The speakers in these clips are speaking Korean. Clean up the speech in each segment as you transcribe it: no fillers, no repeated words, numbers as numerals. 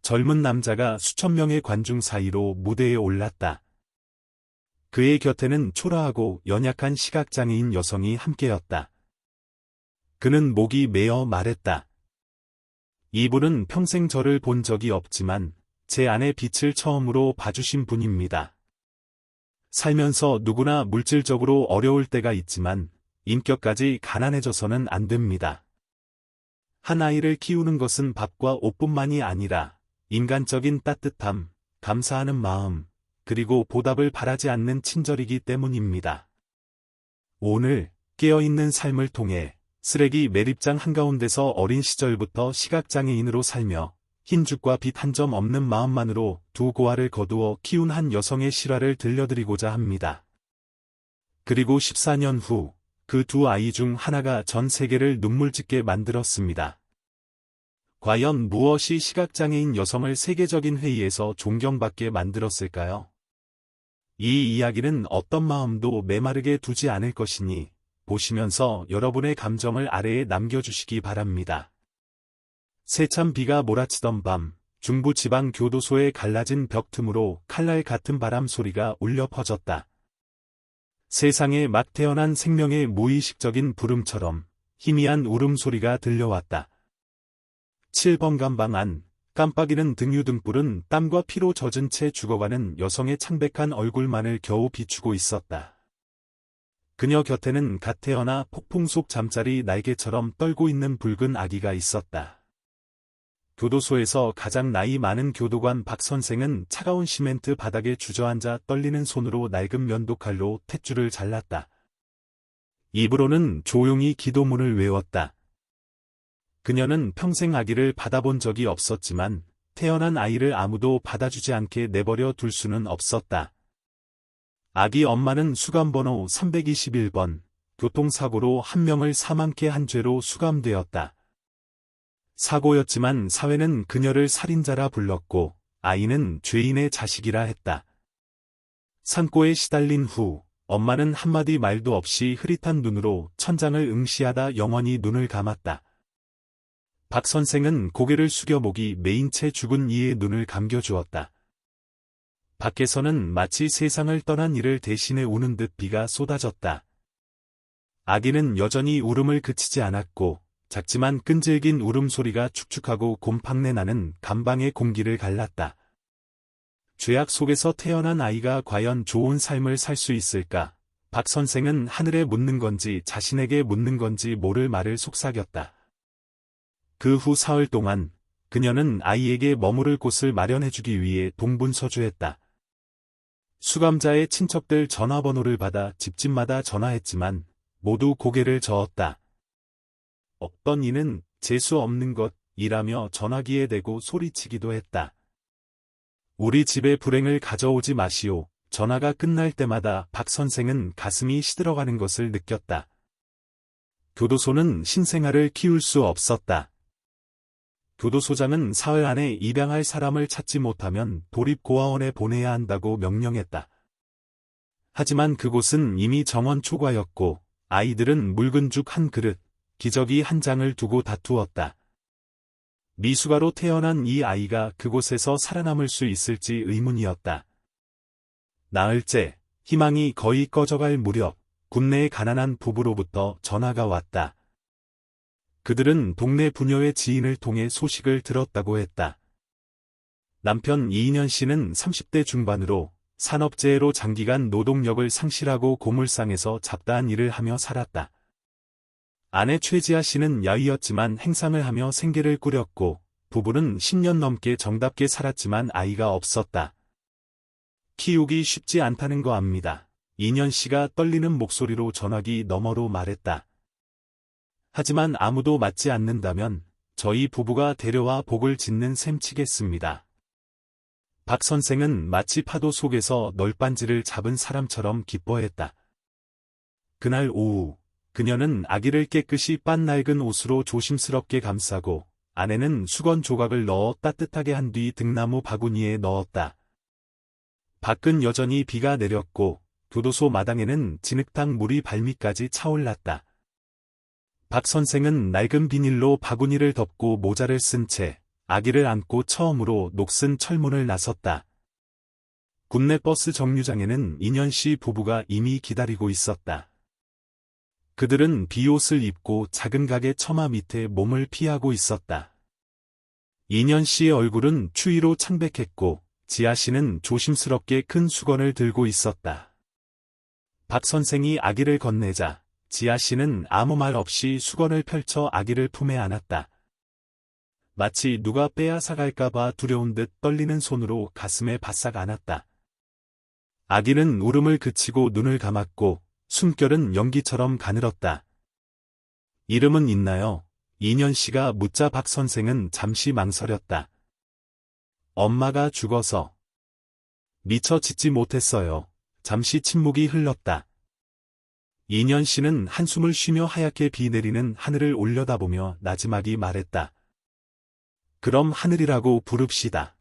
젊은 남자가 수천 명의 관중 사이로 무대에 올랐다. 그의 곁에는 초라하고 연약한 시각장애인 여성이 함께였다. 그는 목이 메어 말했다. 이분은 평생 저를 본 적이 없지만 제 안의 빛을 처음으로 봐주신 분입니다. 살면서 누구나 물질적으로 어려울 때가 있지만 인격까지 가난해져서는 안 됩니다. 한 아이를 키우는 것은 밥과 옷뿐만이 아니라 인간적인 따뜻함, 감사하는 마음, 그리고 보답을 바라지 않는 친절이기 때문입니다. 오늘 깨어있는 삶을 통해 쓰레기 매립장 한가운데서 어린 시절부터 시각장애인으로 살며 흰죽과 빛 한 점 없는 마음만으로 두 고아를 거두어 키운 한 여성의 실화를 들려드리고자 합니다. 그리고 14년 후 그 두 아이 중 하나가 전 세계를 눈물짓게 만들었습니다. 과연 무엇이 시각장애인 여성을 세계적인 회의에서 존경받게 만들었을까요? 이 이야기는 어떤 마음도 메마르게 두지 않을 것이니 보시면서 여러분의 감정을 아래에 남겨주시기 바랍니다. 세찬 비가 몰아치던 밤, 중부지방 교도소의 갈라진 벽 틈으로 칼날 같은 바람 소리가 울려 퍼졌다. 세상에 막 태어난 생명의 무의식적인 부름처럼 희미한 울음소리가 들려왔다. 7번 감방 안, 깜빡이는 등유등불은 땀과 피로 젖은 채 죽어가는 여성의 창백한 얼굴만을 겨우 비추고 있었다. 그녀 곁에는 갓 태어나 폭풍 속 잠자리 날개처럼 떨고 있는 붉은 아기가 있었다. 교도소에서 가장 나이 많은 교도관 박 선생은 차가운 시멘트 바닥에 주저앉아 떨리는 손으로 낡은 면도칼로 탯줄을 잘랐다. 입으로는 조용히 기도문을 외웠다. 그녀는 평생 아기를 받아본 적이 없었지만 태어난 아이를 아무도 받아주지 않게 내버려 둘 수는 없었다. 아기 엄마는 수감번호 321번, 교통사고로 한 명을 사망케 한 죄로 수감되었다. 사고였지만 사회는 그녀를 살인자라 불렀고 아이는 죄인의 자식이라 했다. 산고에 시달린 후 엄마는 한마디 말도 없이 흐릿한 눈으로 천장을 응시하다 영원히 눈을 감았다. 박 선생은 고개를 숙여 목이 메인 채 죽은 이의 눈을 감겨주었다. 밖에서는 마치 세상을 떠난 이를 대신해 우는 듯 비가 쏟아졌다. 아기는 여전히 울음을 그치지 않았고 작지만 끈질긴 울음소리가 축축하고 곰팡내 나는 감방의 공기를 갈랐다. 죄악 속에서 태어난 아이가 과연 좋은 삶을 살 수 있을까? 박 선생은 하늘에 묻는 건지 자신에게 묻는 건지 모를 말을 속삭였다. 그 후 사흘 동안 그녀는 아이에게 머무를 곳을 마련해주기 위해 동분서주했다. 수감자의 친척들 전화번호를 받아 집집마다 전화했지만 모두 고개를 저었다. 어떤 이는 재수 없는 것이라며 전화기에 대고 소리치기도 했다. 우리 집에 불행을 가져오지 마시오. 전화가 끝날 때마다 박 선생은 가슴이 시들어가는 것을 느꼈다. 교도소는 신생아를 키울 수 없었다. 교도소장은 사흘 안에 입양할 사람을 찾지 못하면 도립고아원에 보내야 한다고 명령했다. 하지만 그곳은 이미 정원 초과였고 아이들은 묽은 죽 한 그릇, 기저귀 한 장을 두고 다투었다. 미숙아로 태어난 이 아이가 그곳에서 살아남을 수 있을지 의문이었다. 나흘째, 희망이 거의 꺼져갈 무렵, 굽내의 가난한 부부로부터 전화가 왔다. 그들은 동네 부녀의 지인을 통해 소식을 들었다고 했다. 남편 이인현 씨는 30대 중반으로 산업재해로 장기간 노동력을 상실하고 고물상에서 잡다한 일을 하며 살았다. 아내 최지아 씨는 야위였지만 행상을 하며 생계를 꾸렸고 부부는 10년 넘게 정답게 살았지만 아이가 없었다. 키우기 쉽지 않다는 거 압니다. 이인현 씨가 떨리는 목소리로 전화기 너머로 말했다. 하지만 아무도 맞지 않는다면 저희 부부가 데려와 복을 짓는 셈치겠습니다. 박 선생은 마치 파도 속에서 널빤지를 잡은 사람처럼 기뻐했다. 그날 오후 그녀는 아기를 깨끗이 빤 낡은 옷으로 조심스럽게 감싸고 아내는 수건 조각을 넣어 따뜻하게 한 뒤 등나무 바구니에 넣었다. 밖은 여전히 비가 내렸고 교도소 마당에는 진흙탕 물이 발밑까지 차올랐다. 박 선생은 낡은 비닐로 바구니를 덮고 모자를 쓴 채 아기를 안고 처음으로 녹슨 철문을 나섰다. 굽내 버스 정류장에는 인현씨 부부가 이미 기다리고 있었다. 그들은 비옷을 입고 작은 가게 처마 밑에 몸을 피하고 있었다. 인현씨의 얼굴은 추위로 창백했고 지아씨는 조심스럽게 큰 수건을 들고 있었다. 박 선생이 아기를 건네자 지아씨는 아무 말 없이 수건을 펼쳐 아기를 품에 안았다. 마치 누가 빼앗아갈까봐 두려운 듯 떨리는 손으로 가슴에 바싹 안았다. 아기는 울음을 그치고 눈을 감았고 숨결은 연기처럼 가늘었다. 이름은 있나요? 인현씨가 묻자 박 선생은 잠시 망설였다. 엄마가 죽어서. 미처 짓지 못했어요. 잠시 침묵이 흘렀다. 인현씨는 한숨을 쉬며 하얗게 비 내리는 하늘을 올려다보며 나지막이 말했다. 그럼 하늘이라고 부릅시다.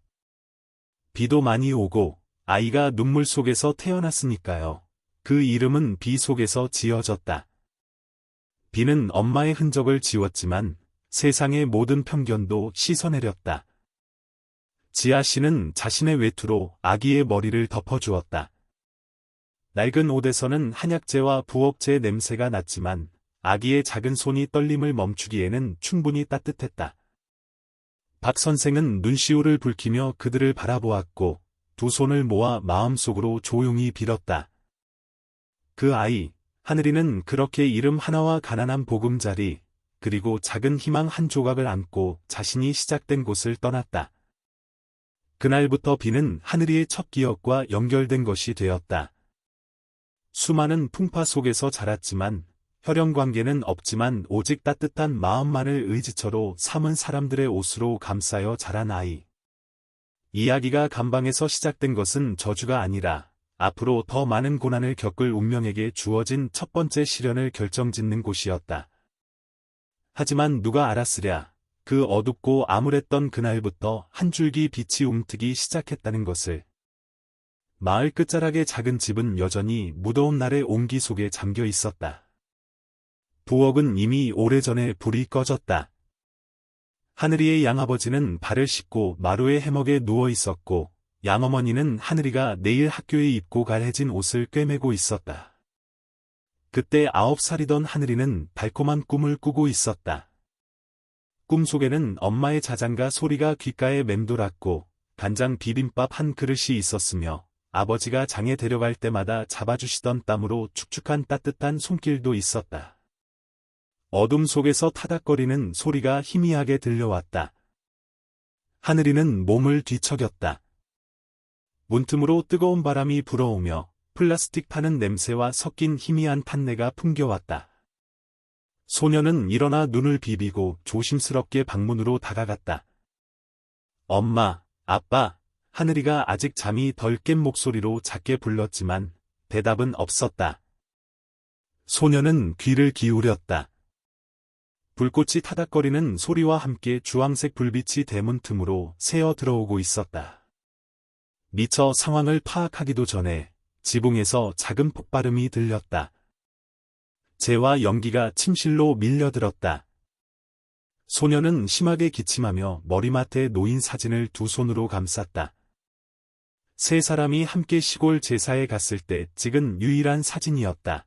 비도 많이 오고 아이가 눈물 속에서 태어났으니까요. 그 이름은 비 속에서 지어졌다. 비는 엄마의 흔적을 지웠지만 세상의 모든 편견도 씻어내렸다. 지아씨는 자신의 외투로 아기의 머리를 덮어주었다. 낡은 옷에서는 한약재와 부엌재 냄새가 났지만 아기의 작은 손이 떨림을 멈추기에는 충분히 따뜻했다. 박 선생은 눈시울을 붉히며 그들을 바라보았고 두 손을 모아 마음속으로 조용히 빌었다. 그 아이, 하늘이는 그렇게 이름 하나와 가난한 보금자리, 그리고 작은 희망 한 조각을 안고 자신이 시작된 곳을 떠났다. 그날부터 비는 하늘이의 첫 기억과 연결된 것이 되었다. 수많은 풍파 속에서 자랐지만 혈연관계는 없지만 오직 따뜻한 마음만을 의지처로 삼은 사람들의 옷으로 감싸여 자란 아이. 이야기가 감방에서 시작된 것은 저주가 아니라 앞으로 더 많은 고난을 겪을 운명에게 주어진 첫 번째 시련을 결정짓는 곳이었다. 하지만 누가 알았으랴, 그 어둡고 암울했던 그날부터 한 줄기 빛이 움트기 시작했다는 것을. 마을 끝자락의 작은 집은 여전히 무더운 날의 온기 속에 잠겨 있었다. 부엌은 이미 오래전에 불이 꺼졌다. 하늘이의 양아버지는 발을 씻고 마루의 해먹에 누워 있었고 양어머니는 하늘이가 내일 학교에 입고 갈 해진 옷을 꿰매고 있었다. 그때 9살이던 하늘이는 달콤한 꿈을 꾸고 있었다. 꿈속에는 엄마의 자장가 소리가 귓가에 맴돌았고 간장 비빔밥 한 그릇이 있었으며 아버지가 장에 데려갈 때마다 잡아주시던 땀으로 축축한 따뜻한 손길도 있었다. 어둠 속에서 타닥거리는 소리가 희미하게 들려왔다. 하늘이는 몸을 뒤척였다. 문틈으로 뜨거운 바람이 불어오며 플라스틱 타는 냄새와 섞인 희미한 탄내가 풍겨왔다. 소녀는 일어나 눈을 비비고 조심스럽게 방문으로 다가갔다. 엄마, 아빠, 하늘이가 아직 잠이 덜 깬 목소리로 작게 불렀지만 대답은 없었다. 소녀는 귀를 기울였다. 불꽃이 타닥거리는 소리와 함께 주황색 불빛이 대문 틈으로 새어 들어오고 있었다. 미처 상황을 파악하기도 전에 지붕에서 작은 폭발음이 들렸다. 재와 연기가 침실로 밀려들었다. 소녀는 심하게 기침하며 머리맡에 놓인 사진을 두 손으로 감쌌다. 세 사람이 함께 시골 제사에 갔을 때 찍은 유일한 사진이었다.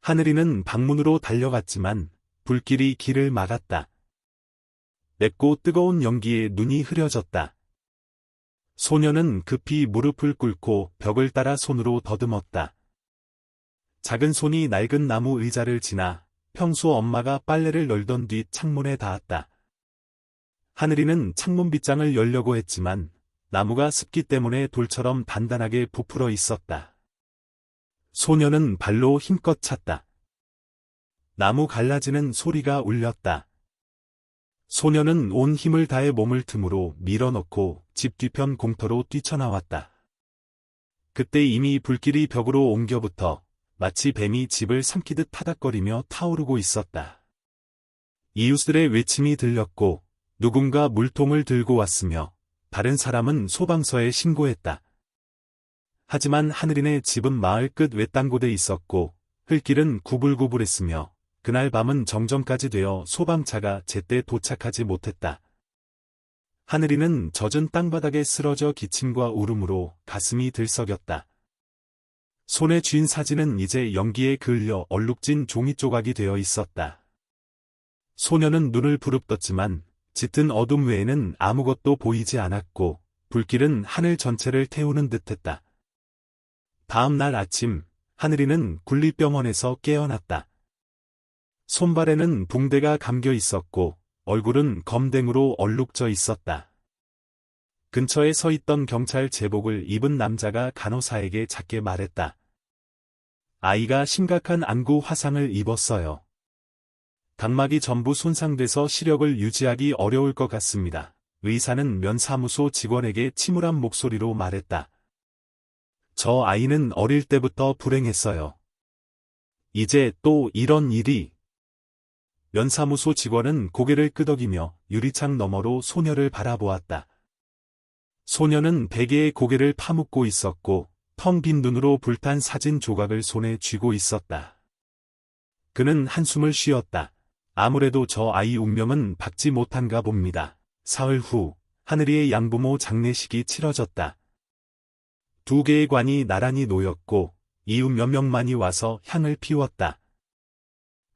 하늘이는 방문으로 달려갔지만 불길이 길을 막았다. 맵고 뜨거운 연기에 눈이 흐려졌다. 소녀는 급히 무릎을 꿇고 벽을 따라 손으로 더듬었다. 작은 손이 낡은 나무 의자를 지나 평소 엄마가 빨래를 널던 뒤 창문에 닿았다. 하늘이는 창문 빗장을 열려고 했지만 나무가 습기 때문에 돌처럼 단단하게 부풀어 있었다. 소녀는 발로 힘껏 찼다. 나무 갈라지는 소리가 울렸다. 소녀는 온 힘을 다해 몸을 틈으로 밀어넣고 집 뒤편 공터로 뛰쳐나왔다. 그때 이미 불길이 벽으로 옮겨붙어 마치 뱀이 집을 삼키듯 타닥거리며 타오르고 있었다. 이웃들의 외침이 들렸고 누군가 물통을 들고 왔으며 다른 사람은 소방서에 신고했다. 하지만 하늘이네 집은 마을 끝 외딴 곳에 있었고 흙길은 구불구불했으며 그날 밤은 정점까지 되어 소방차가 제때 도착하지 못했다. 하늘이는 젖은 땅바닥에 쓰러져 기침과 울음으로 가슴이 들썩였다. 손에 쥔 사진은 이제 연기에 그을려 얼룩진 종이 조각이 되어 있었다. 소녀는 눈을 부릅떴지만 짙은 어둠 외에는 아무것도 보이지 않았고 불길은 하늘 전체를 태우는 듯했다. 다음 날 아침, 하늘이는 군립병원에서 깨어났다. 손발에는 붕대가 감겨 있었고 얼굴은 검댕으로 얼룩져 있었다. 근처에 서 있던 경찰 제복을 입은 남자가 간호사에게 작게 말했다. 아이가 심각한 안구 화상을 입었어요. 각막이 전부 손상돼서 시력을 유지하기 어려울 것 같습니다. 의사는 면사무소 직원에게 침울한 목소리로 말했다. 저 아이는 어릴 때부터 불행했어요. 이제 또 이런 일이. 면사무소 직원은 고개를 끄덕이며 유리창 너머로 소녀를 바라보았다. 소녀는 베개에 고개를 파묻고 있었고 텅 빈 눈으로 불탄 사진 조각을 손에 쥐고 있었다. 그는 한숨을 쉬었다. 아무래도 저 아이 운명은 받지 못한가 봅니다. 사흘 후, 하늘이의 양부모 장례식이 치러졌다. 두 개의 관이 나란히 놓였고 이웃 몇 명만이 와서 향을 피웠다.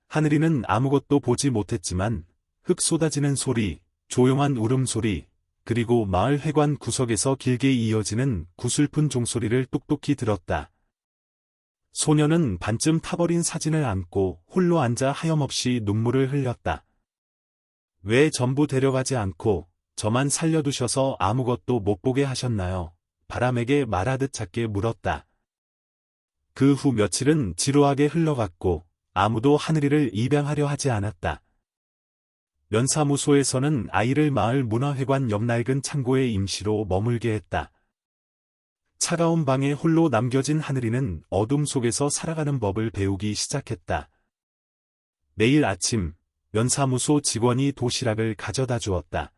하늘이는 아무것도 보지 못했지만 흙 쏟아지는 소리, 조용한 울음소리, 그리고 마을 회관 구석에서 길게 이어지는 구슬픈 종소리를 똑똑히 들었다. 소녀는 반쯤 타버린 사진을 안고 홀로 앉아 하염없이 눈물을 흘렸다. 왜 전부 데려가지 않고 저만 살려두셔서 아무것도 못 보게 하셨나요? 바람에게 말하듯 작게 물었다. 그 후 며칠은 지루하게 흘러갔고 아무도 하늘이를 입양하려 하지 않았다. 면사무소에서는 아이를 마을 문화회관 옆 낡은 창고에 임시로 머물게 했다. 차가운 방에 홀로 남겨진 하늘이는 어둠 속에서 살아가는 법을 배우기 시작했다. 매일 아침, 면사무소 직원이 도시락을 가져다 주었다.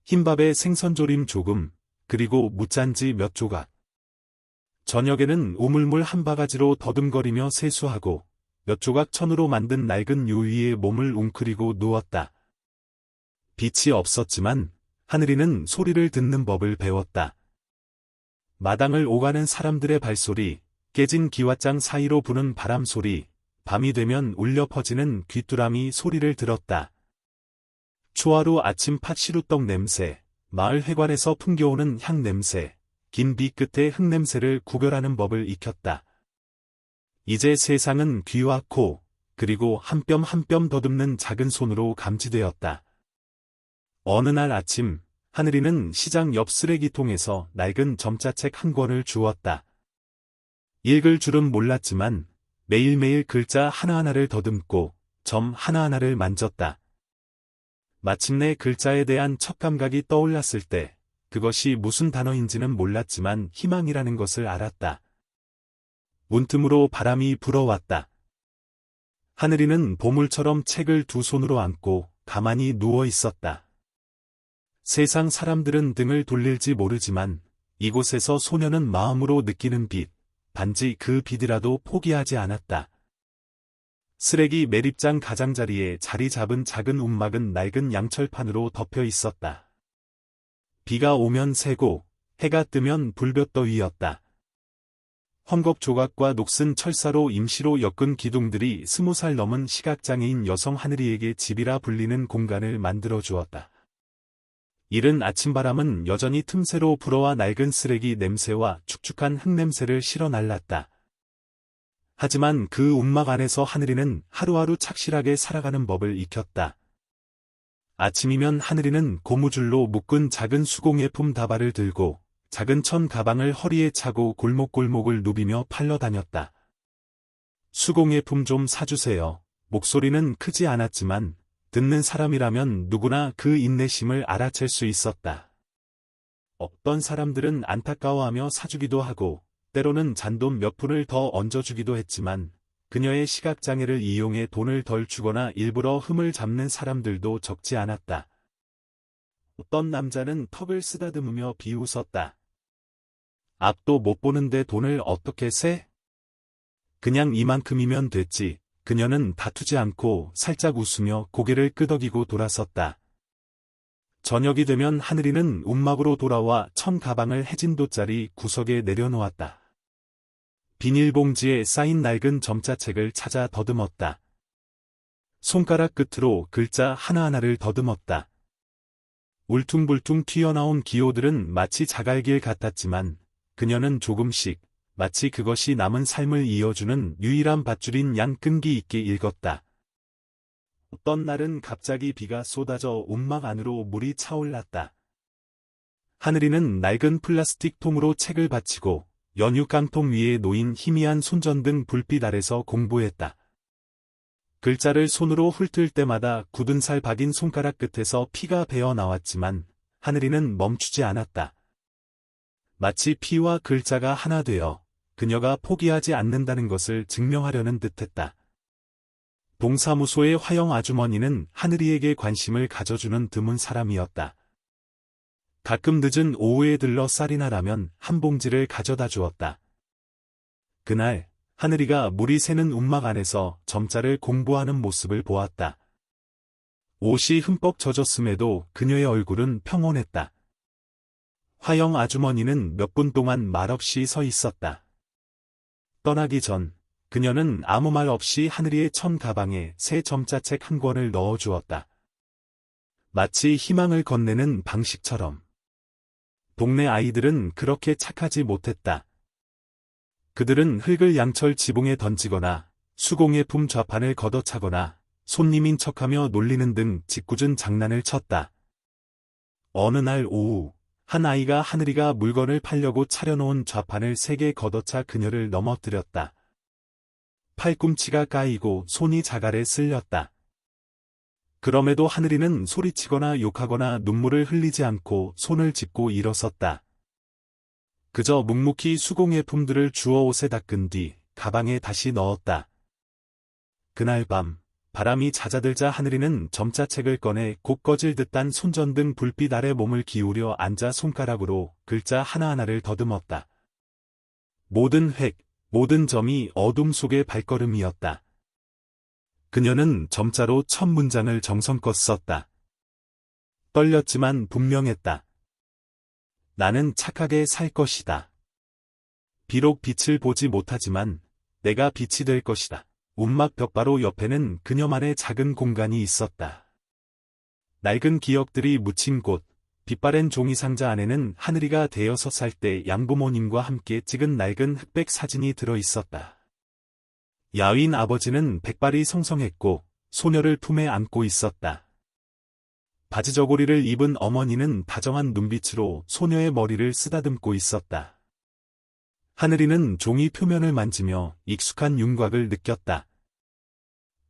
흰밥에 생선조림 조금, 그리고 무짠지 몇 조각. 저녁에는 우물물 한 바가지로 더듬거리며 세수하고 몇 조각 천으로 만든 낡은 요 위에 몸을 웅크리고 누웠다. 빛이 없었지만 하늘이는 소리를 듣는 법을 배웠다. 마당을 오가는 사람들의 발소리, 깨진 기왓장 사이로 부는 바람소리, 밤이 되면 울려 퍼지는 귀뚜라미 소리를 들었다. 추하루 아침 팥 시루떡 냄새, 마을 회관에서 풍겨오는 향 냄새, 긴 비 끝에 흙 냄새를 구별하는 법을 익혔다. 이제 세상은 귀와 코, 그리고 한 뼘 한 뼘 더듬는 작은 손으로 감지되었다. 어느 날 아침, 하늘이는 시장 옆 쓰레기통에서 낡은 점자책 한 권을 주웠다. 읽을 줄은 몰랐지만 매일매일 글자 하나하나를 더듬고 점 하나하나를 만졌다. 마침내 글자에 대한 첫 감각이 떠올랐을 때 그것이 무슨 단어인지는 몰랐지만 희망이라는 것을 알았다. 문틈으로 바람이 불어왔다. 하늘이는 보물처럼 책을 두 손으로 안고 가만히 누워 있었다. 세상 사람들은 등을 돌릴지 모르지만 이곳에서 소녀는 마음으로 느끼는 빛, 단지 그 빛이라도 포기하지 않았다. 쓰레기 매립장 가장자리에 자리 잡은 작은 움막은 낡은 양철판으로 덮여 있었다. 비가 오면 새고, 해가 뜨면 불볕더위였다. 헝겊 조각과 녹슨 철사로 임시로 엮은 기둥들이 20살 넘은 시각장애인 여성 하늘이에게 집이라 불리는 공간을 만들어 주었다. 이른 아침바람은 여전히 틈새로 불어와 낡은 쓰레기 냄새와 축축한 흙냄새를 실어 날랐다. 하지만 그 움막 안에서 하늘이는 하루하루 착실하게 살아가는 법을 익혔다. 아침이면 하늘이는 고무줄로 묶은 작은 수공예품 다발을 들고 작은 천 가방을 허리에 차고 골목골목을 누비며 팔러 다녔다. 수공예품 좀 사주세요. 목소리는 크지 않았지만 듣는 사람이라면 누구나 그 인내심을 알아챌 수 있었다. 어떤 사람들은 안타까워하며 사주기도 하고 때로는 잔돈 몇 푼을 더 얹어주기도 했지만 그녀의 시각장애를 이용해 돈을 덜 주거나 일부러 흠을 잡는 사람들도 적지 않았다. 어떤 남자는 턱을 쓰다듬으며 비웃었다. 앞도 못 보는데 돈을 어떻게 세? 그냥 이만큼이면 됐지. 그녀는 다투지 않고 살짝 웃으며 고개를 끄덕이고 돌아섰다. 저녁이 되면 하늘이는 움막으로 돌아와 천 가방을 해진도짜리 구석에 내려놓았다. 비닐봉지에 쌓인 낡은 점자책을 찾아 더듬었다. 손가락 끝으로 글자 하나하나를 더듬었다. 울퉁불퉁 튀어나온 기호들은 마치 자갈길 같았지만 그녀는 조금씩 마치 그것이 남은 삶을 이어주는 유일한 밧줄인 양 끈기 있게 읽었다. 어떤 날은 갑자기 비가 쏟아져 움막 안으로 물이 차올랐다. 하늘이는 낡은 플라스틱 통으로 책을 받치고 연유 깡통 위에 놓인 희미한 손전등 불빛 아래서 공부했다. 글자를 손으로 훑을 때마다 굳은 살 박인 손가락 끝에서 피가 배어 나왔지만 하늘이는 멈추지 않았다. 마치 피와 글자가 하나 되어 그녀가 포기하지 않는다는 것을 증명하려는 듯했다. 동사무소의 화영 아주머니는 하늘이에게 관심을 가져주는 드문 사람이었다. 가끔 늦은 오후에 들러 쌀이나 라면 한 봉지를 가져다 주었다. 그날 하늘이가 물이 새는 움막 안에서 점자를 공부하는 모습을 보았다. 옷이 흠뻑 젖었음에도 그녀의 얼굴은 평온했다. 화영 아주머니는 몇 분 동안 말없이 서 있었다. 떠나기 전 그녀는 아무 말 없이 하늘이의 천 가방에 새 점자책 한 권을 넣어주었다. 마치 희망을 건네는 방식처럼. 동네 아이들은 그렇게 착하지 못했다. 그들은 흙을 양철 지붕에 던지거나 수공예품 좌판을 걷어차거나 손님인 척하며 놀리는 등 짓궂은 장난을 쳤다. 어느 날 오후 한 아이가 하늘이가 물건을 팔려고 차려놓은 좌판을 3개 걷어차 그녀를 넘어뜨렸다. 팔꿈치가 까이고 손이 자갈에 쓸렸다. 그럼에도 하늘이는 소리치거나 욕하거나 눈물을 흘리지 않고 손을 짚고 일어섰다. 그저 묵묵히 수공예품들을 주워 옷에 닦은 뒤 가방에 다시 넣었다. 그날 밤 바람이 잦아들자 하늘이는 점자책을 꺼내 곧 꺼질 듯한 손전등 불빛 아래 몸을 기울여 앉아 손가락으로 글자 하나하나를 더듬었다. 모든 획, 모든 점이 어둠 속의 발걸음이었다. 그녀는 점자로 첫 문장을 정성껏 썼다. 떨렸지만 분명했다. 나는 착하게 살 것이다. 비록 빛을 보지 못하지만 내가 빛이 될 것이다. 움막 벽 바로 옆에는 그녀만의 작은 공간이 있었다. 낡은 기억들이 묻힌 곳, 빛바랜 종이상자 안에는 하늘이가 대여섯 살 때 양부모님과 함께 찍은 낡은 흑백 사진이 들어 있었다. 야윈 아버지는 백발이 성성했고 소녀를 품에 안고 있었다. 바지 저고리를 입은 어머니는 다정한 눈빛으로 소녀의 머리를 쓰다듬고 있었다. 하늘이는 종이 표면을 만지며 익숙한 윤곽을 느꼈다.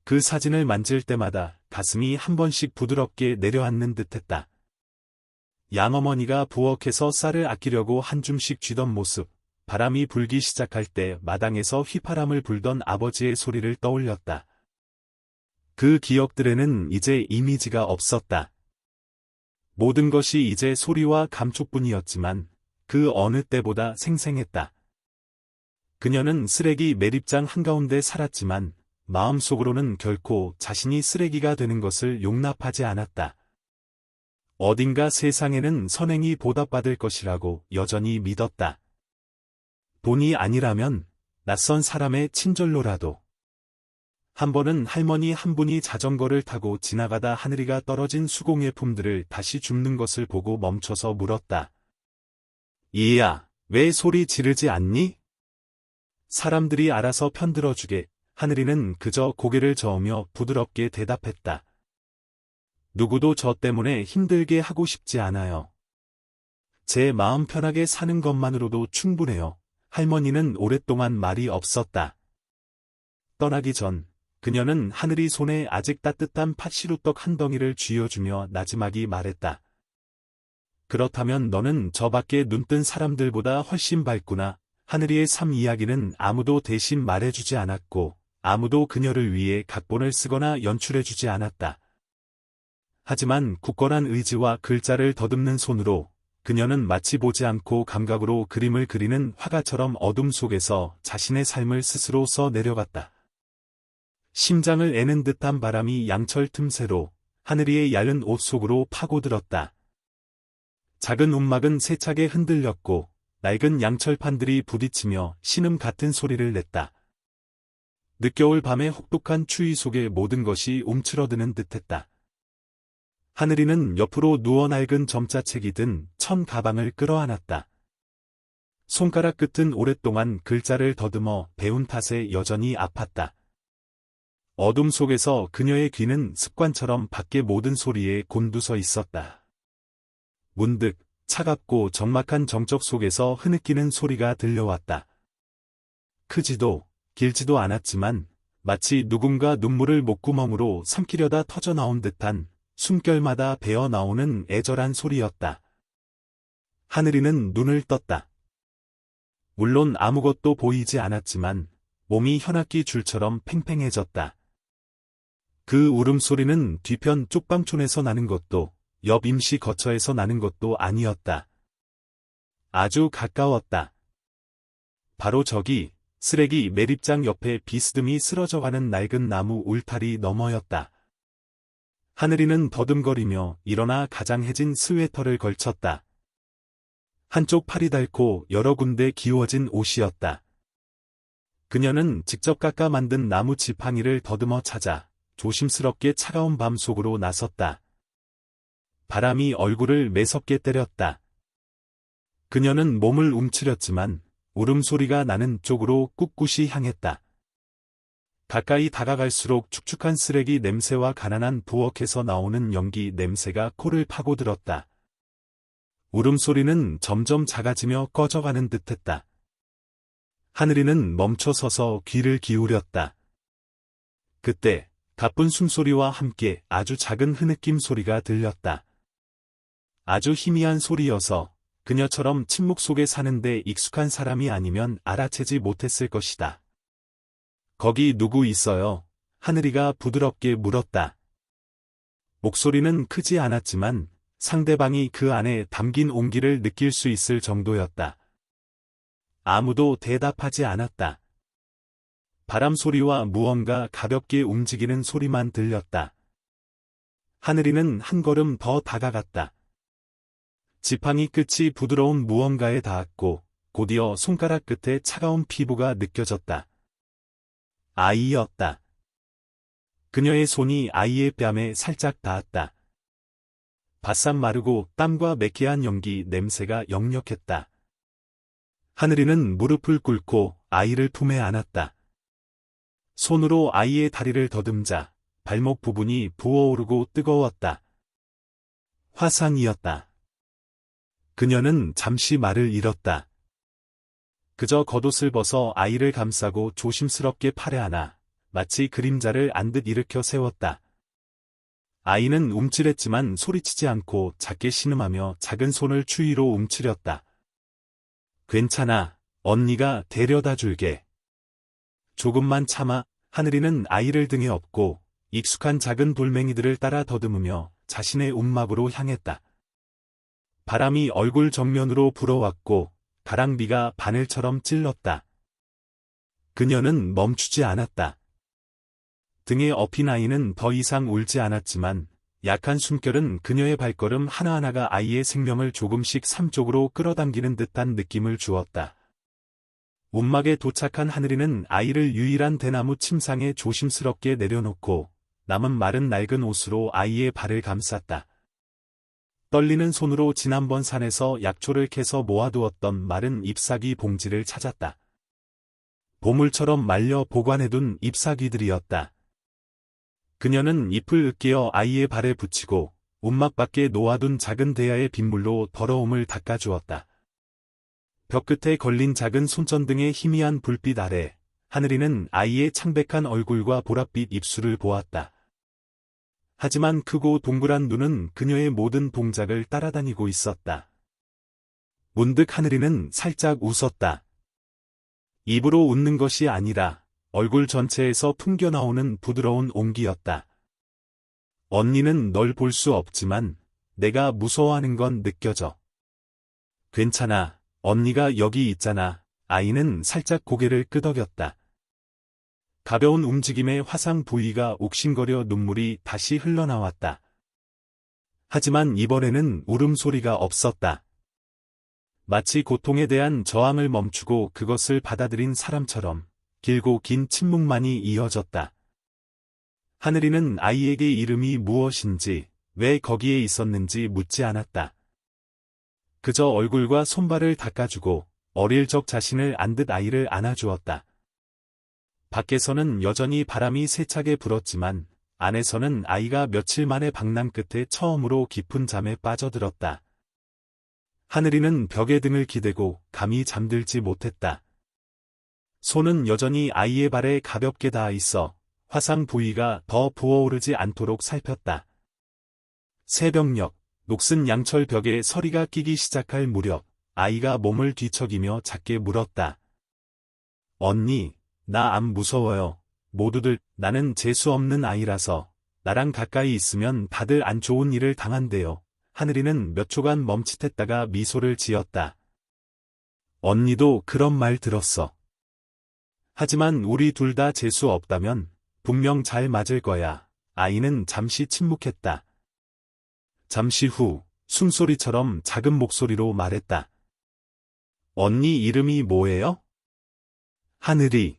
그 사진을 만질 때마다 가슴이 한 번씩 부드럽게 내려앉는 듯했다. 양어머니가 부엌에서 쌀을 아끼려고 한 줌씩 쥐던 모습, 바람이 불기 시작할 때 마당에서 휘파람을 불던 아버지의 소리를 떠올렸다. 그 기억들에는 이제 이미지가 없었다. 모든 것이 이제 소리와 감촉뿐이었지만 그 어느 때보다 생생했다. 그녀는 쓰레기 매립장 한가운데 살았지만 마음속으로는 결코 자신이 쓰레기가 되는 것을 용납하지 않았다. 어딘가 세상에는 선행이 보답받을 것이라고 여전히 믿었다. 돈이 아니라면 낯선 사람의 친절로라도. 한 번은 할머니 한 분이 자전거를 타고 지나가다 하늘이가 떨어진 수공예품들을 다시 줍는 것을 보고 멈춰서 물었다. 이야, 왜 소리 지르지 않니? 사람들이 알아서 편들어주게. 하늘이는 그저 고개를 저으며 부드럽게 대답했다. 누구도 저 때문에 힘들게 하고 싶지 않아요. 제 마음 편하게 사는 것만으로도 충분해요. 할머니는 오랫동안 말이 없었다. 떠나기 전 그녀는 하늘이 손에 아직 따뜻한 팥시루떡 한 덩이를 쥐어주며 나지막이 말했다. 그렇다면 너는 저 밖에 눈뜬 사람들보다 훨씬 밝구나. 하늘이의 삶 이야기는 아무도 대신 말해주지 않았고 아무도 그녀를 위해 각본을 쓰거나 연출해주지 않았다. 하지만 굳건한 의지와 글자를 더듬는 손으로 그녀는 마치 보지 않고 감각으로 그림을 그리는 화가처럼 어둠 속에서 자신의 삶을 스스로 써 내려갔다. 심장을 애는 듯한 바람이 양철 틈새로 하늘이의 얇은 옷 속으로 파고들었다. 작은 움막은 세차게 흔들렸고 낡은 양철판들이 부딪히며 신음 같은 소리를 냈다. 늦겨울 밤의 혹독한 추위 속에 모든 것이 움츠러드는 듯했다. 하늘이는 옆으로 누워 낡은 점자책이 든 천 가방을 끌어안았다. 손가락 끝은 오랫동안 글자를 더듬어 배운 탓에 여전히 아팠다. 어둠 속에서 그녀의 귀는 습관처럼 밖의 모든 소리에 곤두서 있었다. 문득 차갑고 적막한 정적 속에서 흐느끼는 소리가 들려왔다. 크지도 길지도 않았지만 마치 누군가 눈물을 목구멍으로 삼키려다 터져나온 듯한 숨결마다 배어나오는 애절한 소리였다. 하늘이는 눈을 떴다. 물론 아무것도 보이지 않았지만 몸이 현악기 줄처럼 팽팽해졌다. 그 울음소리는 뒤편 쪽방촌에서 나는 것도 옆 임시 거처에서 나는 것도 아니었다. 아주 가까웠다. 바로 저기 쓰레기 매립장 옆에 비스듬히 쓰러져가는 낡은 나무 울타리 너머였다. 하늘이는 더듬거리며 일어나 가장해진 스웨터를 걸쳤다. 한쪽 팔이 닳고 여러 군데 기워진 옷이었다. 그녀는 직접 깎아 만든 나무 지팡이를 더듬어 찾아 조심스럽게 차가운 밤 속으로 나섰다. 바람이 얼굴을 매섭게 때렸다. 그녀는 몸을 움츠렸지만 울음소리가 나는 쪽으로 꿋꿋이 향했다. 가까이 다가갈수록 축축한 쓰레기 냄새와 가난한 부엌에서 나오는 연기 냄새가 코를 파고들었다. 울음소리는 점점 작아지며 꺼져가는 듯했다. 하늘이는 멈춰서서 귀를 기울였다. 그때 가쁜 숨소리와 함께 아주 작은 흐느낌 소리가 들렸다. 아주 희미한 소리여서 그녀처럼 침묵 속에 사는데 익숙한 사람이 아니면 알아채지 못했을 것이다. 거기 누구 있어요? 하늘이가 부드럽게 물었다. 목소리는 크지 않았지만 상대방이 그 안에 담긴 온기를 느낄 수 있을 정도였다. 아무도 대답하지 않았다. 바람 소리와 무언가 가볍게 움직이는 소리만 들렸다. 하늘이는 한 걸음 더 다가갔다. 지팡이 끝이 부드러운 무언가에 닿았고 곧이어 손가락 끝에 차가운 피부가 느껴졌다. 아이였다. 그녀의 손이 아이의 뺨에 살짝 닿았다. 바싹 마르고 땀과 매캐한 연기 냄새가 역력했다. 하늘이는 무릎을 꿇고 아이를 품에 안았다. 손으로 아이의 다리를 더듬자 발목 부분이 부어오르고 뜨거웠다. 화상이었다. 그녀는 잠시 말을 잃었다. 그저 겉옷을 벗어 아이를 감싸고 조심스럽게 팔에 안아 마치 그림자를 안듯 일으켜 세웠다. 아이는 움찔했지만 소리치지 않고 작게 신음하며 작은 손을 추위로 움츠렸다. 괜찮아, 언니가 데려다 줄게. 조금만 참아. 하늘이는 아이를 등에 업고 익숙한 작은 돌멩이들을 따라 더듬으며 자신의 움막으로 향했다. 바람이 얼굴 정면으로 불어왔고 가랑비가 바늘처럼 찔렀다. 그녀는 멈추지 않았다. 등에 업힌 아이는 더 이상 울지 않았지만 약한 숨결은 그녀의 발걸음 하나하나가 아이의 생명을 조금씩 삶 쪽으로 끌어당기는 듯한 느낌을 주었다. 움막에 도착한 하늘이는 아이를 유일한 대나무 침상에 조심스럽게 내려놓고 남은 마른 낡은 옷으로 아이의 발을 감쌌다. 떨리는 손으로 지난번 산에서 약초를 캐서 모아두었던 마른 잎사귀 봉지를 찾았다. 보물처럼 말려 보관해둔 잎사귀들이었다. 그녀는 잎을 으깨어 아이의 발에 붙이고 움막 밖에 놓아둔 작은 대야의 빗물로 더러움을 닦아주었다. 벽 끝에 걸린 작은 손전등의 희미한 불빛 아래 하늘이는 아이의 창백한 얼굴과 보랏빛 입술을 보았다. 하지만 크고 동그란 눈은 그녀의 모든 동작을 따라다니고 있었다. 문득 하늘이는 살짝 웃었다. 입으로 웃는 것이 아니라 얼굴 전체에서 풍겨나오는 부드러운 온기였다. 언니는 널 볼 수 없지만 내가 무서워하는 건 느껴져. 괜찮아. 언니가 여기 있잖아. 아이는 살짝 고개를 끄덕였다. 가벼운 움직임에 화상 부위가 옥신거려 눈물이 다시 흘러나왔다. 하지만 이번에는 울음소리가 없었다. 마치 고통에 대한 저항을 멈추고 그것을 받아들인 사람처럼 길고 긴 침묵만이 이어졌다. 하늘이는 아이에게 이름이 무엇인지, 왜 거기에 있었는지 묻지 않았다. 그저 얼굴과 손발을 닦아주고 어릴 적 자신을 안듯 아이를 안아주었다. 밖에서는 여전히 바람이 세차게 불었지만 안에서는 아이가 며칠 만에 방랑 끝에 처음으로 깊은 잠에 빠져들었다. 하늘이는 벽에 등을 기대고 감히 잠들지 못했다. 손은 여전히 아이의 발에 가볍게 닿아 있어 화상 부위가 더 부어오르지 않도록 살폈다. 새벽녘, 녹슨 양철 벽에 서리가 끼기 시작할 무렵, 아이가 몸을 뒤척이며 작게 물었다. 언니, 나 안 무서워요. 모두들, 나는 재수 없는 아이라서, 나랑 가까이 있으면 다들 안 좋은 일을 당한대요. 하늘이는 몇 초간 멈칫했다가 미소를 지었다. 언니도 그런 말 들었어. 하지만 우리 둘 다 재수 없다면 분명 잘 맞을 거야. 아이는 잠시 침묵했다. 잠시 후 숨소리처럼 작은 목소리로 말했다. 언니 이름이 뭐예요? 하늘이.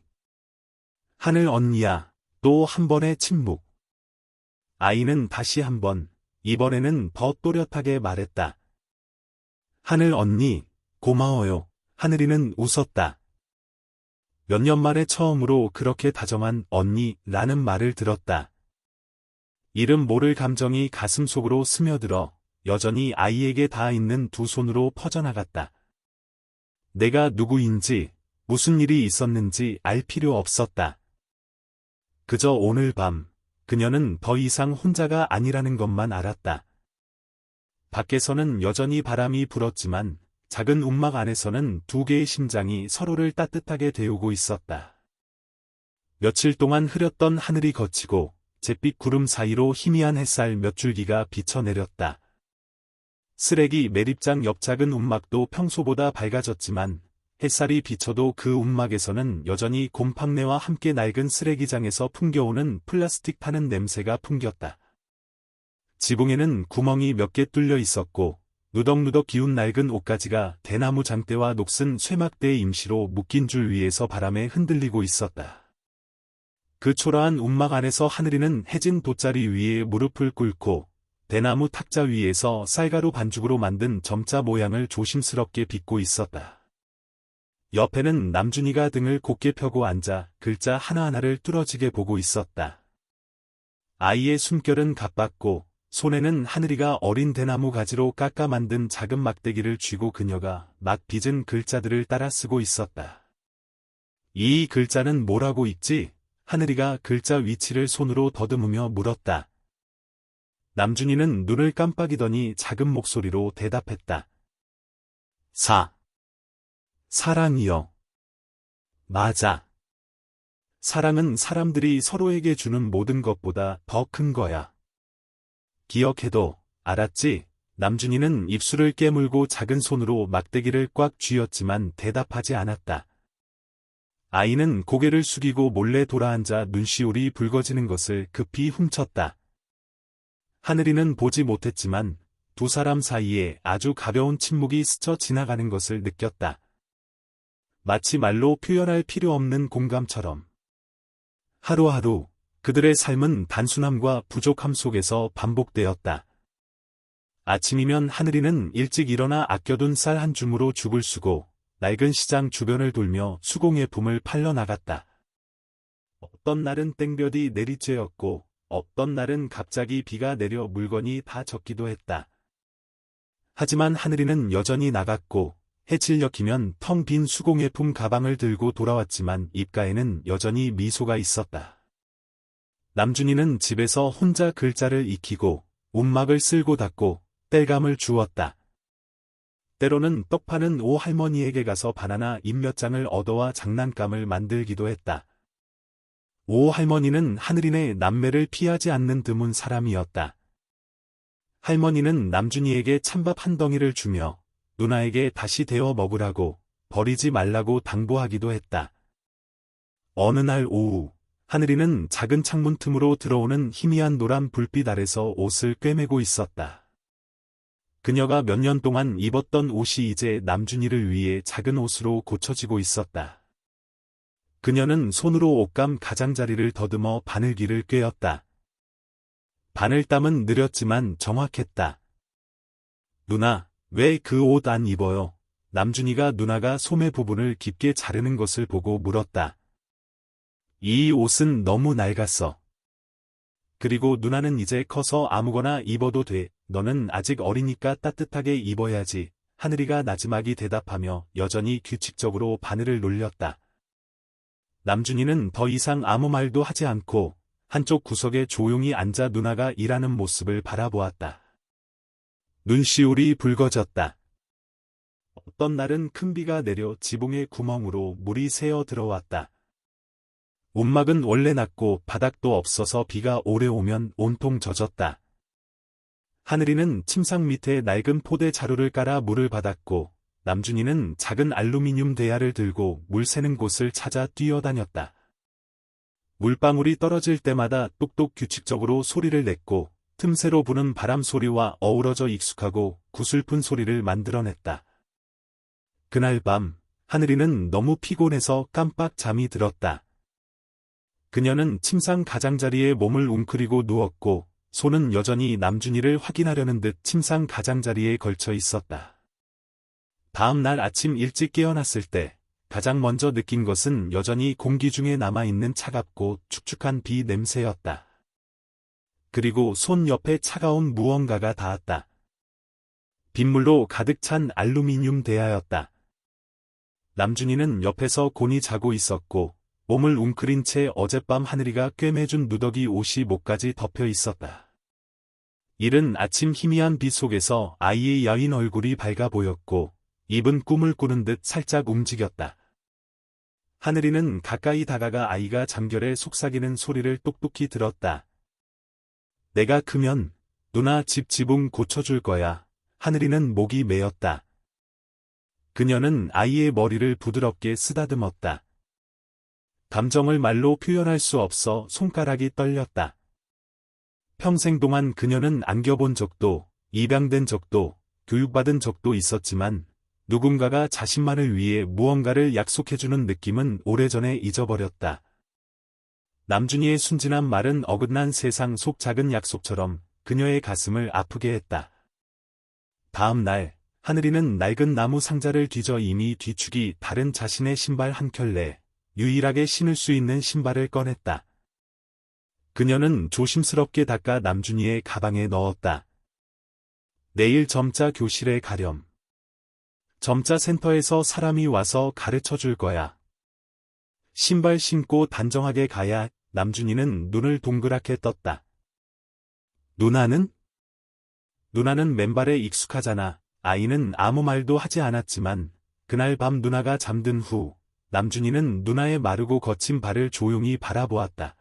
하늘 언니야. 또 한 번의 침묵. 아이는 다시 한 번, 이번에는 더 또렷하게 말했다. 하늘 언니, 고마워요. 하늘이는 웃었다. 몇 년 만에 처음으로 그렇게 다정한 언니라는 말을 들었다. 이름 모를 감정이 가슴속으로 스며들어 여전히 아이에게 닿아 있는 두 손으로 퍼져나갔다. 내가 누구인지, 무슨 일이 있었는지 알 필요 없었다. 그저 오늘 밤, 그녀는 더 이상 혼자가 아니라는 것만 알았다. 밖에서는 여전히 바람이 불었지만 작은 움막 안에서는 두 개의 심장이 서로를 따뜻하게 데우고 있었다. 며칠 동안 흐렸던 하늘이 걷히고 잿빛 구름 사이로 희미한 햇살 몇 줄기가 비쳐내렸다. 쓰레기 매립장 옆 작은 움막도 평소보다 밝아졌지만 햇살이 비쳐도 그 움막에서는 여전히 곰팡내와 함께 낡은 쓰레기장에서 풍겨오는 플라스틱 타는 냄새가 풍겼다. 지붕에는 구멍이 몇 개 뚫려 있었고 누덕누덕 기운 낡은 옷가지가 대나무 장대와 녹슨 쇠막대의 임시로 묶인 줄 위에서 바람에 흔들리고 있었다. 그 초라한 움막 안에서 하늘이는 해진 돗자리 위에 무릎을 꿇고 대나무 탁자 위에서 쌀가루 반죽으로 만든 점자 모양을 조심스럽게 빚고 있었다. 옆에는 남준이가 등을 곧게 펴고 앉아 글자 하나하나를 뚫어지게 보고 있었다. 아이의 숨결은 가빴고 손에는 하늘이가 어린 대나무 가지로 깎아 만든 작은 막대기를 쥐고 그녀가 막 빚은 글자들을 따라 쓰고 있었다. 이 글자는 뭐라고 읽지? 하늘이가 글자 위치를 손으로 더듬으며 물었다. 남준이는 눈을 깜빡이더니 작은 목소리로 대답했다. 사랑이요. 맞아. 사랑은 사람들이 서로에게 주는 모든 것보다 더 큰 거야. 기억해도, 알았지? 남준이는 입술을 깨물고 작은 손으로 막대기를 꽉 쥐었지만 대답하지 않았다. 아이는 고개를 숙이고 몰래 돌아앉아 눈시울이 붉어지는 것을 급히 훔쳤다. 하늘이는 보지 못했지만 두 사람 사이에 아주 가벼운 침묵이 스쳐 지나가는 것을 느꼈다. 마치 말로 표현할 필요 없는 공감처럼. 하루하루 그들의 삶은 단순함과 부족함 속에서 반복되었다. 아침이면 하늘이는 일찍 일어나 아껴둔 쌀 한 줌으로 죽을 쓰고 낡은 시장 주변을 돌며 수공예품을 팔러 나갔다. 어떤 날은 땡볕이 내리쬐었고 어떤 날은 갑자기 비가 내려 물건이 다 젖기도 했다. 하지만 하늘이는 여전히 나갔고 해질 녘이면 텅 빈 수공예품 가방을 들고 돌아왔지만 입가에는 여전히 미소가 있었다. 남준이는 집에서 혼자 글자를 익히고 움막을 쓸고 닦고 땔감을 주웠다. 때로는 떡 파는 오 할머니에게 가서 바나나 잎 몇 장을 얻어와 장난감을 만들기도 했다. 오 할머니는 하늘이네 남매를 피하지 않는 드문 사람이었다. 할머니는 남준이에게 찬밥 한 덩이를 주며 누나에게 다시 데워 먹으라고 버리지 말라고 당부하기도 했다. 어느 날 오후 하늘이는 작은 창문 틈으로 들어오는 희미한 노란 불빛 아래서 옷을 꿰매고 있었다. 그녀가 몇 년 동안 입었던 옷이 이제 남준이를 위해 작은 옷으로 고쳐지고 있었다. 그녀는 손으로 옷감 가장자리를 더듬어 바늘귀를 꿰었다. 바늘땀은 느렸지만 정확했다. 누나, 왜 그 옷 안 입어요? 남준이가 누나가 소매 부분을 깊게 자르는 것을 보고 물었다. 이 옷은 너무 낡았어. 그리고 누나는 이제 커서 아무거나 입어도 돼. 너는 아직 어리니까 따뜻하게 입어야지. 하늘이가 나지막이 대답하며 여전히 규칙적으로 바늘을 놀렸다. 남준이는 더 이상 아무 말도 하지 않고 한쪽 구석에 조용히 앉아 누나가 일하는 모습을 바라보았다. 눈시울이 붉어졌다. 어떤 날은 큰 비가 내려 지붕의 구멍으로 물이 새어 들어왔다. 움막은 원래 낮고 바닥도 없어서 비가 오래 오면 온통 젖었다. 하늘이는 침상 밑에 낡은 포대 자루를 깔아 물을 받았고 남준이는 작은 알루미늄 대야를 들고 물 새는 곳을 찾아 뛰어다녔다. 물방울이 떨어질 때마다 똑똑 규칙적으로 소리를 냈고 틈새로 부는 바람 소리와 어우러져 익숙하고 구슬픈 소리를 만들어냈다. 그날 밤 하늘이는 너무 피곤해서 깜빡 잠이 들었다. 그녀는 침상 가장자리에 몸을 웅크리고 누웠고 손은 여전히 남준이를 확인하려는 듯 침상 가장자리에 걸쳐 있었다. 다음 날 아침 일찍 깨어났을 때 가장 먼저 느낀 것은 여전히 공기 중에 남아있는 차갑고 축축한 비 냄새였다. 그리고 손 옆에 차가운 무언가가 닿았다. 빗물로 가득 찬 알루미늄 대야였다. 남준이는 옆에서 곤히 자고 있었고 몸을 웅크린 채 어젯밤 하늘이가 꿰매준 누더기 옷이 목까지 덮여 있었다. 이른 아침 희미한 빛 속에서 아이의 여인 얼굴이 밝아 보였고 입은 꿈을 꾸는 듯 살짝 움직였다. 하늘이는 가까이 다가가 아이가 잠결에 속삭이는 소리를 똑똑히 들었다. 내가 크면 누나 집 지붕 고쳐줄 거야. 하늘이는 목이 메었다. 그녀는 아이의 머리를 부드럽게 쓰다듬었다. 감정을 말로 표현할 수 없어 손가락이 떨렸다. 평생 동안 그녀는 안겨본 적도, 입양된 적도, 교육받은 적도 있었지만 누군가가 자신만을 위해 무언가를 약속해주는 느낌은 오래전에 잊어버렸다. 남준이의 순진한 말은 어긋난 세상 속 작은 약속처럼 그녀의 가슴을 아프게 했다. 다음 날, 하늘이는 낡은 나무 상자를 뒤져 이미 뒤축이 다른 자신의 신발 한 켤레, 유일하게 신을 수 있는 신발을 꺼냈다. 그녀는 조심스럽게 닦아 남준이의 가방에 넣었다. 내일 점자 교실에 가렴. 점자 센터에서 사람이 와서 가르쳐 줄 거야. 신발 신고 단정하게 가야. 남준이는 눈을 동그랗게 떴다. 누나는? 누나는 맨발에 익숙하잖아. 아이는 아무 말도 하지 않았지만 그날 밤 누나가 잠든 후 남준이는 누나의 마르고 거친 발을 조용히 바라보았다.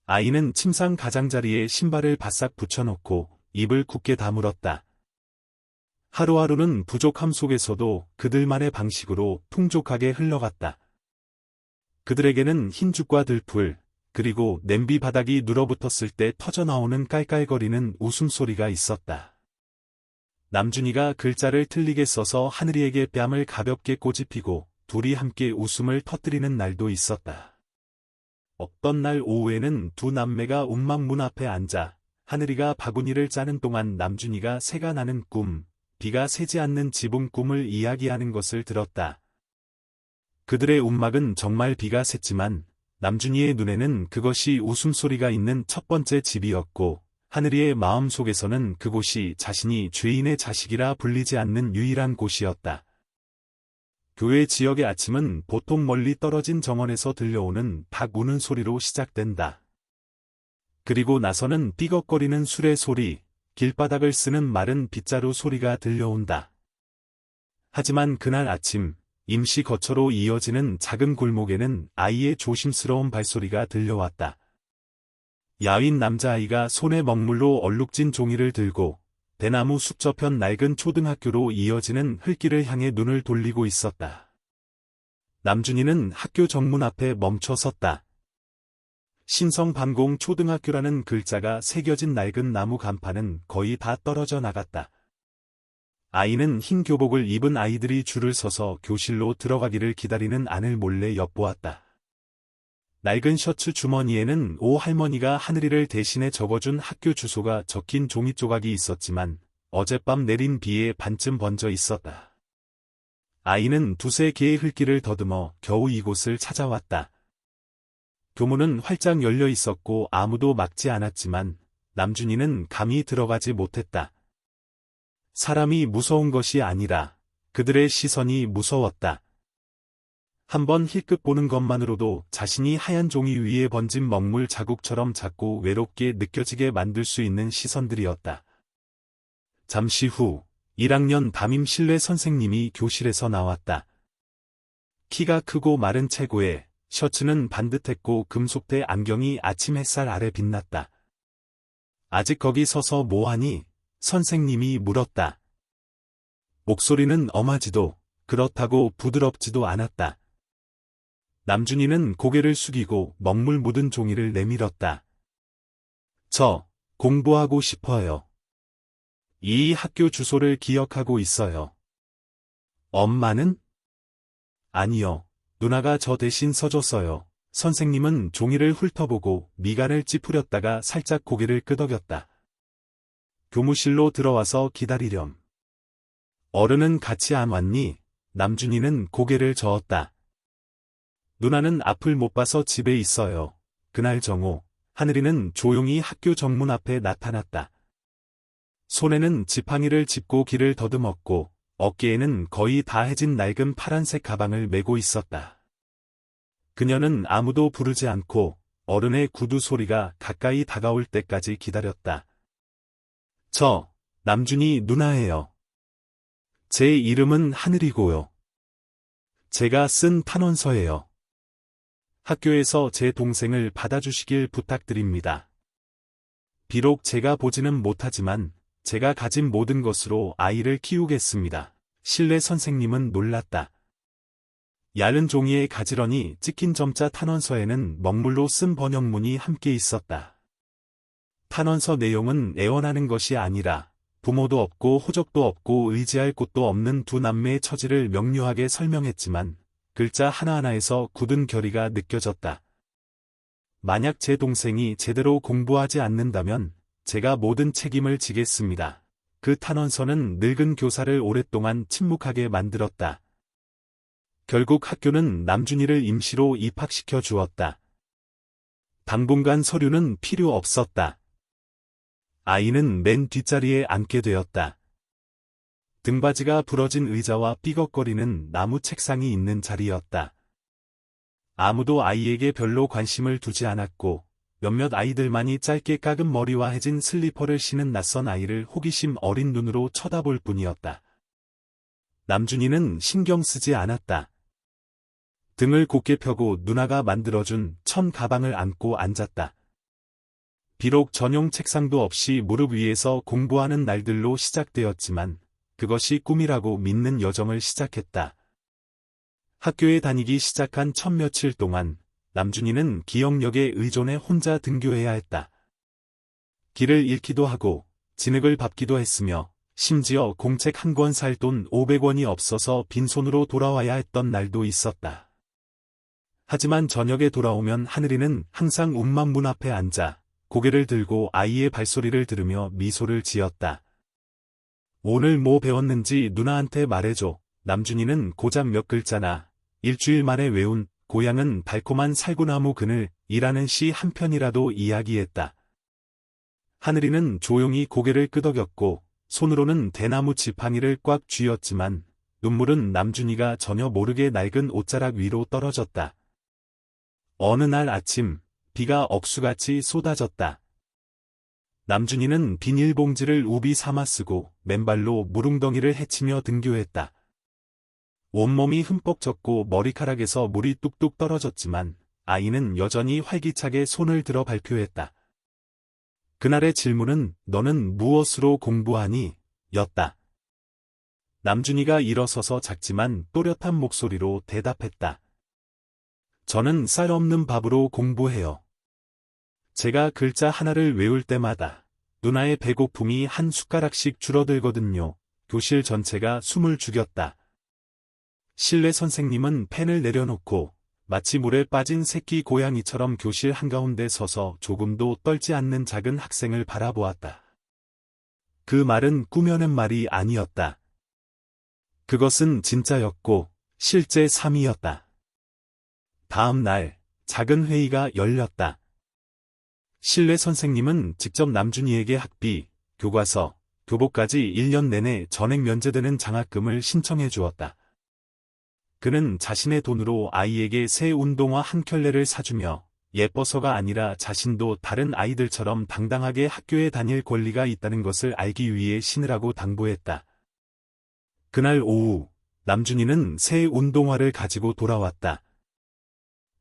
아이는 침상 가장자리에 신발을 바싹 붙여놓고 입을 굳게 다물었다. 하루하루는 부족함 속에서도 그들만의 방식으로 풍족하게 흘러갔다. 그들에게는 흰죽과 들풀, 그리고 냄비 바닥이 눌어붙었을 때 터져나오는 깔깔거리는 웃음소리가 있었다. 남준이가 글자를 틀리게 써서 하늘이에게 뺨을 가볍게 꼬집히고 둘이 함께 웃음을 터뜨리는 날도 있었다. 어떤 날 오후에는 두 남매가 움막 문 앞에 앉아 하늘이가 바구니를 짜는 동안 남준이가 새가 나는 꿈, 비가 새지 않는 지붕 꿈을 이야기하는 것을 들었다. 그들의 움막은 정말 비가 샜지만 남준이의 눈에는 그것이 웃음소리가 있는 첫 번째 집이었고 하늘이의 마음속에서는 그곳이 자신이 죄인의 자식이라 불리지 않는 유일한 곳이었다. 교회 지역의 아침은 보통 멀리 떨어진 정원에서 들려오는 닭 우는 소리로 시작된다. 그리고 나서는 삐걱거리는 수레 소리, 길바닥을 쓰는 마른 빗자루 소리가 들려온다. 하지만 그날 아침, 임시 거처로 이어지는 작은 골목에는 아이의 조심스러운 발소리가 들려왔다. 야윈 남자아이가 손에 먹물로 얼룩진 종이를 들고 대나무 숲 저편 낡은 초등학교로 이어지는 흙길을 향해 눈을 돌리고 있었다. 남준이는 학교 정문 앞에 멈춰 섰다. 신성반공 초등학교라는 글자가 새겨진 낡은 나무 간판은 거의 다 떨어져 나갔다. 아이는 흰 교복을 입은 아이들이 줄을 서서 교실로 들어가기를 기다리는 안을 몰래 엿보았다. 낡은 셔츠 주머니에는 오 할머니가 하늘이를 대신해 적어준 학교 주소가 적힌 종이 조각이 있었지만 어젯밤 내린 비에 반쯤 번져 있었다. 아이는 두세 개의 흙길을 더듬어 겨우 이곳을 찾아왔다. 교문은 활짝 열려 있었고 아무도 막지 않았지만 남준이는 감히 들어가지 못했다. 사람이 무서운 것이 아니라 그들의 시선이 무서웠다. 한번 힐끗 보는 것만으로도 자신이 하얀 종이 위에 번진 먹물 자국처럼 작고 외롭게 느껴지게 만들 수 있는 시선들이었다. 잠시 후 1학년 담임 실내 선생님이 교실에서 나왔다. 키가 크고 마른 체구에 셔츠는 반듯했고 금속대 안경이 아침 햇살 아래 빛났다. 아직 거기 서서 뭐하니? 선생님이 물었다. 목소리는 엄하지도 그렇다고 부드럽지도 않았다. 남준이는 고개를 숙이고 먹물 묻은 종이를 내밀었다. 저 공부하고 싶어요. 이 학교 주소를 기억하고 있어요. 엄마는? 아니요. 누나가 저 대신 써줬어요. 선생님은 종이를 훑어보고 미간을 찌푸렸다가 살짝 고개를 끄덕였다. 교무실로 들어와서 기다리렴. 어른은 같이 안 왔니? 남준이는 고개를 저었다. 누나는 앞을 못 봐서 집에 있어요. 그날 정오, 하늘이는 조용히 학교 정문 앞에 나타났다. 손에는 지팡이를 짚고 길을 더듬었고 어깨에는 거의 다 해진 낡은 파란색 가방을 메고 있었다. 그녀는 아무도 부르지 않고 어른의 구두 소리가 가까이 다가올 때까지 기다렸다. 저, 남준이 누나예요. 제 이름은 하늘이고요. 제가 쓴 탄원서예요. 학교에서 제 동생을 받아주시길 부탁드립니다. 비록 제가 보지는 못하지만 제가 가진 모든 것으로 아이를 키우겠습니다. 실내 선생님은 놀랐다. 얇은 종이에 가지런히 찍힌 점자 탄원서에는 먹물로 쓴 번역문이 함께 있었다. 탄원서 내용은 애원하는 것이 아니라 부모도 없고 호적도 없고 의지할 곳도 없는 두 남매의 처지를 명료하게 설명했지만 글자 하나하나에서 굳은 결의가 느껴졌다. 만약 제 동생이 제대로 공부하지 않는다면 제가 모든 책임을 지겠습니다. 그 탄원서는 늙은 교사를 오랫동안 침묵하게 만들었다. 결국 학교는 남준이를 임시로 입학시켜 주었다. 당분간 서류는 필요 없었다. 아이는 맨 뒷자리에 앉게 되었다. 등받이가 부러진 의자와 삐걱거리는 나무 책상이 있는 자리였다. 아무도 아이에게 별로 관심을 두지 않았고 몇몇 아이들만이 짧게 깎은 머리와 해진 슬리퍼를 신은 낯선 아이를 호기심 어린 눈으로 쳐다볼 뿐이었다. 남준이는 신경 쓰지 않았다. 등을 곧게 펴고 누나가 만들어준 천 가방을 안고 앉았다. 비록 전용 책상도 없이 무릎 위에서 공부하는 날들로 시작되었지만 그것이 꿈이라고 믿는 여정을 시작했다. 학교에 다니기 시작한 첫 며칠 동안 남준이는 기억력에 의존해 혼자 등교해야 했다. 길을 잃기도 하고 진흙을 밟기도 했으며 심지어 공책 한 권 살 돈 500원이 없어서 빈손으로 돌아와야 했던 날도 있었다. 하지만 저녁에 돌아오면 하늘이는 항상 운만 문 앞에 앉아 고개를 들고 아이의 발소리를 들으며 미소를 지었다. 오늘 뭐 배웠는지 누나한테 말해줘. 남준이는 고작 몇 글자나 일주일 만에 외운 고향은 달콤한 살구나무 그늘이라는 시 한 편이라도 이야기했다. 하늘이는 조용히 고개를 끄덕였고 손으로는 대나무 지팡이를 꽉 쥐었지만 눈물은 남준이가 전혀 모르게 낡은 옷자락 위로 떨어졌다. 어느 날 아침 비가 억수같이 쏟아졌다. 남준이는 비닐봉지를 우비 삼아 쓰고 맨발로 물웅덩이를 헤치며 등교했다. 온몸이 흠뻑 젖고 머리카락에서 물이 뚝뚝 떨어졌지만 아이는 여전히 활기차게 손을 들어 발표했다. 그날의 질문은 너는 무엇으로 공부하니? 였다. 남준이가 일어서서 작지만 또렷한 목소리로 대답했다. 저는 쌀 없는 밥으로 공부해요. 제가 글자 하나를 외울 때마다 누나의 배고픔이 한 숟가락씩 줄어들거든요. 교실 전체가 숨을 죽였다. 실내 선생님은 펜을 내려놓고 마치 물에 빠진 새끼 고양이처럼 교실 한가운데 서서 조금도 떨지 않는 작은 학생을 바라보았다. 그 말은 꾸며낸 말이 아니었다. 그것은 진짜였고 실제 삶이었다. 다음 날 작은 회의가 열렸다. 실내 선생님은 직접 남준이에게 학비, 교과서, 교복까지 1년 내내 전액 면제되는 장학금을 신청해 주었다. 그는 자신의 돈으로 아이에게 새 운동화 한 켤레를 사주며 예뻐서가 아니라 자신도 다른 아이들처럼 당당하게 학교에 다닐 권리가 있다는 것을 알기 위해 신으라고 당부했다. 그날 오후, 남준이는 새 운동화를 가지고 돌아왔다.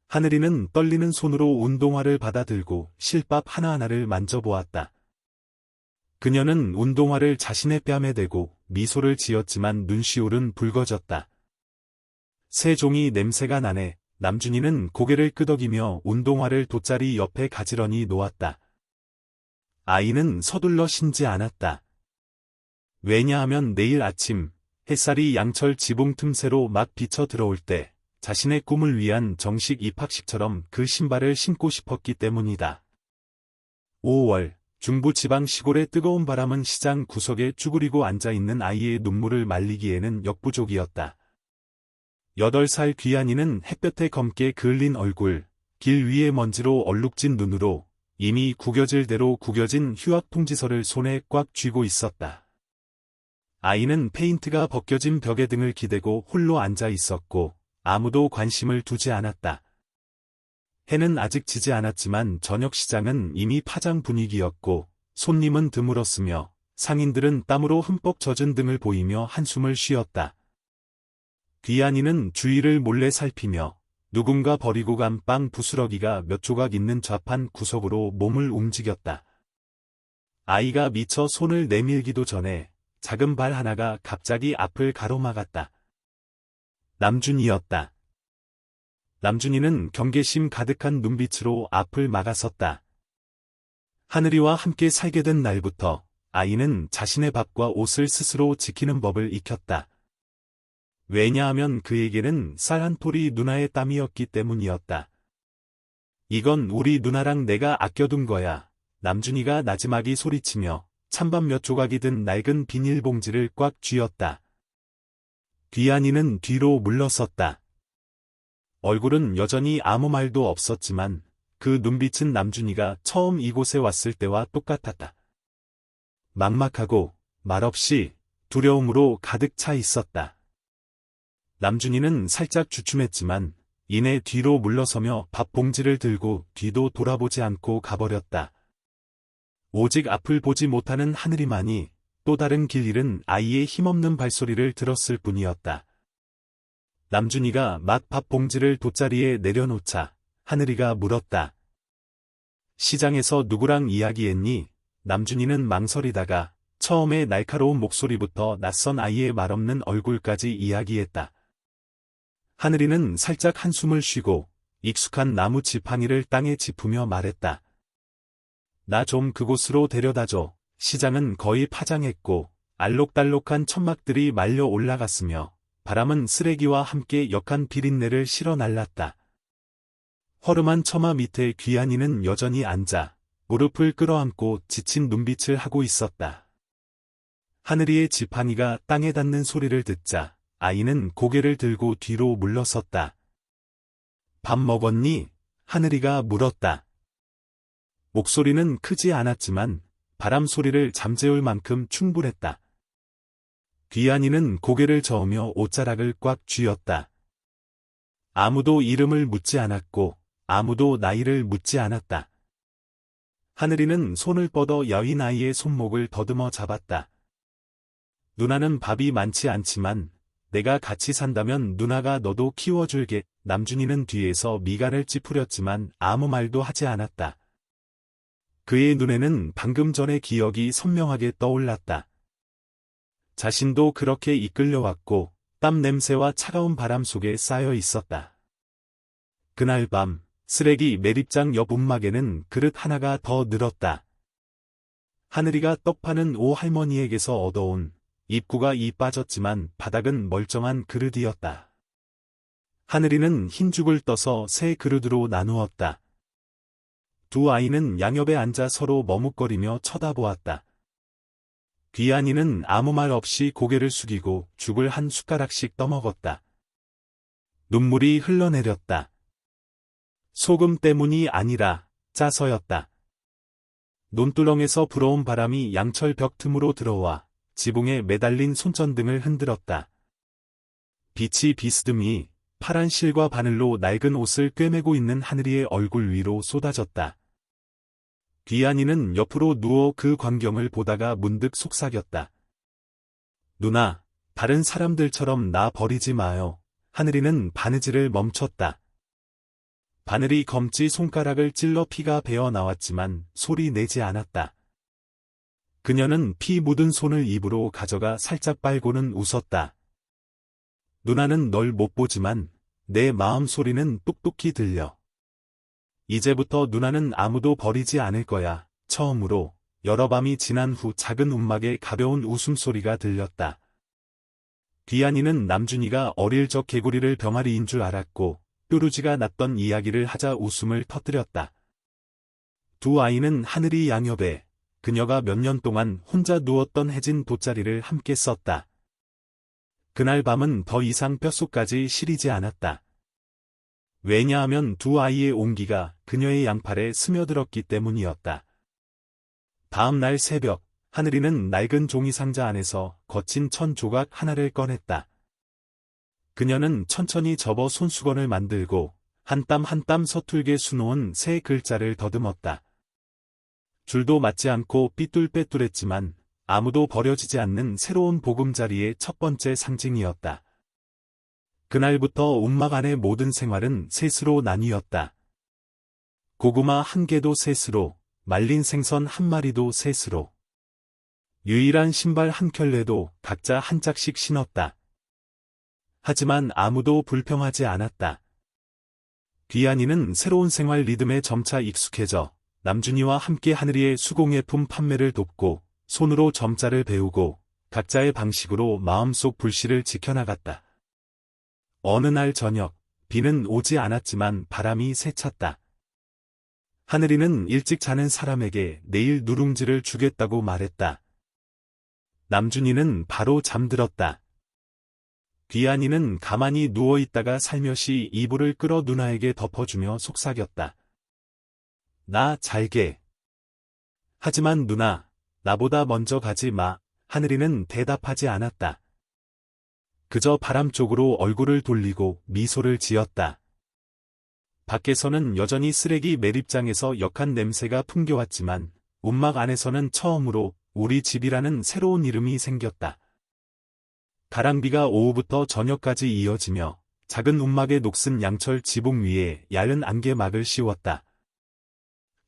하늘이는 떨리는 손으로 운동화를 받아들고 실밥 하나하나를 만져보았다. 그녀는 운동화를 자신의 뺨에 대고 미소를 지었지만 눈시울은 붉어졌다. 새 종이 냄새가 나네. 남준이는 고개를 끄덕이며 운동화를 돗자리 옆에 가지런히 놓았다. 아이는 서둘러 신지 않았다. 왜냐하면 내일 아침 햇살이 양철 지붕 틈새로 막 비쳐 들어올 때 자신의 꿈을 위한 정식 입학식처럼 그 신발을 신고 싶었기 때문이다. 5월 중부 지방 시골의 뜨거운 바람은 시장 구석에 쭈그리고 앉아있는 아이의 눈물을 말리기에는 역부족이었다. 8살 귀한이는 햇볕에 검게 그을린 얼굴, 길 위의 먼지로 얼룩진 눈으로 이미 구겨질 대로 구겨진 휴학 통지서를 손에 꽉 쥐고 있었다. 아이는 페인트가 벗겨진 벽에 등을 기대고 홀로 앉아 있었고 아무도 관심을 두지 않았다. 해는 아직 지지 않았지만 저녁 시장은 이미 파장 분위기였고 손님은 드물었으며 상인들은 땀으로 흠뻑 젖은 등을 보이며 한숨을 쉬었다. 귀한이는 주위를 몰래 살피며 누군가 버리고 간 빵 부스러기가 몇 조각 있는 좌판 구석으로 몸을 움직였다. 아이가 미처 손을 내밀기도 전에 작은 발 하나가 갑자기 앞을 가로막았다. 남준이었다. 남준이는 경계심 가득한 눈빛으로 앞을 막아섰다. 하늘이와 함께 살게 된 날부터 아이는 자신의 밥과 옷을 스스로 지키는 법을 익혔다. 왜냐하면 그에게는 쌀 한 톨이 누나의 땀이었기 때문이었다. 이건 우리 누나랑 내가 아껴둔 거야. 남준이가 나지막이 소리치며 찬밥 몇 조각이 든 낡은 비닐봉지를 꽉 쥐었다. 귀한이는 뒤로 물러섰다. 얼굴은 여전히 아무 말도 없었지만 그 눈빛은 남준이가 처음 이곳에 왔을 때와 똑같았다. 막막하고 말없이 두려움으로 가득 차 있었다. 남준이는 살짝 주춤했지만 이내 뒤로 물러서며 밥 봉지를 들고 뒤도 돌아보지 않고 가버렸다. 오직 앞을 보지 못하는 하늘이만이 또 다른 길 잃은 아이의 힘없는 발소리를 들었을 뿐이었다. 남준이가 막 밥 봉지를 돗자리에 내려놓자 하늘이가 물었다. 시장에서 누구랑 이야기했니? 남준이는 망설이다가 처음에 날카로운 목소리부터 낯선 아이의 말없는 얼굴까지 이야기했다. 하늘이는 살짝 한숨을 쉬고 익숙한 나무 지팡이를 땅에 짚으며 말했다. 나 좀 그곳으로 데려다줘. 시장은 거의 파장했고 알록달록한 천막들이 말려 올라갔으며 바람은 쓰레기와 함께 역한 비린내를 실어 날랐다. 허름한 처마 밑에 귀한이는 여전히 앉아 무릎을 끌어안고 지친 눈빛을 하고 있었다. 하늘이의 지팡이가 땅에 닿는 소리를 듣자 아이는 고개를 들고 뒤로 물러섰다. 밥 먹었니? 하늘이가 물었다. 목소리는 크지 않았지만 바람 소리를 잠재울 만큼 충분했다. 귀한이는 고개를 저으며 옷자락을 꽉 쥐었다. 아무도 이름을 묻지 않았고 아무도 나이를 묻지 않았다. 하늘이는 손을 뻗어 여인 아이의 손목을 더듬어 잡았다. 누나는 밥이 많지 않지만 내가 같이 산다면 누나가 너도 키워줄게. 남준이는 뒤에서 미간을 찌푸렸지만 아무 말도 하지 않았다. 그의 눈에는 방금 전의 기억이 선명하게 떠올랐다. 자신도 그렇게 이끌려왔고 땀 냄새와 차가운 바람 속에 쌓여 있었다. 그날 밤 쓰레기 매립장 옆 움막에는 그릇 하나가 더 늘었다. 하늘이가 떡 파는 오 할머니에게서 얻어온 입구가 이 빠졌지만 바닥은 멀쩡한 그릇이었다. 하늘이는 흰죽을 떠서 새 그릇으로 나누었다. 두 아이는 양옆에 앉아 서로 머뭇거리며 쳐다보았다. 귀한이는 아무 말 없이 고개를 숙이고 죽을 한 숟가락씩 떠먹었다. 눈물이 흘러내렸다. 소금 때문이 아니라 짜서였다. 논두렁에서 불어온 바람이 양철 벽 틈으로 들어와 지붕에 매달린 손전등을 흔들었다. 빛이 비스듬히 파란 실과 바늘로 낡은 옷을 꿰매고 있는 하늘이의 얼굴 위로 쏟아졌다. 귀한이는 옆으로 누워 그 광경을 보다가 문득 속삭였다. 누나, 다른 사람들처럼 나 버리지 마요. 하늘이는 바느질을 멈췄다. 바늘이 검지 손가락을 찔러 피가 배어 나왔지만 소리 내지 않았다. 그녀는 피 묻은 손을 입으로 가져가 살짝 빨고는 웃었다. 누나는 널 못 보지만 내 마음 소리는 똑똑히 들려. 이제부터 누나는 아무도 버리지 않을 거야. 처음으로 여러 밤이 지난 후 작은 움막에 가벼운 웃음소리가 들렸다. 귀한이는 남준이가 어릴 적 개구리를 병아리인 줄 알았고 뾰루지가 났던 이야기를 하자 웃음을 터뜨렸다. 두 아이는 하늘이 양옆에 그녀가 몇 년 동안 혼자 누웠던 해진 돗자리를 함께 썼다. 그날 밤은 더 이상 뼛속까지 시리지 않았다. 왜냐하면 두 아이의 온기가 그녀의 양팔에 스며들었기 때문이었다. 다음 날 새벽, 하늘이는 낡은 종이상자 안에서 거친 천 조각 하나를 꺼냈다. 그녀는 천천히 접어 손수건을 만들고 한 땀 한 땀 서툴게 수놓은 새 글자를 더듬었다. 줄도 맞지 않고 삐뚤빼뚤했지만 아무도 버려지지 않는 새로운 보금자리의 첫 번째 상징이었다. 그날부터 움막 안의 모든 생활은 셋으로 나뉘었다. 고구마 한 개도 셋으로, 말린 생선 한 마리도 셋으로. 유일한 신발 한 켤레도 각자 한 짝씩 신었다. 하지만 아무도 불평하지 않았다. 귀한이는 새로운 생활 리듬에 점차 익숙해져 남준이와 함께 하늘이의 수공예품 판매를 돕고 손으로 점자를 배우고 각자의 방식으로 마음속 불씨를 지켜나갔다. 어느 날 저녁, 비는 오지 않았지만 바람이 세찼다. 하늘이는 일찍 자는 사람에게 내일 누룽지를 주겠다고 말했다. 남준이는 바로 잠들었다. 귀한이는 가만히 누워있다가 살며시 이불을 끌어 누나에게 덮어주며 속삭였다. 나 잘게. 하지만 누나, 나보다 먼저 가지 마. 하늘이는 대답하지 않았다. 그저 바람 쪽으로 얼굴을 돌리고 미소를 지었다. 밖에서는 여전히 쓰레기 매립장에서 역한 냄새가 풍겨왔지만 움막 안에서는 처음으로 우리 집이라는 새로운 이름이 생겼다. 가랑비가 오후부터 저녁까지 이어지며 작은 움막의 녹슨 양철 지붕 위에 얇은 안개막을 씌웠다.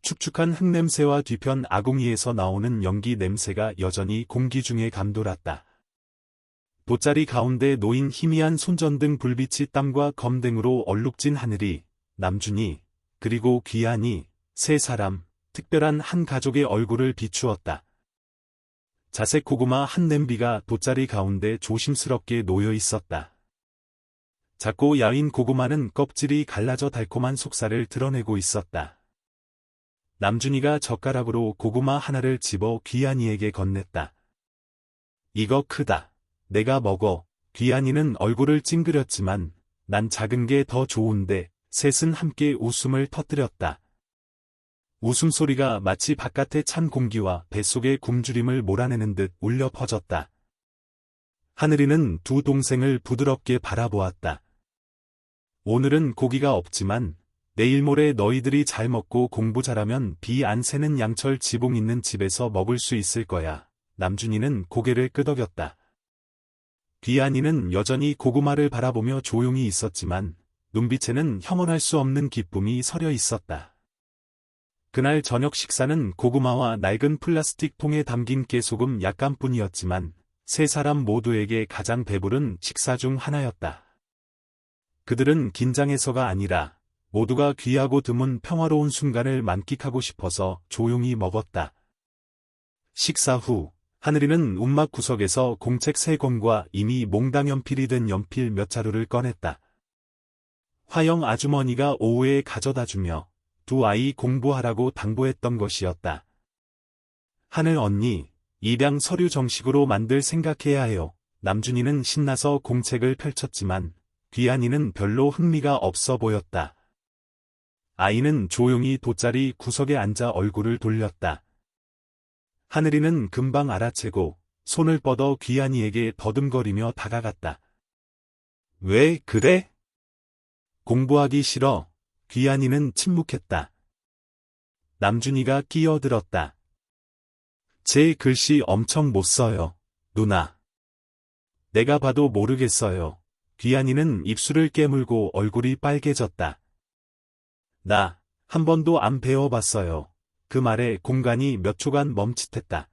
축축한 흙냄새와 뒤편 아궁이에서 나오는 연기 냄새가 여전히 공기 중에 감돌았다. 돗자리 가운데 놓인 희미한 손전등 불빛이 땀과 검댕으로 얼룩진 하늘이, 남준이, 그리고 귀한이, 세 사람, 특별한 한 가족의 얼굴을 비추었다. 자색 고구마 한 냄비가 돗자리 가운데 조심스럽게 놓여 있었다. 작고 야윈 고구마는 껍질이 갈라져 달콤한 속살을 드러내고 있었다. 남준이가 젓가락으로 고구마 하나를 집어 귀한이에게 건넸다. 이거 크다. 내가 먹어. 귀한이는 얼굴을 찡그렸지만 난 작은 게 더 좋은데. 셋은 함께 웃음을 터뜨렸다. 웃음소리가 마치 바깥의 찬 공기와 뱃속의 굶주림을 몰아내는 듯 울려 퍼졌다. 하늘이는 두 동생을 부드럽게 바라보았다. 오늘은 고기가 없지만 내일 모레 너희들이 잘 먹고 공부 잘하면 비 안 새는 양철 지붕 있는 집에서 먹을 수 있을 거야. 남준이는 고개를 끄덕였다. 귀한이는 여전히 고구마를 바라보며 조용히 있었지만 눈빛에는 형언할 수 없는 기쁨이 서려 있었다. 그날 저녁 식사는 고구마와 낡은 플라스틱 통에 담긴 깨소금 약간뿐이었지만 세 사람 모두에게 가장 배부른 식사 중 하나였다. 그들은 긴장해서가 아니라 모두가 귀하고 드문 평화로운 순간을 만끽하고 싶어서 조용히 먹었다. 식사 후 하늘이는 움막 구석에서 공책 3권과 이미 몽당연필이 된 연필 몇 자루를 꺼냈다. 화영 아주머니가 오후에 가져다주며 두 아이 공부하라고 당부했던 것이었다. 하늘 언니, 입양 서류 정식으로 만들 생각해야 해요. 남준이는 신나서 공책을 펼쳤지만 귀한이는 별로 흥미가 없어 보였다. 아이는 조용히 돗자리 구석에 앉아 얼굴을 돌렸다. 하늘이는 금방 알아채고 손을 뻗어 귀한이에게 더듬거리며 다가갔다. 왜 그래? 공부하기 싫어. 귀한이는 침묵했다. 남준이가 끼어들었다. 제 글씨 엄청 못 써요, 누나. 내가 봐도 모르겠어요. 귀한이는 입술을 깨물고 얼굴이 빨개졌다. 나 한 번도 안 배워봤어요. 그 말에 공간이 몇 초간 멈칫했다.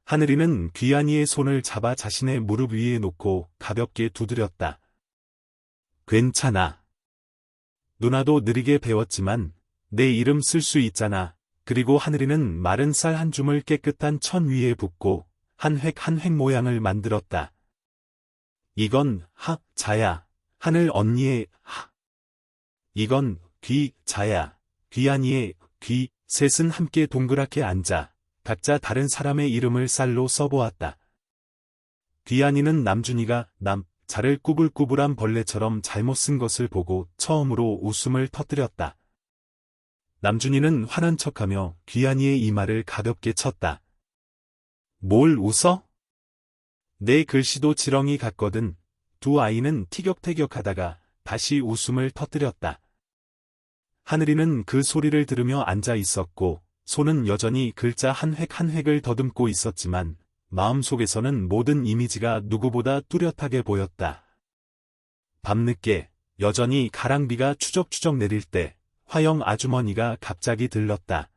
하늘이는 귀한이의 손을 잡아 자신의 무릎 위에 놓고 가볍게 두드렸다. 괜찮아. 누나도 느리게 배웠지만 내 이름 쓸 수 있잖아. 그리고 하늘이는 마른 쌀 한 줌을 깨끗한 천 위에 붓고 한 획 한 획 모양을 만들었다. 이건 하, 자야. 하늘 언니의 하. 이건 귀, 자야. 귀한이의 귀. 셋은 함께 동그랗게 앉아 각자 다른 사람의 이름을 쌀로 써보았다. 귀한이는 남준이가 자를 꾸불꾸불한 벌레처럼 잘못 쓴 것을 보고 처음으로 웃음을 터뜨렸다. 남준이는 화난 척하며 귀한이의 이마를 가볍게 쳤다. 뭘 웃어? 내 글씨도 지렁이 같거든. 두 아이는 티격태격하다가 다시 웃음을 터뜨렸다. 하늘이는 그 소리를 들으며 앉아 있었고 손은 여전히 글자 한 획 한 획을 더듬고 있었지만 마음속에서는 모든 이미지가 누구보다 뚜렷하게 보였다. 밤늦게 여전히 가랑비가 추적추적 내릴 때 화영 아주머니가 갑자기 들렀다.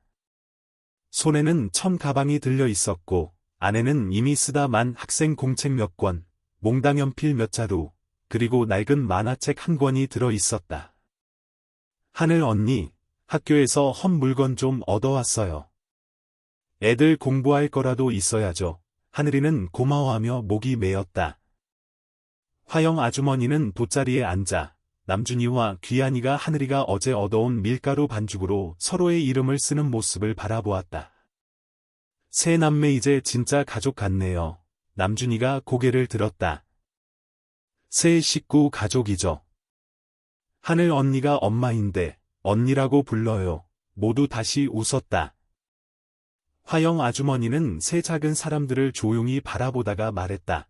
손에는 천 가방이 들려 있었고 안에는 이미 쓰다 만 학생 공책 몇 권, 몽당연필 몇 자루, 그리고 낡은 만화책 한 권이 들어 있었다. 하늘 언니, 학교에서 헛 물건 좀 얻어왔어요. 애들 공부할 거라도 있어야죠. 하늘이는 고마워하며 목이 메었다. 화영 아주머니는 돗자리에 앉아 남준이와 귀한이가 하늘이가 어제 얻어온 밀가루 반죽으로 서로의 이름을 쓰는 모습을 바라보았다. 세 남매 이제 진짜 가족 같네요. 남준이가 고개를 들었다. 세 식구 가족이죠. 하늘 언니가 엄마인데 언니라고 불러요. 모두 다시 웃었다. 화영 아주머니는 세 작은 사람들을 조용히 바라보다가 말했다.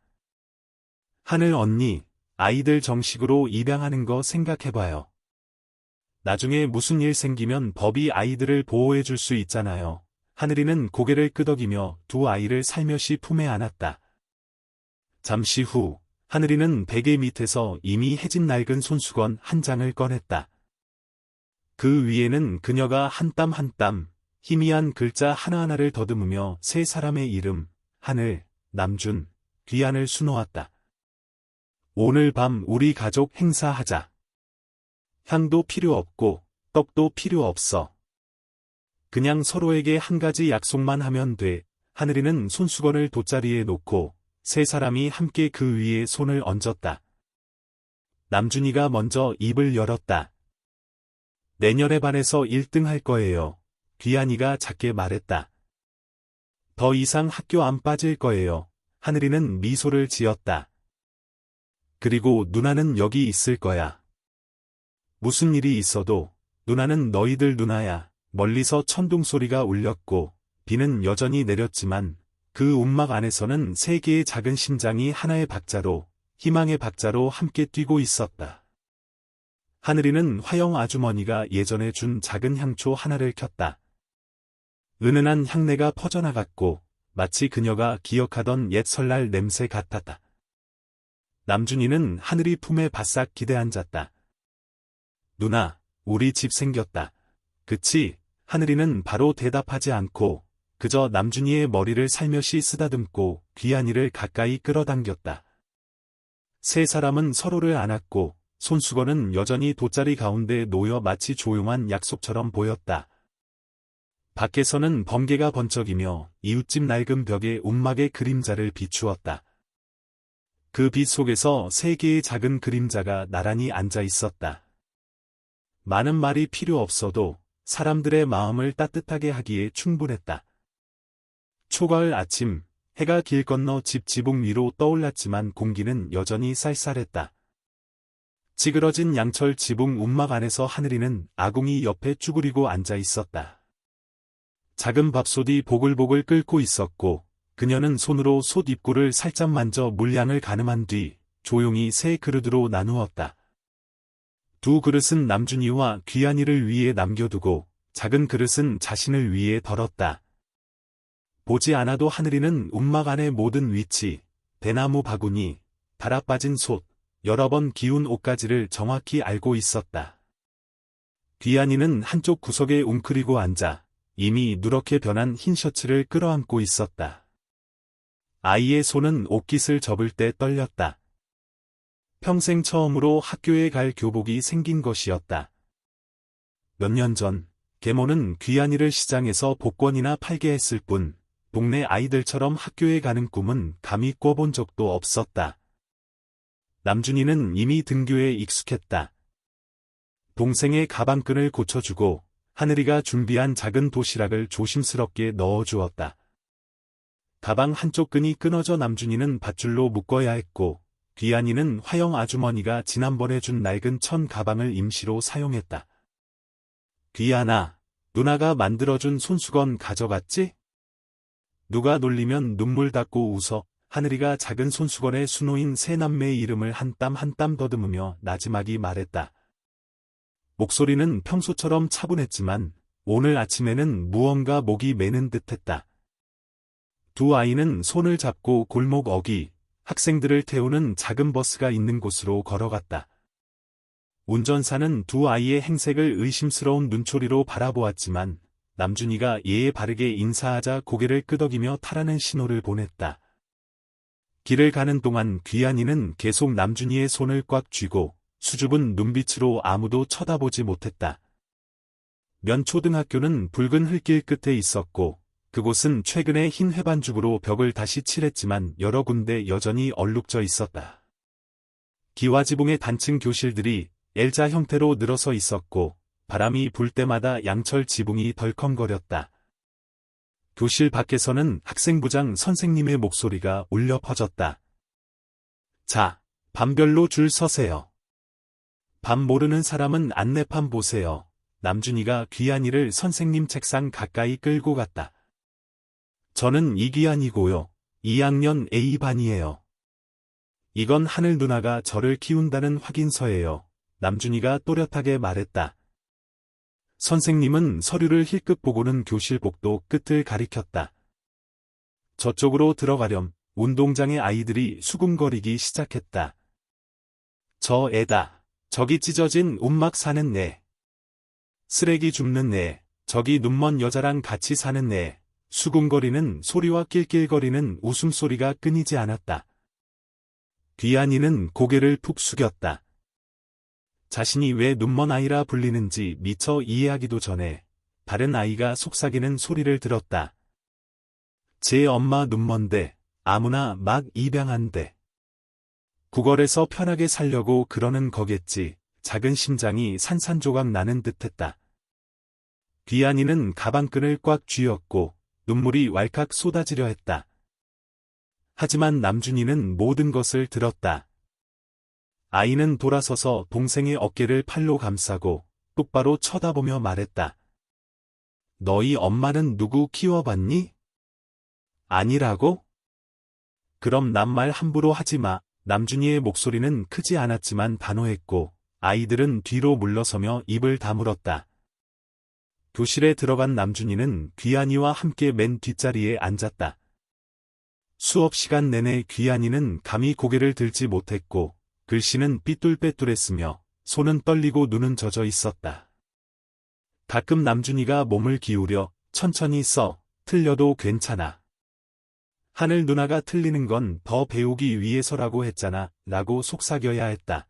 하늘 언니, 아이들 정식으로 입양하는 거 생각해봐요. 나중에 무슨 일 생기면 법이 아이들을 보호해줄 수 있잖아요. 하늘이는 고개를 끄덕이며 두 아이를 살며시 품에 안았다. 잠시 후 하늘이는 베개 밑에서 이미 해진 낡은 손수건 한 장을 꺼냈다. 그 위에는 그녀가 한 땀 한 땀 희미한 글자 하나하나를 더듬으며 세 사람의 이름, 하늘, 남준, 귀한을 수놓았다. 오늘 밤 우리 가족 행사하자. 향도 필요 없고 떡도 필요 없어. 그냥 서로에게 한 가지 약속만 하면 돼. 하늘이는 손수건을 돗자리에 놓고 세 사람이 함께 그 위에 손을 얹었다. 남준이가 먼저 입을 열었다. 내년에 반에서 1등 할 거예요. 귀한이가 작게 말했다. 더 이상 학교 안 빠질 거예요. 하늘이는 미소를 지었다. 그리고 누나는 여기 있을 거야. 무슨 일이 있어도 누나는 너희들 누나야. 멀리서 천둥 소리가 울렸고 비는 여전히 내렸지만 그 움막 안에서는 세 개의 작은 심장이 하나의 박자로, 희망의 박자로 함께 뛰고 있었다. 하늘이는 화영 아주머니가 예전에 준 작은 향초 하나를 켰다. 은은한 향내가 퍼져나갔고 마치 그녀가 기억하던 옛 설날 냄새 같았다. 남준이는 하늘이 품에 바싹 기대앉았다. 누나, 우리 집 생겼다. 그치? 하늘이는 바로 대답하지 않고 그저 남준이의 머리를 살며시 쓰다듬고 귀한이를 가까이 끌어당겼다. 세 사람은 서로를 안았고 손수건은 여전히 돗자리 가운데 놓여 마치 조용한 약속처럼 보였다. 밖에서는 번개가 번쩍이며 이웃집 낡은 벽에 움막의 그림자를 비추었다. 그 빛 속에서 세 개의 작은 그림자가 나란히 앉아 있었다. 많은 말이 필요 없어도 사람들의 마음을 따뜻하게 하기에 충분했다. 초가을 아침, 해가 길 건너 집 지붕 위로 떠올랐지만 공기는 여전히 쌀쌀했다. 찌그러진 양철 지붕 움막 안에서 하늘이는 아궁이 옆에 쭈그리고 앉아 있었다. 작은 밥솥이 보글보글 끓고 있었고 그녀는 손으로 솥 입구를 살짝 만져 물량을 가늠한 뒤 조용히 세 그릇으로 나누었다. 두 그릇은 남준이와 귀한이를 위해 남겨두고 작은 그릇은 자신을 위해 덜었다. 보지 않아도 하늘이는 움막 안의 모든 위치, 대나무 바구니, 달아빠진 솥, 여러 번 기운 옷가지를 정확히 알고 있었다. 귀한이는 한쪽 구석에 웅크리고 앉아 이미 누렇게 변한 흰 셔츠를 끌어안고 있었다. 아이의 손은 옷깃을 접을 때 떨렸다. 평생 처음으로 학교에 갈 교복이 생긴 것이었다. 몇 년 전, 계모는 귀한이를 시장에서 복권이나 팔게 했을 뿐, 동네 아이들처럼 학교에 가는 꿈은 감히 꿔본 적도 없었다. 남준이는 이미 등교에 익숙했다. 동생의 가방끈을 고쳐주고 하늘이가 준비한 작은 도시락을 조심스럽게 넣어주었다. 가방 한쪽 끈이 끊어져 남준이는 밧줄로 묶어야 했고 귀한이는 화영 아주머니가 지난번에 준 낡은 천 가방을 임시로 사용했다. 귀한아, 누나가 만들어준 손수건 가져갔지? 누가 놀리면 눈물 닦고 웃어. 하늘이가 작은 손수건에 수놓인 세 남매의 이름을 한 땀 한 땀 더듬으며 나지막이 말했다. 목소리는 평소처럼 차분했지만 오늘 아침에는 무언가 목이 메는 듯했다. 두 아이는 손을 잡고 골목 어귀, 학생들을 태우는 작은 버스가 있는 곳으로 걸어갔다. 운전사는 두 아이의 행색을 의심스러운 눈초리로 바라보았지만 남준이가 예의 바르게 인사하자 고개를 끄덕이며 타라는 신호를 보냈다. 길을 가는 동안 귀한이는 계속 남준이의 손을 꽉 쥐고 수줍은 눈빛으로 아무도 쳐다보지 못했다. 면초등학교는 붉은 흙길 끝에 있었고 그곳은 최근에 흰 회반죽으로 벽을 다시 칠했지만 여러 군데 여전히 얼룩져 있었다. 기와지붕의 단층 교실들이 L자 형태로 늘어서 있었고 바람이 불 때마다 양철 지붕이 덜컹거렸다. 교실 밖에서는 학생부장 선생님의 목소리가 울려 퍼졌다. 자, 반별로 줄 서세요. 밥 모르는 사람은 안내판 보세요. 남준이가 귀한이를 선생님 책상 가까이 끌고 갔다. 저는 이귀한이고요. 2학년 A반이에요. 이건 하늘 누나가 저를 키운다는 확인서예요. 남준이가 또렷하게 말했다. 선생님은 서류를 힐끗 보고는 교실 복도 끝을 가리켰다. 저쪽으로 들어가렴. 운동장의 아이들이 수군거리기 시작했다. 저 애다. 저기 찢어진 움막 사는 애. 쓰레기 줍는 애. 저기 눈먼 여자랑 같이 사는 애. 수군거리는 소리와 낄낄거리는 웃음소리가 끊이지 않았다. 귀한이는 고개를 푹 숙였다. 자신이 왜 눈먼 아이라 불리는지 미처 이해하기도 전에 다른 아이가 속삭이는 소리를 들었다. 제 엄마 눈먼데 아무나 막 입양한대. 구걸해서 편하게 살려고 그러는 거겠지. 작은 심장이 산산조각 나는 듯했다. 귀한이는 가방끈을 꽉 쥐었고 눈물이 왈칵 쏟아지려 했다. 하지만 남준이는 모든 것을 들었다. 아이는 돌아서서 동생의 어깨를 팔로 감싸고 똑바로 쳐다보며 말했다. 너희 엄마는 누구 키워봤니? 아니라고? 그럼 남 말 함부로 하지 마. 남준이의 목소리는 크지 않았지만 단호했고 아이들은 뒤로 물러서며 입을 다물었다. 교실에 들어간 남준이는 귀한이와 함께 맨 뒷자리에 앉았다. 수업 시간 내내 귀한이는 감히 고개를 들지 못했고 글씨는 삐뚤빼뚤했으며 손은 떨리고 눈은 젖어 있었다. 가끔 남준이가 몸을 기울여 천천히 써. 틀려도 괜찮아. 하늘 누나가 틀리는 건 더 배우기 위해서라고 했잖아. 라고 속삭여야 했다.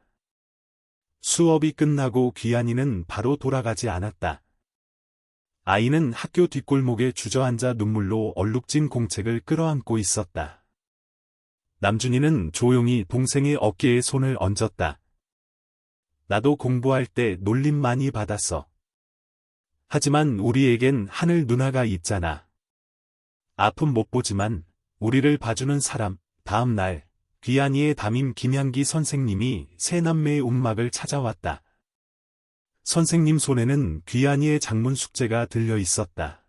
수업이 끝나고 귀한이는 바로 돌아가지 않았다. 아이는 학교 뒷골목에 주저앉아 눈물로 얼룩진 공책을 끌어안고 있었다. 남준이는 조용히 동생의 어깨에 손을 얹었다. 나도 공부할 때 놀림 많이 받았어. 하지만 우리에겐 하늘 누나가 있잖아. 아픔 못 보지만 우리를 봐주는 사람. 다음 날 귀한이의 담임 김향기 선생님이 세 남매의 움막을 찾아왔다. 선생님 손에는 귀한이의 작문 숙제가 들려 있었다.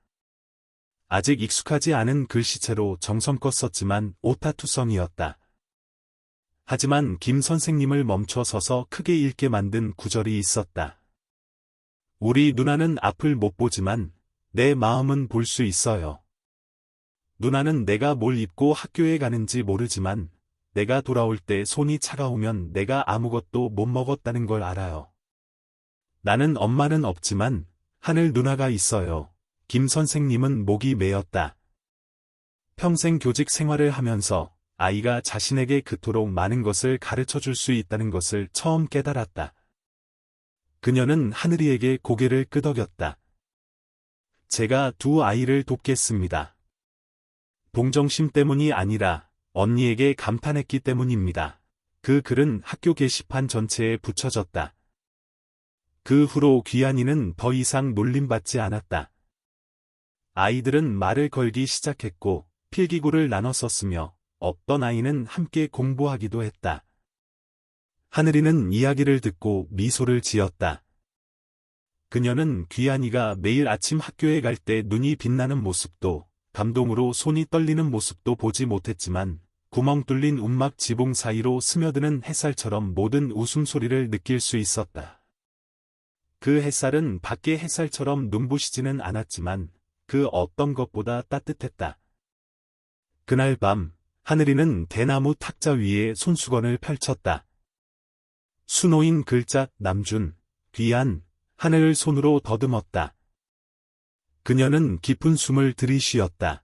아직 익숙하지 않은 글씨체로 정성껏 썼지만 오타투성이었다. 하지만 김 선생님을 멈춰 서서 크게 읽게 만든 구절이 있었다. 우리 누나는 앞을 못 보지만 내 마음은 볼 수 있어요. 누나는 내가 뭘 입고 학교에 가는지 모르지만 내가 돌아올 때 손이 차가우면 내가 아무것도 못 먹었다는 걸 알아요. 나는 엄마는 없지만 하늘 누나가 있어요. 김 선생님은 목이 메었다. 평생 교직 생활을 하면서 아이가 자신에게 그토록 많은 것을 가르쳐 줄 수 있다는 것을 처음 깨달았다. 그녀는 하늘이에게 고개를 끄덕였다. 제가 두 아이를 돕겠습니다. 동정심 때문이 아니라 언니에게 감탄했기 때문입니다. 그 글은 학교 게시판 전체에 붙여졌다. 그 후로 귀한이는 더 이상 놀림받지 않았다. 아이들은 말을 걸기 시작했고 필기구를 나눠 썼으며 어떤 아이는 함께 공부하기도 했다. 하늘이는 이야기를 듣고 미소를 지었다. 그녀는 귀한이가 매일 아침 학교에 갈 때 눈이 빛나는 모습도 감동으로 손이 떨리는 모습도 보지 못했지만 구멍 뚫린 움막 지붕 사이로 스며드는 햇살처럼 모든 웃음소리를 느낄 수 있었다. 그 햇살은 밖의 햇살처럼 눈부시지는 않았지만 그 어떤 것보다 따뜻했다. 그날 밤 하늘이는 대나무 탁자 위에 손수건을 펼쳤다. 수놓인 글자 남준, 귀한, 하늘을 손으로 더듬었다. 그녀는 깊은 숨을 들이쉬었다.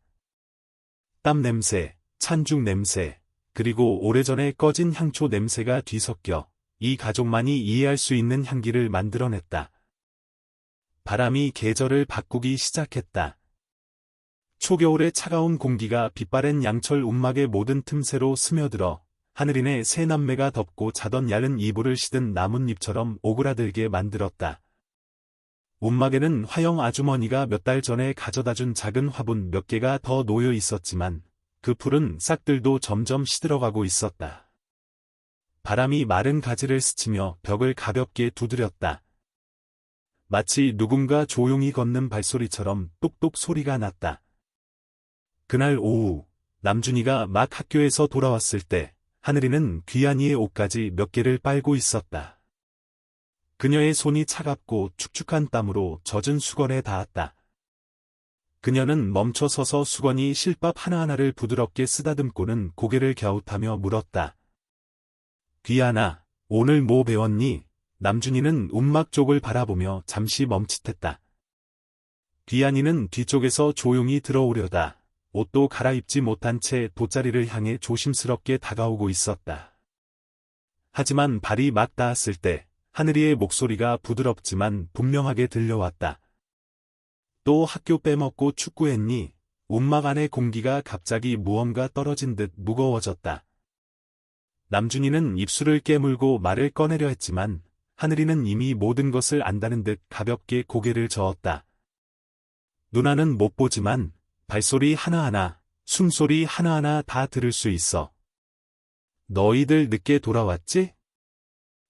땀 냄새, 찬죽 냄새, 그리고 오래전에 꺼진 향초 냄새가 뒤섞여 이 가족만이 이해할 수 있는 향기를 만들어냈다. 바람이 계절을 바꾸기 시작했다. 초겨울의 차가운 공기가 빛바랜 양철 움막의 모든 틈새로 스며들어 하늘인의 세 남매가 덮고 자던 얇은 이불을 시든 나뭇잎처럼 오그라들게 만들었다. 움막에는 화영 아주머니가 몇 달 전에 가져다준 작은 화분 몇 개가 더 놓여 있었지만 그 푸른 싹들도 점점 시들어가고 있었다. 바람이 마른 가지를 스치며 벽을 가볍게 두드렸다. 마치 누군가 조용히 걷는 발소리처럼 똑똑 소리가 났다. 그날 오후 남준이가 막 학교에서 돌아왔을 때 하늘이는 귀한이의 옷가지 몇 개를 빨고 있었다. 그녀의 손이 차갑고 축축한 땀으로 젖은 수건에 닿았다. 그녀는 멈춰 서서 수건이 실밥 하나하나를 부드럽게 쓰다듬고는 고개를 갸웃하며 물었다. 귀한아, 오늘 뭐 배웠니? 남준이는 움막 쪽을 바라보며 잠시 멈칫했다. 귀한이는 뒤쪽에서 조용히 들어오려다 옷도 갈아입지 못한 채 돗자리를 향해 조심스럽게 다가오고 있었다. 하지만 발이 막 닿았을 때 하늘이의 목소리가 부드럽지만 분명하게 들려왔다. 또 학교 빼먹고 축구했니? 움막 안의 공기가 갑자기 무언가 떨어진 듯 무거워졌다. 남준이는 입술을 깨물고 말을 꺼내려 했지만 하늘이는 이미 모든 것을 안다는 듯 가볍게 고개를 저었다. 누나는 못 보지만 발소리 하나하나, 숨소리 하나하나 다 들을 수 있어. 너희들 늦게 돌아왔지?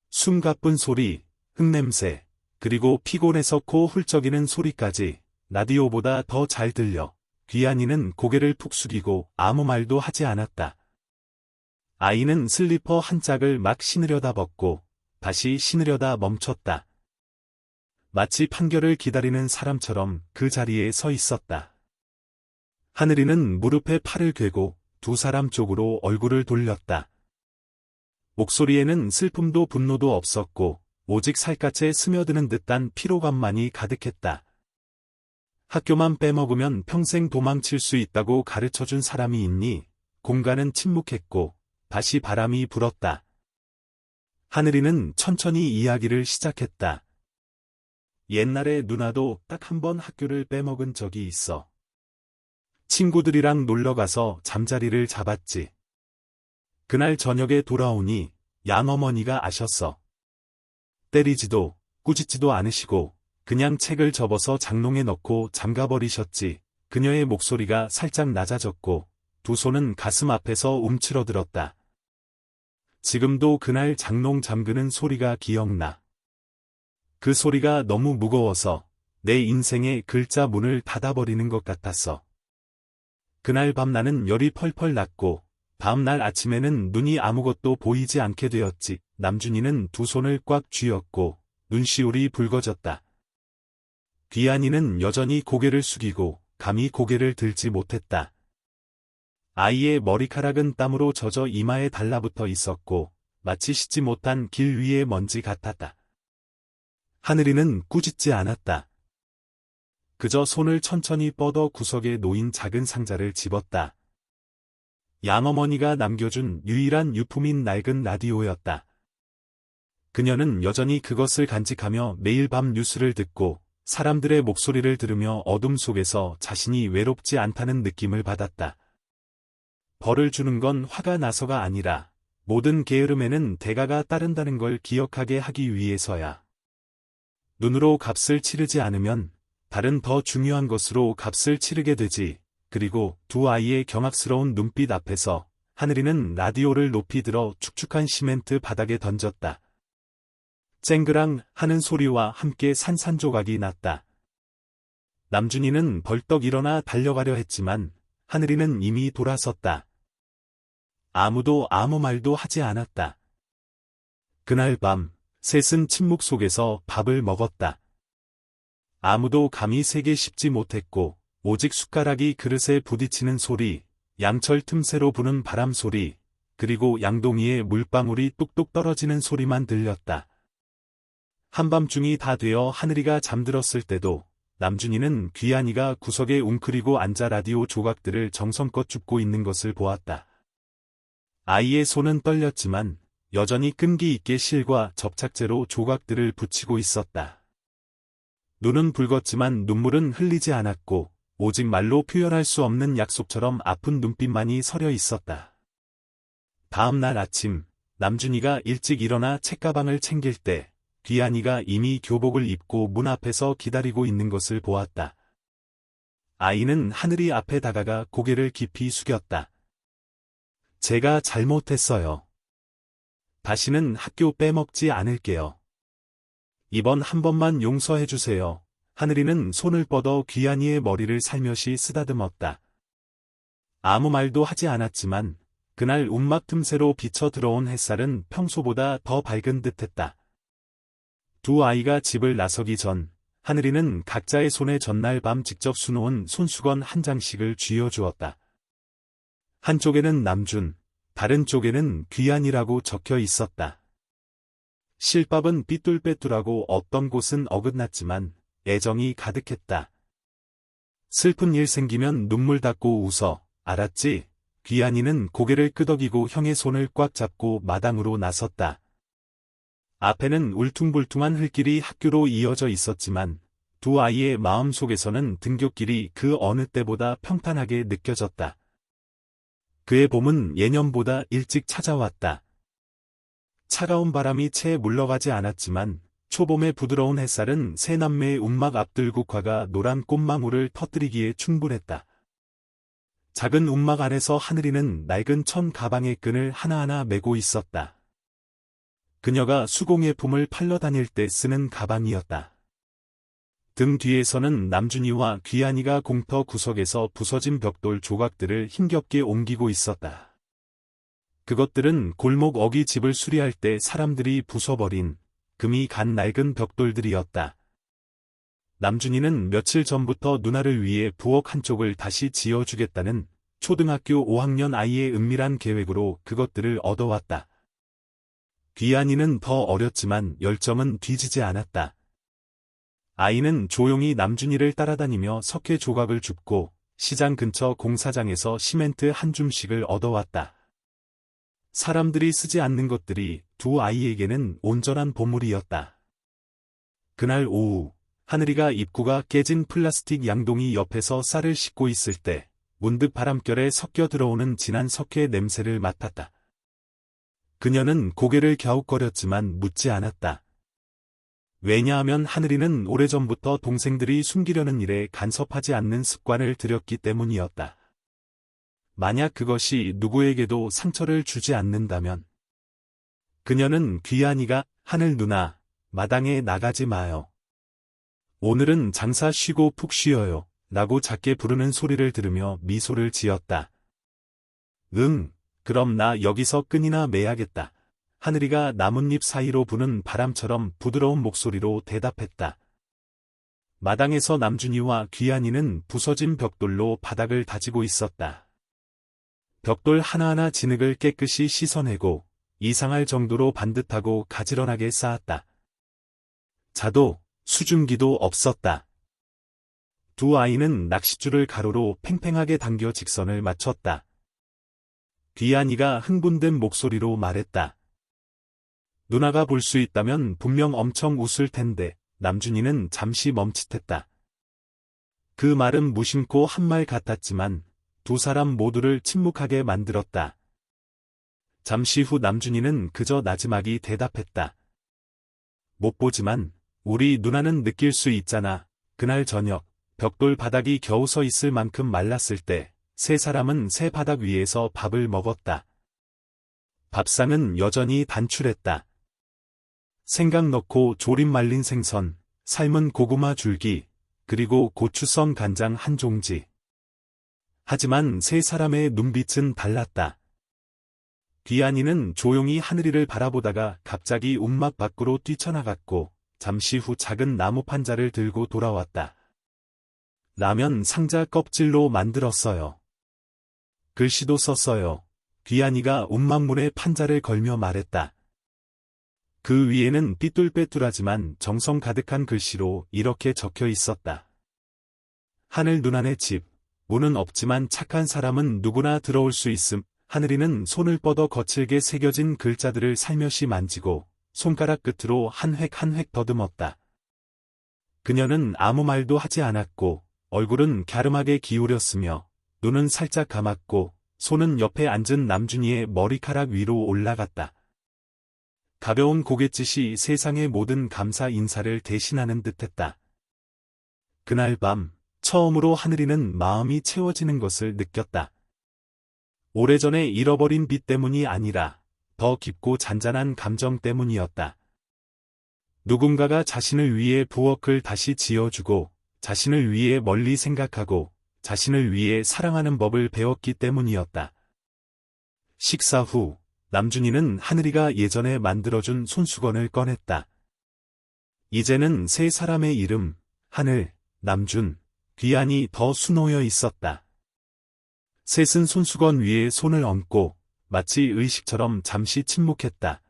숨가쁜 소리, 흙냄새, 그리고 피곤해서 코 훌쩍이는 소리까지 라디오보다 더 잘 들려. 귀한이는 고개를 푹 숙이고 아무 말도 하지 않았다. 아이는 슬리퍼 한 짝을 막 신으려다 벗고 다시 신으려다 멈췄다. 마치 판결을 기다리는 사람처럼 그 자리에 서 있었다. 하늘이는 무릎에 팔을 괴고 두 사람 쪽으로 얼굴을 돌렸다. 목소리에는 슬픔도 분노도 없었고 오직 살갗에 스며드는 듯한 피로감만이 가득했다. 학교만 빼먹으면 평생 도망칠 수 있다고 가르쳐준 사람이 있니? 공간은 침묵했고 다시 바람이 불었다. 하늘이는 천천히 이야기를 시작했다. 옛날에 누나도 딱 한 번 학교를 빼먹은 적이 있어. 친구들이랑 놀러가서 잠자리를 잡았지. 그날 저녁에 돌아오니 양어머니가 아셨어. 때리지도 꾸짖지도 않으시고 그냥 책을 접어서 장롱에 넣고 잠가버리셨지. 그녀의 목소리가 살짝 낮아졌고 두 손은 가슴 앞에서 움츠러들었다. 지금도 그날 장롱 잠그는 소리가 기억나. 그 소리가 너무 무거워서 내 인생의 글자 문을 닫아버리는 것 같았어. 그날 밤 나는 열이 펄펄 났고 다음날 아침에는 눈이 아무것도 보이지 않게 되었지. 남준이는 두 손을 꽉 쥐었고 눈시울이 붉어졌다. 귀한이는 여전히 고개를 숙이고 감히 고개를 들지 못했다. 아이의 머리카락은 땀으로 젖어 이마에 달라붙어 있었고 마치 씻지 못한 길 위의 먼지 같았다. 하늘이는 꾸짖지 않았다. 그저 손을 천천히 뻗어 구석에 놓인 작은 상자를 집었다. 양어머니가 남겨준 유일한 유품인 낡은 라디오였다. 그녀는 여전히 그것을 간직하며 매일 밤 뉴스를 듣고 사람들의 목소리를 들으며 어둠 속에서 자신이 외롭지 않다는 느낌을 받았다. 벌을 주는 건 화가 나서가 아니라 모든 게으름에는 대가가 따른다는 걸 기억하게 하기 위해서야. 눈으로 값을 치르지 않으면 다른 더 중요한 것으로 값을 치르게 되지. 그리고 두 아이의 경악스러운 눈빛 앞에서 하늘이는 라디오를 높이 들어 축축한 시멘트 바닥에 던졌다. 쨍그랑 하는 소리와 함께 산산조각이 났다. 남준이는 벌떡 일어나 달려가려 했지만 하늘이는 이미 돌아섰다. 아무도 아무 말도 하지 않았다. 그날 밤 셋은 침묵 속에서 밥을 먹었다. 아무도 감히 세게 씹지 못했고 오직 숟가락이 그릇에 부딪히는 소리, 양철 틈새로 부는 바람 소리, 그리고 양동이의 물방울이 뚝뚝 떨어지는 소리만 들렸다. 한밤중이 다 되어 하늘이가 잠들었을 때도 남준이는 귀한이가 구석에 웅크리고 앉아 라디오 조각들을 정성껏 줍고 있는 것을 보았다. 아이의 손은 떨렸지만 여전히 끈기 있게 실과 접착제로 조각들을 붙이고 있었다. 눈은 붉었지만 눈물은 흘리지 않았고 오직 말로 표현할 수 없는 약속처럼 아픈 눈빛만이 서려 있었다. 다음 날 아침 남준이가 일찍 일어나 책가방을 챙길 때 귀한이가 이미 교복을 입고 문 앞에서 기다리고 있는 것을 보았다. 아이는 하늘이 앞에 다가가 고개를 깊이 숙였다. 제가 잘못했어요. 다시는 학교 빼먹지 않을게요. 이번 한 번만 용서해주세요. 하늘이는 손을 뻗어 귀한이의 머리를 살며시 쓰다듬었다. 아무 말도 하지 않았지만 그날 움막 틈새로 비쳐 들어온 햇살은 평소보다 더 밝은 듯했다. 두 아이가 집을 나서기 전 하늘이는 각자의 손에 전날 밤 직접 수놓은 손수건 한 장씩을 쥐어주었다. 한쪽에는 남준, 다른 쪽에는 귀한이라고 적혀 있었다. 실밥은 삐뚤빼뚤하고 어떤 곳은 어긋났지만 애정이 가득했다. 슬픈 일 생기면 눈물 닦고 웃어, 알았지? 귀한이는 고개를 끄덕이고 형의 손을 꽉 잡고 마당으로 나섰다. 앞에는 울퉁불퉁한 흙길이 학교로 이어져 있었지만 두 아이의 마음속에서는 등굣길이 그 어느 때보다 평탄하게 느껴졌다. 그의 봄은 예년보다 일찍 찾아왔다. 차가운 바람이 채 물러가지 않았지만 초봄의 부드러운 햇살은 세 남매의 움막 앞들국화가 노란 꽃망울을 터뜨리기에 충분했다. 작은 움막 안에서 하늘이는 낡은 천 가방의 끈을 하나하나 메고 있었다. 그녀가 수공예품을 팔러 다닐 때 쓰는 가방이었다. 등 뒤에서는 남준이와 귀한이가 공터 구석에서 부서진 벽돌 조각들을 힘겹게 옮기고 있었다. 그것들은 골목 어귀 집을 수리할 때 사람들이 부숴버린 금이 간 낡은 벽돌들이었다. 남준이는 며칠 전부터 누나를 위해 부엌 한쪽을 다시 지어주겠다는 초등학교 5학년 아이의 은밀한 계획으로 그것들을 얻어왔다. 귀한이는 더 어렸지만 열정은 뒤지지 않았다. 아이는 조용히 남준이를 따라다니며 석회 조각을 줍고 시장 근처 공사장에서 시멘트 한 줌씩을 얻어왔다. 사람들이 쓰지 않는 것들이 두 아이에게는 온전한 보물이었다. 그날 오후 하늘이가 입구가 깨진 플라스틱 양동이 옆에서 쌀을 씻고 있을 때 문득 바람결에 섞여 들어오는 진한 석회 냄새를 맡았다. 그녀는 고개를 갸웃거렸지만 묻지 않았다. 왜냐하면 하늘이는 오래전부터 동생들이 숨기려는 일에 간섭하지 않는 습관을 들였기 때문이었다. 만약 그것이 누구에게도 상처를 주지 않는다면 그녀는 귀한이가 하늘 누나, 마당에 나가지 마요. 오늘은 장사 쉬고 푹 쉬어요. 라고 작게 부르는 소리를 들으며 미소를 지었다. 응, 그럼 나 여기서 끈이나 매야겠다. 하늘이가 나뭇잎 사이로 부는 바람처럼 부드러운 목소리로 대답했다. 마당에서 남준이와 귀한이는 부서진 벽돌로 바닥을 다지고 있었다. 벽돌 하나하나 진흙을 깨끗이 씻어내고 이상할 정도로 반듯하고 가지런하게 쌓았다. 자도, 수증기도 없었다. 두 아이는 낚싯줄을 가로로 팽팽하게 당겨 직선을 맞췄다. 귀한이가 흥분된 목소리로 말했다. 누나가 볼 수 있다면 분명 엄청 웃을 텐데. 남준이는 잠시 멈칫했다. 그 말은 무심코 한 말 같았지만 두 사람 모두를 침묵하게 만들었다. 잠시 후 남준이는 그저 나지막이 대답했다. 못 보지만 우리 누나는 느낄 수 있잖아. 그날 저녁 벽돌 바닥이 겨우 서 있을 만큼 말랐을 때 세 사람은 새 바닥 위에서 밥을 먹었다. 밥상은 여전히 단출했다. 생강 넣고 조림 말린 생선, 삶은 고구마 줄기, 그리고 고추성 간장 한 종지. 하지만 세 사람의 눈빛은 달랐다. 귀한이는 조용히 하늘이를 바라보다가 갑자기 움막 밖으로 뛰쳐나갔고 잠시 후 작은 나무 판자를 들고 돌아왔다. 라면 상자 껍질로 만들었어요. 글씨도 썼어요. 귀한이가 움막문에 판자를 걸며 말했다. 그 위에는 삐뚤빼뚤하지만 정성 가득한 글씨로 이렇게 적혀 있었다. 하늘 누나네 집, 문은 없지만 착한 사람은 누구나 들어올 수 있음. 하늘이는 손을 뻗어 거칠게 새겨진 글자들을 살며시 만지고 손가락 끝으로 한 획 한 획 더듬었다. 그녀는 아무 말도 하지 않았고 얼굴은 갸름하게 기울였으며 눈은 살짝 감았고 손은 옆에 앉은 남준이의 머리카락 위로 올라갔다. 가벼운 고갯짓이 세상의 모든 감사 인사를 대신하는 듯했다. 그날 밤 처음으로 하늘이는 마음이 채워지는 것을 느꼈다. 오래전에 잃어버린 빛 때문이 아니라 더 깊고 잔잔한 감정 때문이었다. 누군가가 자신을 위해 부엌을 다시 지어주고 자신을 위해 멀리 생각하고 자신을 위해 사랑하는 법을 배웠기 때문이었다. 식사 후 남준이는 하늘이가 예전에 만들어준 손수건을 꺼냈다. 이제는 세 사람의 이름, 하늘, 남준, 귀한이 더 수놓여 있었다. 셋은 손수건 위에 손을 얹고 마치 의식처럼 잠시 침묵했다.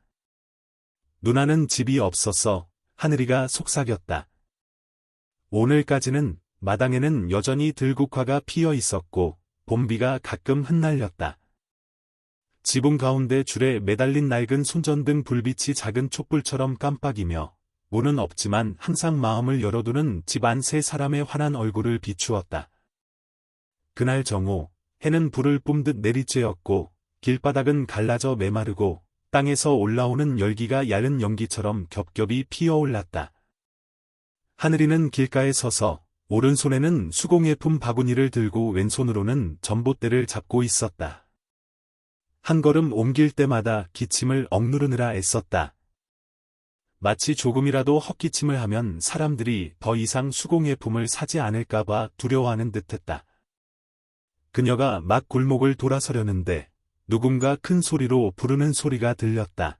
누나는 집이 없어서 하늘이가 속삭였다. 오늘까지는 마당에는 여전히 들국화가 피어 있었고 봄비가 가끔 흩날렸다. 지붕 가운데 줄에 매달린 낡은 손전등 불빛이 작은 촛불처럼 깜빡이며 문은 없지만 항상 마음을 열어두는 집안 세 사람의 환한 얼굴을 비추었다. 그날 정오, 해는 불을 뿜듯 내리쬐었고 길바닥은 갈라져 메마르고 땅에서 올라오는 열기가 얇은 연기처럼 겹겹이 피어올랐다. 하늘이는 길가에 서서 오른손에는 수공예품 바구니를 들고 왼손으로는 전봇대를 잡고 있었다. 한 걸음 옮길 때마다 기침을 억누르느라 애썼다. 마치 조금이라도 헛기침을 하면 사람들이 더 이상 수공예품을 사지 않을까봐 두려워하는 듯했다. 그녀가 막 골목을 돌아서려는데 누군가 큰 소리로 부르는 소리가 들렸다.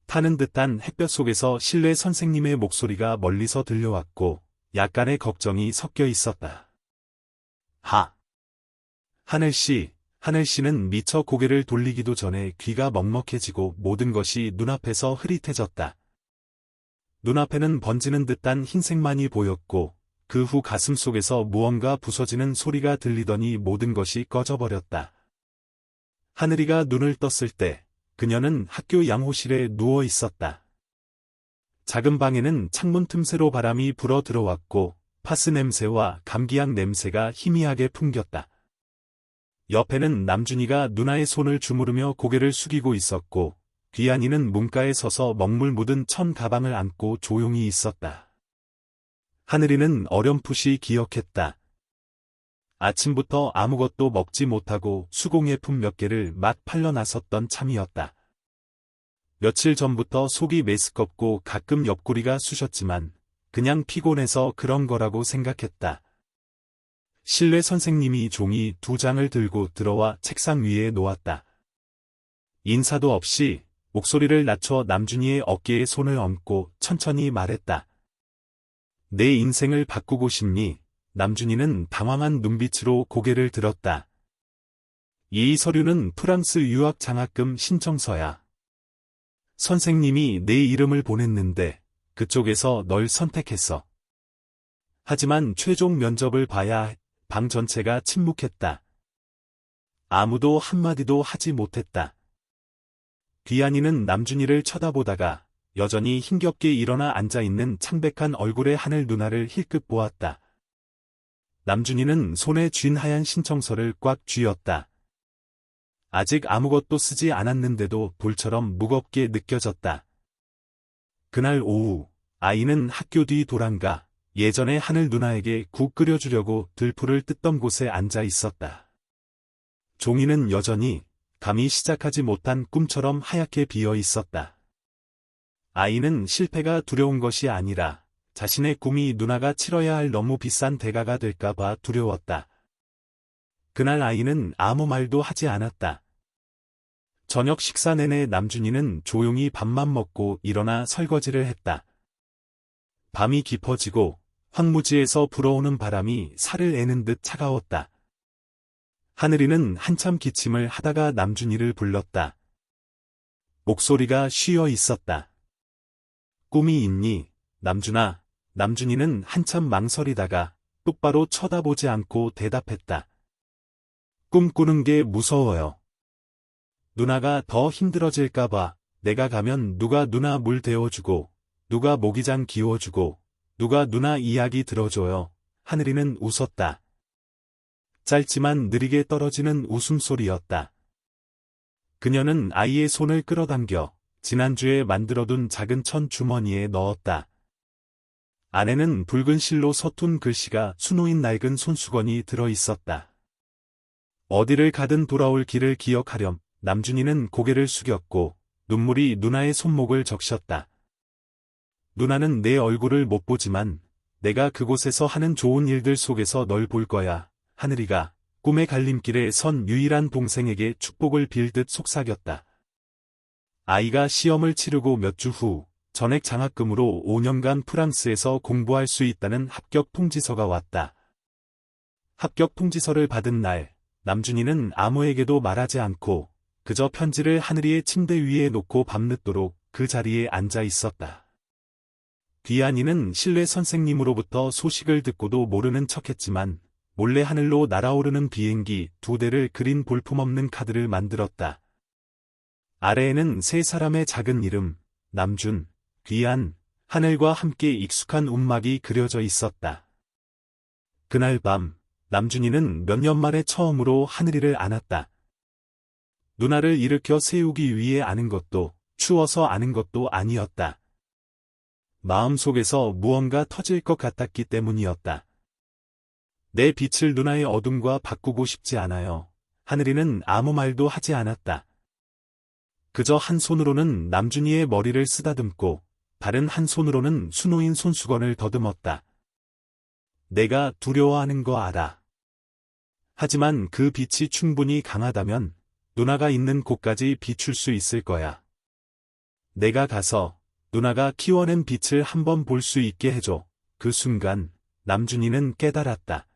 타는 듯한 햇볕 속에서 실내 선생님의 목소리가 멀리서 들려왔고 약간의 걱정이 섞여 있었다. 하늘씨는 미처 고개를 돌리기도 전에 귀가 먹먹해지고 모든 것이 눈앞에서 흐릿해졌다. 눈앞에는 번지는 듯한 흰색만이 보였고 그 후 가슴 속에서 무언가 부서지는 소리가 들리더니 모든 것이 꺼져버렸다. 하늘이가 눈을 떴을 때 그녀는 학교 양호실에 누워 있었다. 작은 방에는 창문 틈새로 바람이 불어 들어왔고 파스 냄새와 감기약 냄새가 희미하게 풍겼다. 옆에는 남준이가 누나의 손을 주무르며 고개를 숙이고 있었고 귀한이는 문가에 서서 먹물 묻은 천 가방을 안고 조용히 있었다. 하늘이는 어렴풋이 기억했다. 아침부터 아무것도 먹지 못하고 수공예품 몇 개를 막 팔러 나섰던 참이었다. 며칠 전부터 속이 메스껍고 가끔 옆구리가 쑤셨지만 그냥 피곤해서 그런 거라고 생각했다. 실내 선생님이 종이 2장을 들고 들어와 책상 위에 놓았다. 인사도 없이 목소리를 낮춰 남준이의 어깨에 손을 얹고 천천히 말했다. 내 인생을 바꾸고 싶니? 남준이는 당황한 눈빛으로 고개를 들었다. 이 서류는 프랑스 유학 장학금 신청서야. 선생님이 내 이름을 보냈는데 그쪽에서 널 선택했어. 하지만 최종 면접을 봐야 방 전체가 침묵했다. 아무도 한마디도 하지 못했다. 귀한이는 남준이를 쳐다보다가 여전히 힘겹게 일어나 앉아있는 창백한 얼굴의 하늘 누나를 힐끗 보았다. 남준이는 손에 쥔 하얀 신청서를 꽉 쥐었다. 아직 아무것도 쓰지 않았는데도 돌처럼 무겁게 느껴졌다. 그날 오후 아이는 학교 뒤 도랑가 예전에 하늘 누나에게 국 끓여주려고 들풀을 뜯던 곳에 앉아 있었다. 종이는 여전히 감히 시작하지 못한 꿈처럼 하얗게 비어 있었다. 아이는 실패가 두려운 것이 아니라 자신의 꿈이 누나가 치러야 할 너무 비싼 대가가 될까봐 두려웠다. 그날 아이는 아무 말도 하지 않았다. 저녁 식사 내내 남준이는 조용히 밥만 먹고 일어나 설거지를 했다. 밤이 깊어지고 황무지에서 불어오는 바람이 살을 애는 듯 차가웠다. 하늘이는 한참 기침을 하다가 남준이를 불렀다. 목소리가 쉬어 있었다. 꿈이 있니, 남준아? 남준이는 한참 망설이다가 똑바로 쳐다보지 않고 대답했다. 꿈꾸는 게 무서워요. 누나가 더 힘들어질까봐. 내가 가면 누가 누나 물 데워주고, 누가 모기장 기워주고, 누가 누나 이야기 들어줘요. 하늘이는 웃었다. 짧지만 느리게 떨어지는 웃음소리였다. 그녀는 아이의 손을 끌어당겨 지난주에 만들어둔 작은 천 주머니에 넣었다. 안에는 붉은 실로 서툰 글씨가 수놓인 낡은 손수건이 들어있었다. 어디를 가든 돌아올 길을 기억하렴. 남준이는 고개를 숙였고 눈물이 누나의 손목을 적셨다. 누나는 내 얼굴을 못 보지만 내가 그곳에서 하는 좋은 일들 속에서 널 볼 거야. 하늘이가 꿈의 갈림길에 선 유일한 동생에게 축복을 빌듯 속삭였다. 아이가 시험을 치르고 몇 주 후 전액 장학금으로 5년간 프랑스에서 공부할 수 있다는 합격 통지서가 왔다. 합격 통지서를 받은 날, 남준이는 아무에게도 말하지 않고 그저 편지를 하늘이의 침대 위에 놓고 밤늦도록 그 자리에 앉아 있었다. 귀한이는 실내 선생님으로부터 소식을 듣고도 모르는 척했지만 몰래 하늘로 날아오르는 비행기 2대를 그린 볼품없는 카드를 만들었다. 아래에는 3사람의 작은 이름, 남준, 귀한, 하늘과 함께 익숙한 움막이 그려져 있었다. 그날 밤, 남준이는 몇 년 만에 처음으로 하늘이를 안았다. 누나를 일으켜 세우기 위해 아는 것도, 추워서 아는 것도 아니었다. 마음속에서 무언가 터질 것 같았기 때문이었다. 내 빛을 누나의 어둠과 바꾸고 싶지 않아요. 하늘이는 아무 말도 하지 않았다. 그저 한 손으로는 남준이의 머리를 쓰다듬고 다른 한 손으로는 수놓인 손수건을 더듬었다. 내가 두려워하는 거 알아. 하지만 그 빛이 충분히 강하다면 누나가 있는 곳까지 비출 수 있을 거야. 내가 가서 누나가 키워낸 빛을 한번 볼 수 있게 해줘. 그 순간 남준이는 깨달았다.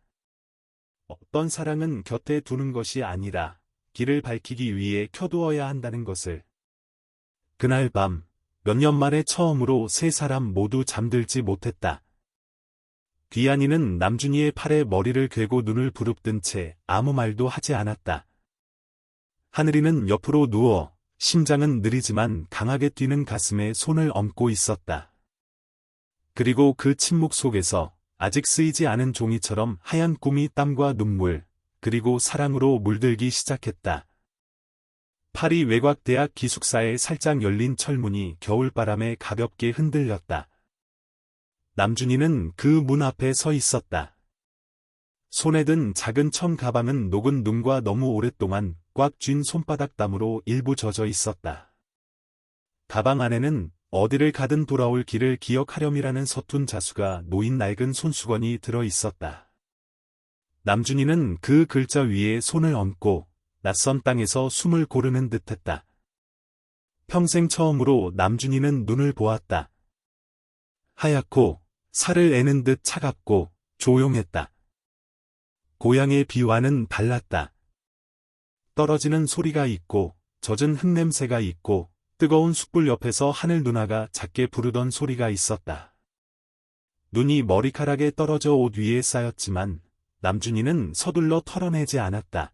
어떤 사랑은 곁에 두는 것이 아니라 길을 밝히기 위해 켜두어야 한다는 것을. 그날 밤, 몇 년 만에 처음으로 3사람 모두 잠들지 못했다. 귀한이는 남준이의 팔에 머리를 괴고 눈을 부릅뜬 채 아무 말도 하지 않았다. 하늘이는 옆으로 누워 심장은 느리지만 강하게 뛰는 가슴에 손을 얹고 있었다. 그리고 그 침묵 속에서 아직 쓰이지 않은 종이처럼 하얀 꿈이 땀과 눈물, 그리고 사랑으로 물들기 시작했다. 파리 외곽대학 기숙사에 살짝 열린 철문이 겨울바람에 가볍게 흔들렸다. 남준이는 그 문 앞에 서 있었다. 손에 든 작은 청 가방은 녹은 눈과 너무 오랫동안 꽉 쥔 손바닥 땀으로 일부 젖어 있었다. 가방 안에는 어디를 가든 돌아올 길을 기억하렴이라는 서툰 자수가 놓인 낡은 손수건이 들어 있었다. 남준이는 그 글자 위에 손을 얹고 낯선 땅에서 숨을 고르는 듯했다. 평생 처음으로 남준이는 눈을 보았다. 하얗고 살을 애는 듯 차갑고 조용했다. 고향의 비와는 달랐다. 떨어지는 소리가 있고 젖은 흙냄새가 있고 뜨거운 숯불 옆에서 하늘 누나가 작게 부르던 소리가 있었다. 눈이 머리카락에 떨어져 옷 위에 쌓였지만 남준이는 서둘러 털어내지 않았다.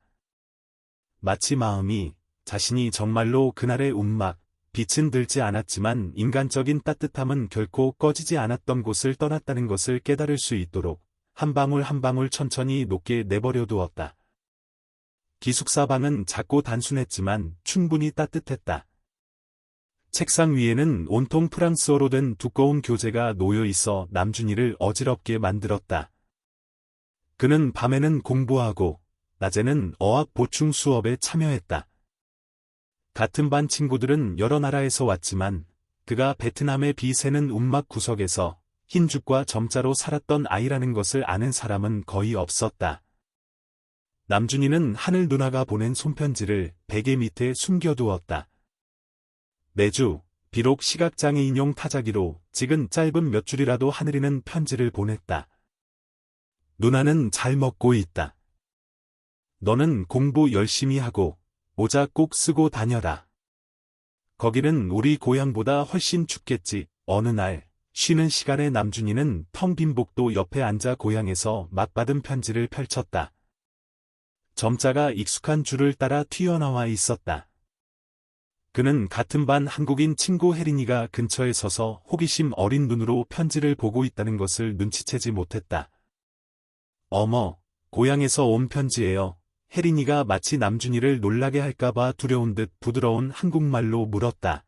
마치 마음이 자신이 정말로 그날의 움막, 빛은 들지 않았지만 인간적인 따뜻함은 결코 꺼지지 않았던 곳을 떠났다는 것을 깨달을 수 있도록 한 방울 한 방울 천천히 녹게 내버려 두었다. 기숙사 방은 작고 단순했지만 충분히 따뜻했다. 책상 위에는 온통 프랑스어로 된 두꺼운 교재가 놓여 있어 남준이를 어지럽게 만들었다. 그는 밤에는 공부하고 낮에는 어학 보충 수업에 참여했다. 같은 반 친구들은 여러 나라에서 왔지만 그가 베트남의 비 새는 움막 구석에서 흰죽과 점자로 살았던 아이라는 것을 아는 사람은 거의 없었다. 남준이는 하늘 누나가 보낸 손편지를 베개 밑에 숨겨두었다. 매주 비록 시각장애인용 타자기로 찍은 짧은 몇 줄이라도 하늘이는 편지를 보냈다. 누나는 잘 먹고 있다. 너는 공부 열심히 하고 모자 꼭 쓰고 다녀라. 거기는 우리 고향보다 훨씬 춥겠지. 어느 날 쉬는 시간에 남준이는 텅 빈 복도 옆에 앉아 고향에서 막 받은 편지를 펼쳤다. 점자가 익숙한 줄을 따라 튀어나와 있었다. 그는 같은 반 한국인 친구 혜린이가 근처에 서서 호기심 어린 눈으로 편지를 보고 있다는 것을 눈치채지 못했다. 어머, 고향에서 온 편지예요. 혜린이가 마치 남준이를 놀라게 할까봐 두려운 듯 부드러운 한국말로 물었다.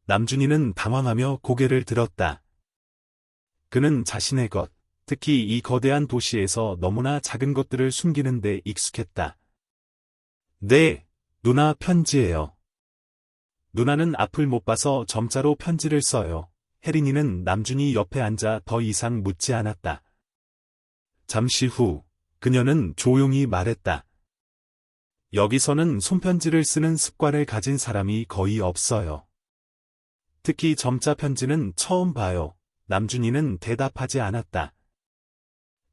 남준이는 당황하며 고개를 들었다. 그는 자신의 것, 특히 이 거대한 도시에서 너무나 작은 것들을 숨기는 데 익숙했다. 네, 누나 편지예요. 누나는 앞을 못 봐서 점자로 편지를 써요. 혜린이는 남준이 옆에 앉아 더 이상 묻지 않았다. 잠시 후, 그녀는 조용히 말했다. 여기서는 손편지를 쓰는 습관을 가진 사람이 거의 없어요. 특히 점자 편지는 처음 봐요. 남준이는 대답하지 않았다.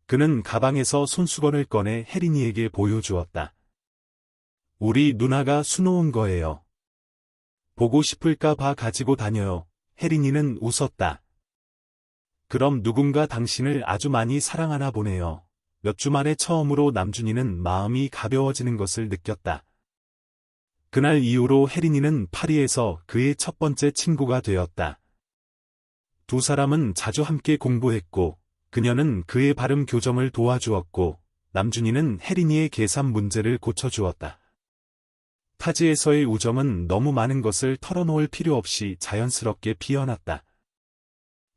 그는 가방에서 손수건을 꺼내 혜린이에게 보여주었다. 우리 누나가 수놓은 거예요. 보고 싶을까 봐 가지고 다녀요. 혜린이는 웃었다. 그럼 누군가 당신을 아주 많이 사랑하나 보네요. 몇 주 만에 처음으로 남준이는 마음이 가벼워지는 것을 느꼈다. 그날 이후로 혜린이는 파리에서 그의 첫 번째 친구가 되었다. 두 사람은 자주 함께 공부했고, 그녀는 그의 발음 교정을 도와주었고, 남준이는 혜린이의 계산 문제를 고쳐주었다. 타지에서의 우정은 너무 많은 것을 털어놓을 필요 없이 자연스럽게 피어났다.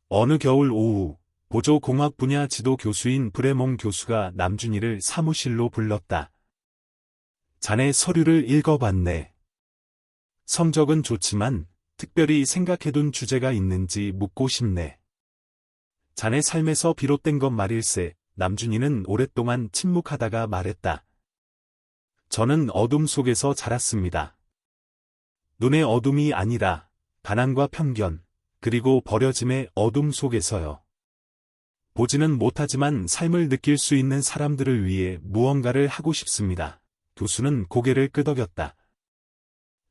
어느 겨울 오후, 보조공학 분야 지도 교수인 브레몽 교수가 남준이를 사무실로 불렀다. 자네 서류를 읽어봤네. 성적은 좋지만 특별히 생각해둔 주제가 있는지 묻고 싶네. 자네 삶에서 비롯된 것 말일세. 남준이는 오랫동안 침묵하다가 말했다. 저는 어둠 속에서 자랐습니다. 눈의 어둠이 아니라 가난과 편견, 그리고 버려짐의 어둠 속에서요. 보지는 못하지만 삶을 느낄 수 있는 사람들을 위해 무언가를 하고 싶습니다. 교수는 고개를 끄덕였다.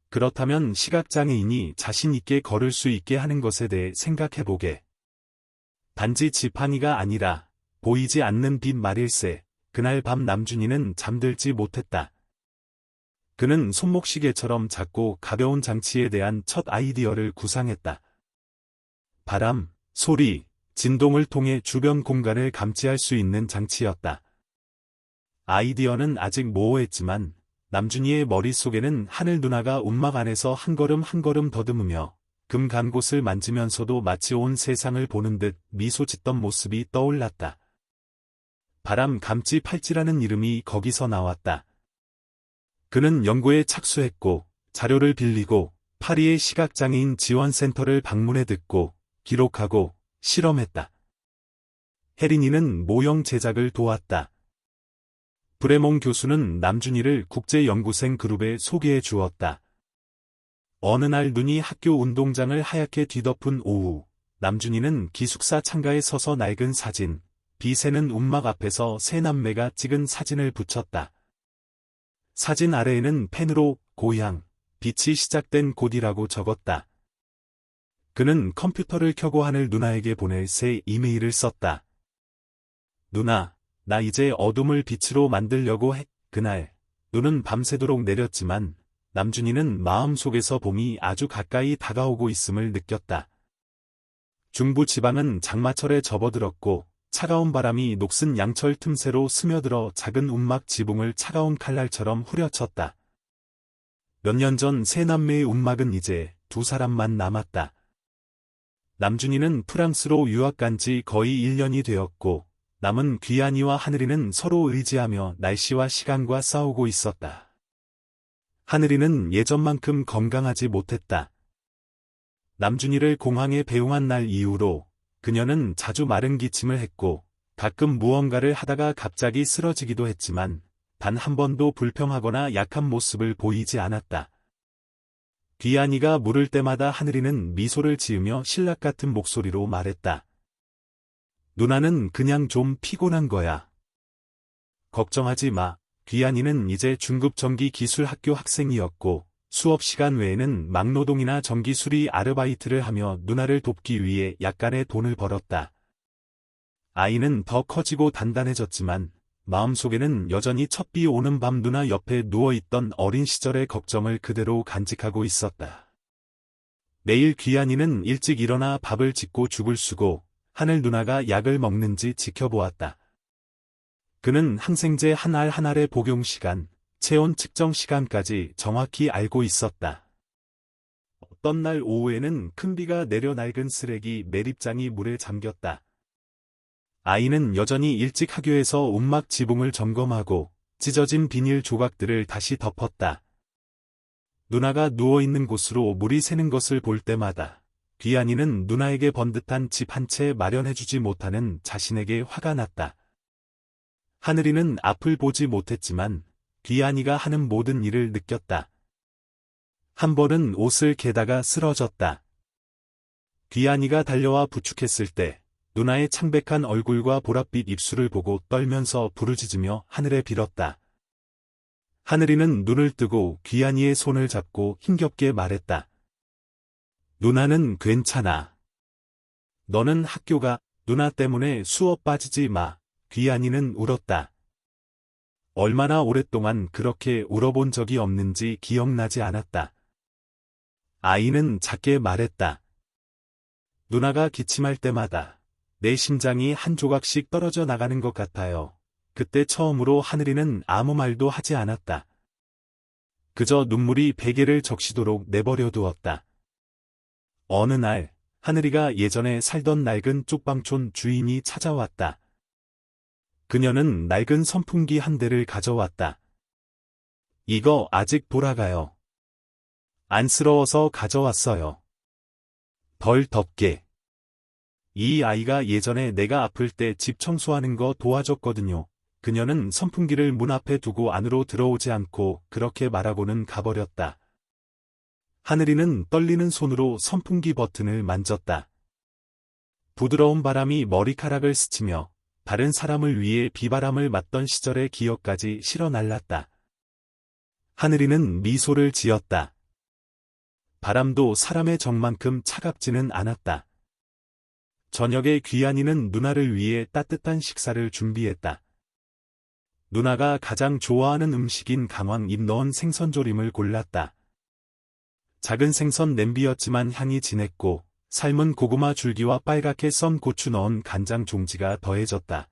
그렇다면 시각장애인이 자신 있게 걸을 수 있게 하는 것에 대해 생각해보게. 단지 지팡이가 아니라 보이지 않는 빛 말일세. 그날 밤 남준이는 잠들지 못했다. 그는 손목시계처럼 작고 가벼운 장치에 대한 첫 아이디어를 구상했다. 바람, 소리, 진동을 통해 주변 공간을 감지할 수 있는 장치였다. 아이디어는 아직 모호했지만 남준이의 머릿속에는 하늘 누나가 움막 안에서 한 걸음 한 걸음 더듬으며 금 간 곳을 만지면서도 마치 온 세상을 보는 듯 미소 짓던 모습이 떠올랐다. 바람 감지 팔찌라는 이름이 거기서 나왔다. 그는 연구에 착수했고 자료를 빌리고 파리의 시각장애인 지원센터를 방문해 듣고 기록하고 실험했다. 혜린이는 모형 제작을 도왔다. 브레몽 교수는 남준이를 국제연구생 그룹에 소개해 주었다. 어느 날 눈이 학교 운동장을 하얗게 뒤덮은 오후, 남준이는 기숙사 창가에 서서 낡은 사진, 비 새는 움막 앞에서 세 남매가 찍은 사진을 붙였다. 사진 아래에는 펜으로 고향, 빛이 시작된 곳이라고 적었다. 그는 컴퓨터를 켜고 하늘 누나에게 보낼 새 이메일을 썼다. 누나, 나 이제 어둠을 빛으로 만들려고 해. 그날, 눈은 밤새도록 내렸지만 남준이는 마음속에서 봄이 아주 가까이 다가오고 있음을 느꼈다. 중부 지방은 장마철에 접어들었고 차가운 바람이 녹슨 양철 틈새로 스며들어 작은 움막 지붕을 차가운 칼날처럼 후려쳤다. 몇 년 전 세 남매의 움막은 이제 두 사람만 남았다. 남준이는 프랑스로 유학 간 지 거의 1년이 되었고 남은 귀한이와 하늘이는 서로 의지하며 날씨와 시간과 싸우고 있었다. 하늘이는 예전만큼 건강하지 못했다. 남준이를 공항에 배웅한 날 이후로 그녀는 자주 마른 기침을 했고 가끔 무언가를 하다가 갑자기 쓰러지기도 했지만 단 한 번도 불평하거나 약한 모습을 보이지 않았다. 귀한이가 물을 때마다 하늘이는 미소를 지으며 신락 같은 목소리로 말했다. 누나는 그냥 좀 피곤한 거야. 걱정하지 마. 귀한이는 이제 중급 전기기술학교 학생이었고 수업 시간 외에는 막노동이나 전기수리 아르바이트를 하며 누나를 돕기 위해 약간의 돈을 벌었다. 아이는 더 커지고 단단해졌지만 마음속에는 여전히 첫비 오는 밤 누나 옆에 누워있던 어린 시절의 걱정을 그대로 간직하고 있었다. 매일 귀한이는 일찍 일어나 밥을 짓고 죽을 쓰고 하늘 누나가 약을 먹는지 지켜보았다. 그는 항생제 한 알 한 알의 복용 시간, 체온 측정 시간까지 정확히 알고 있었다. 어떤 날 오후에는 큰 비가 내려 낡은 쓰레기 매립장이 물에 잠겼다. 아이는 여전히 일찍 학교에서 움막 지붕을 점검하고 찢어진 비닐 조각들을 다시 덮었다. 누나가 누워있는 곳으로 물이 새는 것을 볼 때마다 귀한이는 누나에게 번듯한 집 한 채 마련해주지 못하는 자신에게 화가 났다. 하늘이는 앞을 보지 못했지만 귀한이가 하는 모든 일을 느꼈다. 한 번은 옷을 개다가 쓰러졌다. 귀한이가 달려와 부축했을 때 누나의 창백한 얼굴과 보랏빛 입술을 보고 떨면서 부르짖으며 하늘에 빌었다. 하늘이는 눈을 뜨고 귀한이의 손을 잡고 힘겹게 말했다. 누나는 괜찮아. 너는 학교가 누나 때문에 수업 빠지지 마. 귀한이는 울었다. 얼마나 오랫동안 그렇게 울어본 적이 없는지 기억나지 않았다. 아이는 작게 말했다. 누나가 기침할 때마다 내 심장이 한 조각씩 떨어져 나가는 것 같아요. 그때 처음으로 하늘이는 아무 말도 하지 않았다. 그저 눈물이 베개를 적시도록 내버려 두었다. 어느 날 하늘이가 예전에 살던 낡은 쪽방촌 주인이 찾아왔다. 그녀는 낡은 선풍기 한 대를 가져왔다. 이거 아직 돌아가요. 안쓰러워서 가져왔어요. 덜 덥게. 이 아이가 예전에 내가 아플 때 집 청소하는 거 도와줬거든요. 그녀는 선풍기를 문 앞에 두고 안으로 들어오지 않고 그렇게 말하고는 가버렸다. 하늘이는 떨리는 손으로 선풍기 버튼을 만졌다. 부드러운 바람이 머리카락을 스치며 다른 사람을 위해 비바람을 맞던 시절의 기억까지 실어 날랐다. 하늘이는 미소를 지었다. 바람도 사람의 정만큼 차갑지는 않았다. 저녁에 귀한이는 누나를 위해 따뜻한 식사를 준비했다. 누나가 가장 좋아하는 음식인 강황 잎 넣은 생선조림을 골랐다. 작은 생선 냄비였지만 향이 진했고 삶은 고구마 줄기와 빨갛게 썬 고추 넣은 간장 종지가 더해졌다.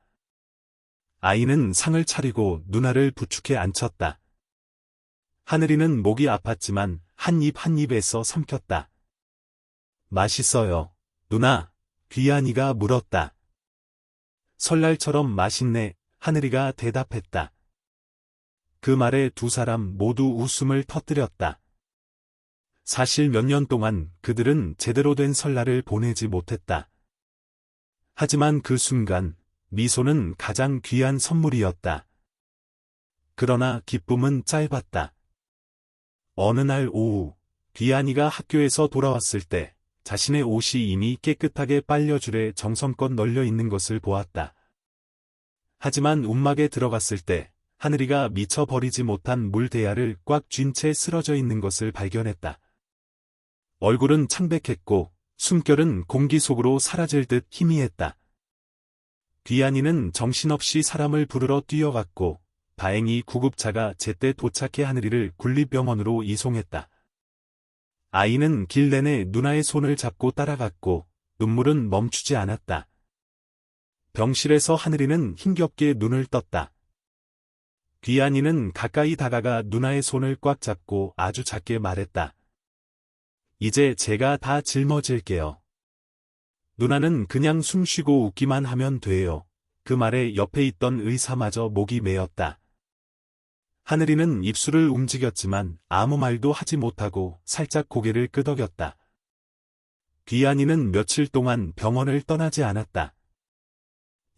아이는 상을 차리고 누나를 부축해 앉혔다. 하늘이는 목이 아팠지만 한 입 한 입에서 삼켰다. 맛있어요, 누나, 귀한이가 물었다. 설날처럼 맛있네, 하늘이가 대답했다. 그 말에 두 사람 모두 웃음을 터뜨렸다. 사실 몇 년 동안 그들은 제대로 된 설날을 보내지 못했다. 하지만 그 순간 미소는 가장 귀한 선물이었다. 그러나 기쁨은 짧았다. 어느 날 오후, 귀한이가 학교에서 돌아왔을 때 자신의 옷이 이미 깨끗하게 빨려줄에 정성껏 널려 있는 것을 보았다. 하지만 움막에 들어갔을 때 하늘이가 미처 버리지 못한 물대야를 꽉 쥔 채 쓰러져 있는 것을 발견했다. 얼굴은 창백했고 숨결은 공기 속으로 사라질 듯 희미했다. 귀한이는 정신없이 사람을 부르러 뛰어갔고 다행히 구급차가 제때 도착해 하늘이를 국립병원으로 이송했다. 아이는 길 내내 누나의 손을 잡고 따라갔고 눈물은 멈추지 않았다. 병실에서 하늘이는 힘겹게 눈을 떴다. 귀한이는 가까이 다가가 누나의 손을 꽉 잡고 아주 작게 말했다. 이제 제가 다 짊어질게요. 누나는 그냥 숨 쉬고 웃기만 하면 돼요. 그 말에 옆에 있던 의사마저 목이 메었다. 하늘이는 입술을 움직였지만 아무 말도 하지 못하고 살짝 고개를 끄덕였다. 귀한이는 며칠 동안 병원을 떠나지 않았다.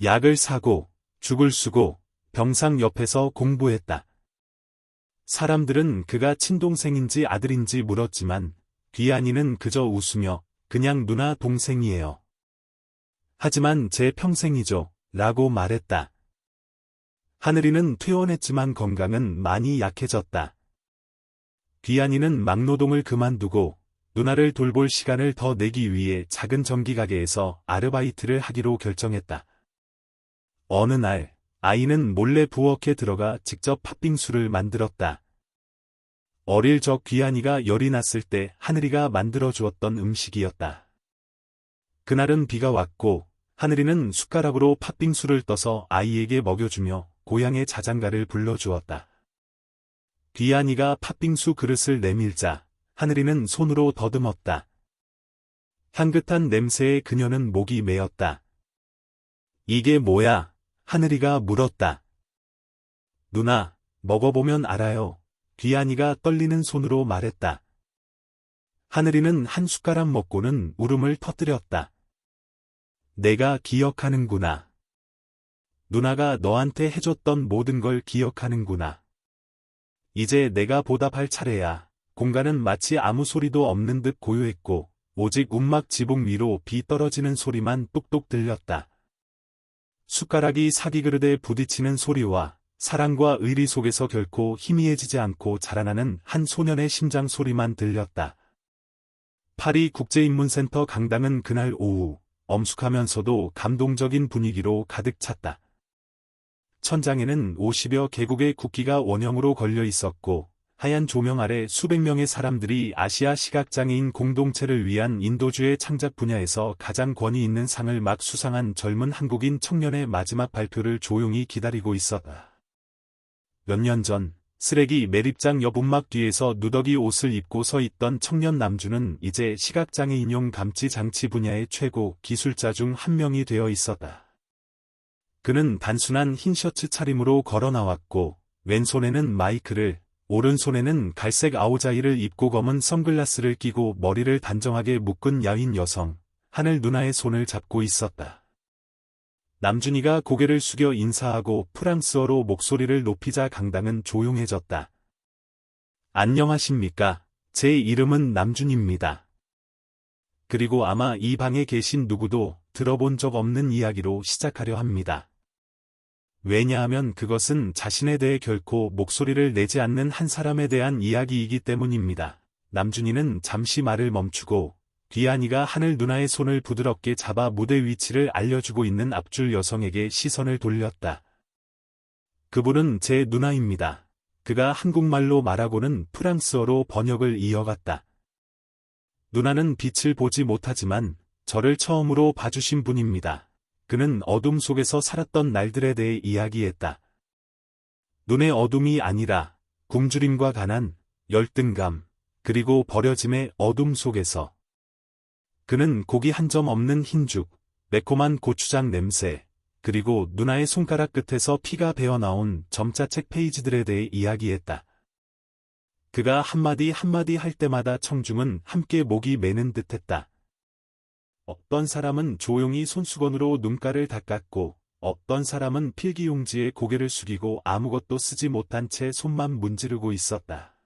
약을 사고, 죽을 쓰고, 병상 옆에서 공부했다. 사람들은 그가 친동생인지 아들인지 물었지만 귀한이는 그저 웃으며 그냥 누나 동생이에요. 하지만 제 평생이죠, 라고 말했다. 하늘이는 퇴원했지만 건강은 많이 약해졌다. 귀한이는 막노동을 그만두고 누나를 돌볼 시간을 더 내기 위해 작은 전기가게에서 아르바이트를 하기로 결정했다. 어느 날, 아이는 몰래 부엌에 들어가 직접 팥빙수를 만들었다. 어릴 적 귀한이가 열이 났을 때 하늘이가 만들어 주었던 음식이었다. 그날은 비가 왔고 하늘이는 숟가락으로 팥빙수를 떠서 아이에게 먹여주며 고향의 자장가를 불러주었다. 귀한이가 팥빙수 그릇을 내밀자 하늘이는 손으로 더듬었다. 향긋한 냄새에 그녀는 목이 메었다. 이게 뭐야? 하늘이가 물었다. 누나, 먹어보면 알아요. 귀한이가 떨리는 손으로 말했다. 하늘이는 한 숟가락 먹고는 울음을 터뜨렸다. 내가 기억하는구나. 누나가 너한테 해줬던 모든 걸 기억하는구나. 이제 내가 보답할 차례야. 공간은 마치 아무 소리도 없는 듯 고요했고 오직 움막 지붕 위로 비 떨어지는 소리만 뚝뚝 들렸다. 숟가락이 사기 그릇에 부딪히는 소리와 사랑과 의리 속에서 결코 희미해지지 않고 자라나는 한 소년의 심장 소리만 들렸다. 파리 국제인문센터 강당은 그날 오후 엄숙하면서도 감동적인 분위기로 가득 찼다. 천장에는 50여 개국의 국기가 원형으로 걸려 있었고 하얀 조명 아래 수백 명의 사람들이 아시아 시각장애인 공동체를 위한 인도주의 창작 분야에서 가장 권위 있는 상을 막 수상한 젊은 한국인 청년의 마지막 발표를 조용히 기다리고 있었다. 몇 년 전 쓰레기 매립장 옆 움막 뒤에서 누더기 옷을 입고 서 있던 청년 남주는 이제 시각장애인용 감지 장치 분야의 최고 기술자 중 한 명이 되어 있었다. 그는 단순한 흰 셔츠 차림으로 걸어 나왔고 왼손에는 마이크를 오른손에는 갈색 아오자이를 입고 검은 선글라스를 끼고 머리를 단정하게 묶은 야윈 여성, 하늘 누나의 손을 잡고 있었다. 남준이가 고개를 숙여 인사하고 프랑스어로 목소리를 높이자 강당은 조용해졌다. 안녕하십니까? 제 이름은 남준입니다. 그리고 아마 이 방에 계신 누구도 들어본 적 없는 이야기로 시작하려 합니다. 왜냐하면 그것은 자신에 대해 결코 목소리를 내지 않는 한 사람에 대한 이야기이기 때문입니다. 남준이는 잠시 말을 멈추고 귀한이가 하늘 누나의 손을 부드럽게 잡아 무대 위치를 알려주고 있는 앞줄 여성에게 시선을 돌렸다. 그분은 제 누나입니다. 그가 한국말로 말하고는 프랑스어로 번역을 이어갔다. 누나는 빛을 보지 못하지만 저를 처음으로 봐주신 분입니다. 그는 어둠 속에서 살았던 날들에 대해 이야기했다. 눈의 어둠이 아니라 굶주림과 가난, 열등감, 그리고 버려짐의 어둠 속에서. 그는 고기 한 점 없는 흰죽, 매콤한 고추장 냄새, 그리고 누나의 손가락 끝에서 피가 배어나온 점자책 페이지들에 대해 이야기했다. 그가 한마디 한마디 할 때마다 청중은 함께 목이 메는 듯했다. 어떤 사람은 조용히 손수건으로 눈가를 닦았고, 어떤 사람은 필기용지에 고개를 숙이고 아무것도 쓰지 못한 채 손만 문지르고 있었다.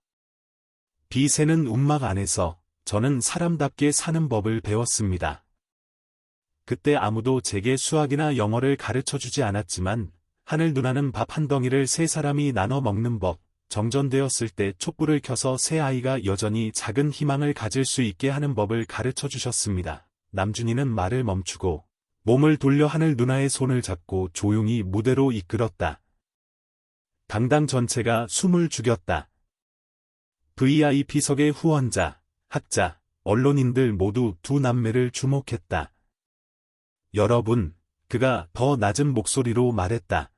비 새는 움막 안에서 저는 사람답게 사는 법을 배웠습니다. 그때 아무도 제게 수학이나 영어를 가르쳐주지 않았지만 하늘 누나는 밥 한 덩이를 세 사람이 나눠 먹는 법, 정전되었을 때 촛불을 켜서 새 아이가 여전히 작은 희망을 가질 수 있게 하는 법을 가르쳐주셨습니다. 남준이는 말을 멈추고 몸을 돌려 하늘 누나의 손을 잡고 조용히 무대로 이끌었다. 강당 전체가 숨을 죽였다. VIP석의 후원자, 학자, 언론인들 모두 두 남매를 주목했다. 여러분, 그가 더 낮은 목소리로 말했다.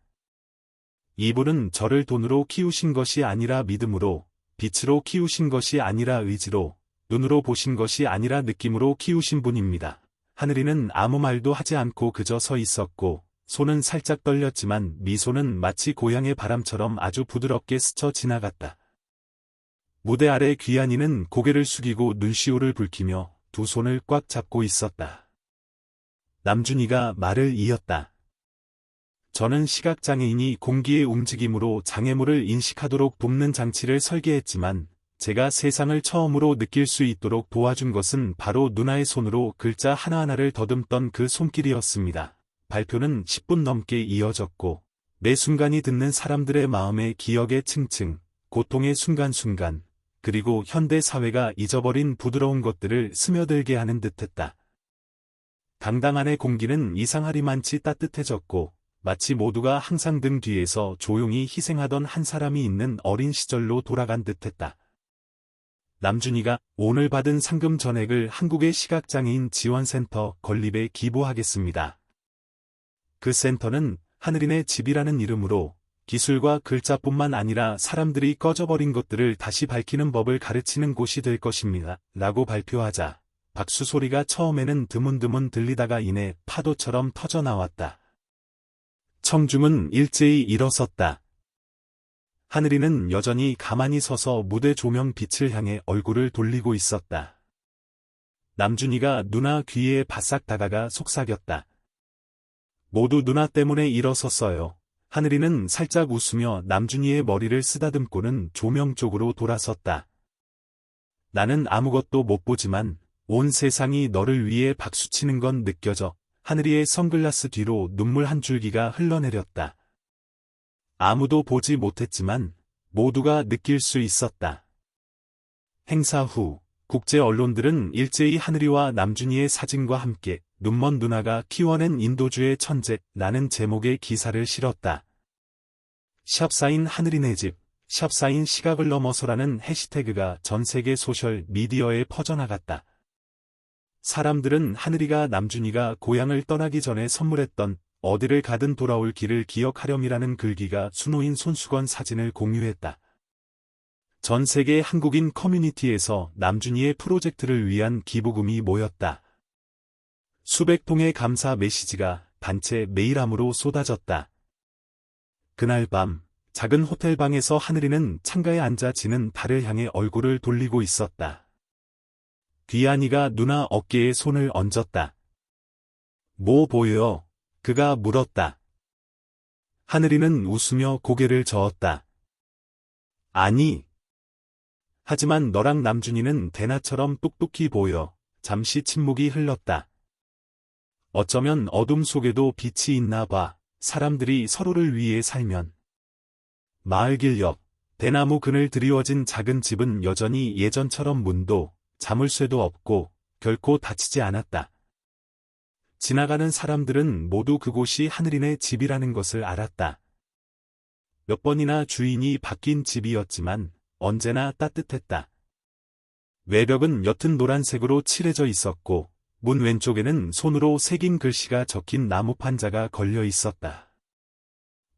이분은 저를 돈으로 키우신 것이 아니라 믿음으로, 빛으로 키우신 것이 아니라 의지로, 눈으로 보신 것이 아니라 느낌으로 키우신 분입니다. 하늘이는 아무 말도 하지 않고 그저 서 있었고, 손은 살짝 떨렸지만 미소는 마치 고향의 바람처럼 아주 부드럽게 스쳐 지나갔다. 무대 아래 귀한이는 고개를 숙이고 눈시울을 붉히며 두 손을 꽉 잡고 있었다. 남준이가 말을 이었다. 저는 시각장애인이 공기의 움직임으로 장애물을 인식하도록 돕는 장치를 설계했지만 제가 세상을 처음으로 느낄 수 있도록 도와준 것은 바로 누나의 손으로 글자 하나하나를 더듬던 그 손길이었습니다. 발표는 10분 넘게 이어졌고 매 순간이 듣는 사람들의 마음에 기억의 층층, 고통의 순간순간, 그리고 현대 사회가 잊어버린 부드러운 것들을 스며들게 하는 듯했다. 강당 안의 공기는 이상하리만치 따뜻해졌고 마치 모두가 항상 등 뒤에서 조용히 희생하던 한 사람이 있는 어린 시절로 돌아간 듯했다. 남준이가 오늘 받은 상금 전액을 한국의 시각장애인 지원센터 건립에 기부하겠습니다. 그 센터는 하늘인의 집이라는 이름으로 기술과 글자뿐만 아니라 사람들이 꺼져버린 것들을 다시 밝히는 법을 가르치는 곳이 될 것입니다. 라고 발표하자 박수 소리가 처음에는 드문드문 들리다가 이내 파도처럼 터져나왔다. 청중은 일제히 일어섰다. 하늘이는 여전히 가만히 서서 무대 조명 빛을 향해 얼굴을 돌리고 있었다. 남준이가 누나 귀에 바싹 다가가 속삭였다. 모두 누나 때문에 일어섰어요. 하늘이는 살짝 웃으며 남준이의 머리를 쓰다듬고는 조명 쪽으로 돌아섰다. 나는 아무것도 못 보지만 온 세상이 너를 위해 박수치는 건 느껴져. 하늘이의 선글라스 뒤로 눈물 한 줄기가 흘러내렸다. 아무도 보지 못했지만 모두가 느낄 수 있었다. 행사 후 국제 언론들은 일제히 하늘이와 남준이의 사진과 함께 눈먼 누나가 키워낸 인도주의 천재라는 제목의 기사를 실었다. 샵사인 하늘이네 집, 샵사인 시각을 넘어서라는 해시태그가 전 세계 소셜 미디어에 퍼져나갔다. 사람들은 하늘이가 남준이가 고향을 떠나기 전에 선물했던 어디를 가든 돌아올 길을 기억하렴이라는 글귀가 수놓인 손수건 사진을 공유했다. 전 세계 한국인 커뮤니티에서 남준이의 프로젝트를 위한 기부금이 모였다. 수백 통의 감사 메시지가 단체 메일함으로 쏟아졌다. 그날 밤 작은 호텔방에서 하늘이는 창가에 앉아 지는 달을 향해 얼굴을 돌리고 있었다. 귀한이가 누나 어깨에 손을 얹었다. 뭐 보여요? 그가 물었다. 하늘이는 웃으며 고개를 저었다. 아니. 하지만 너랑 남준이는 대나처럼 똑똑히 보여. 잠시 침묵이 흘렀다. 어쩌면 어둠 속에도 빛이 있나 봐. 사람들이 서로를 위해 살면. 마을길 옆 대나무 그늘 드리워진 작은 집은 여전히 예전처럼 문도 자물쇠도 없고 결코 닫히지 않았다. 지나가는 사람들은 모두 그곳이 하늘이네 집이라는 것을 알았다. 몇 번이나 주인이 바뀐 집이었지만 언제나 따뜻했다. 외벽은 옅은 노란색으로 칠해져 있었고 문 왼쪽에는 손으로 새긴 글씨가 적힌 나무 판자가 걸려 있었다.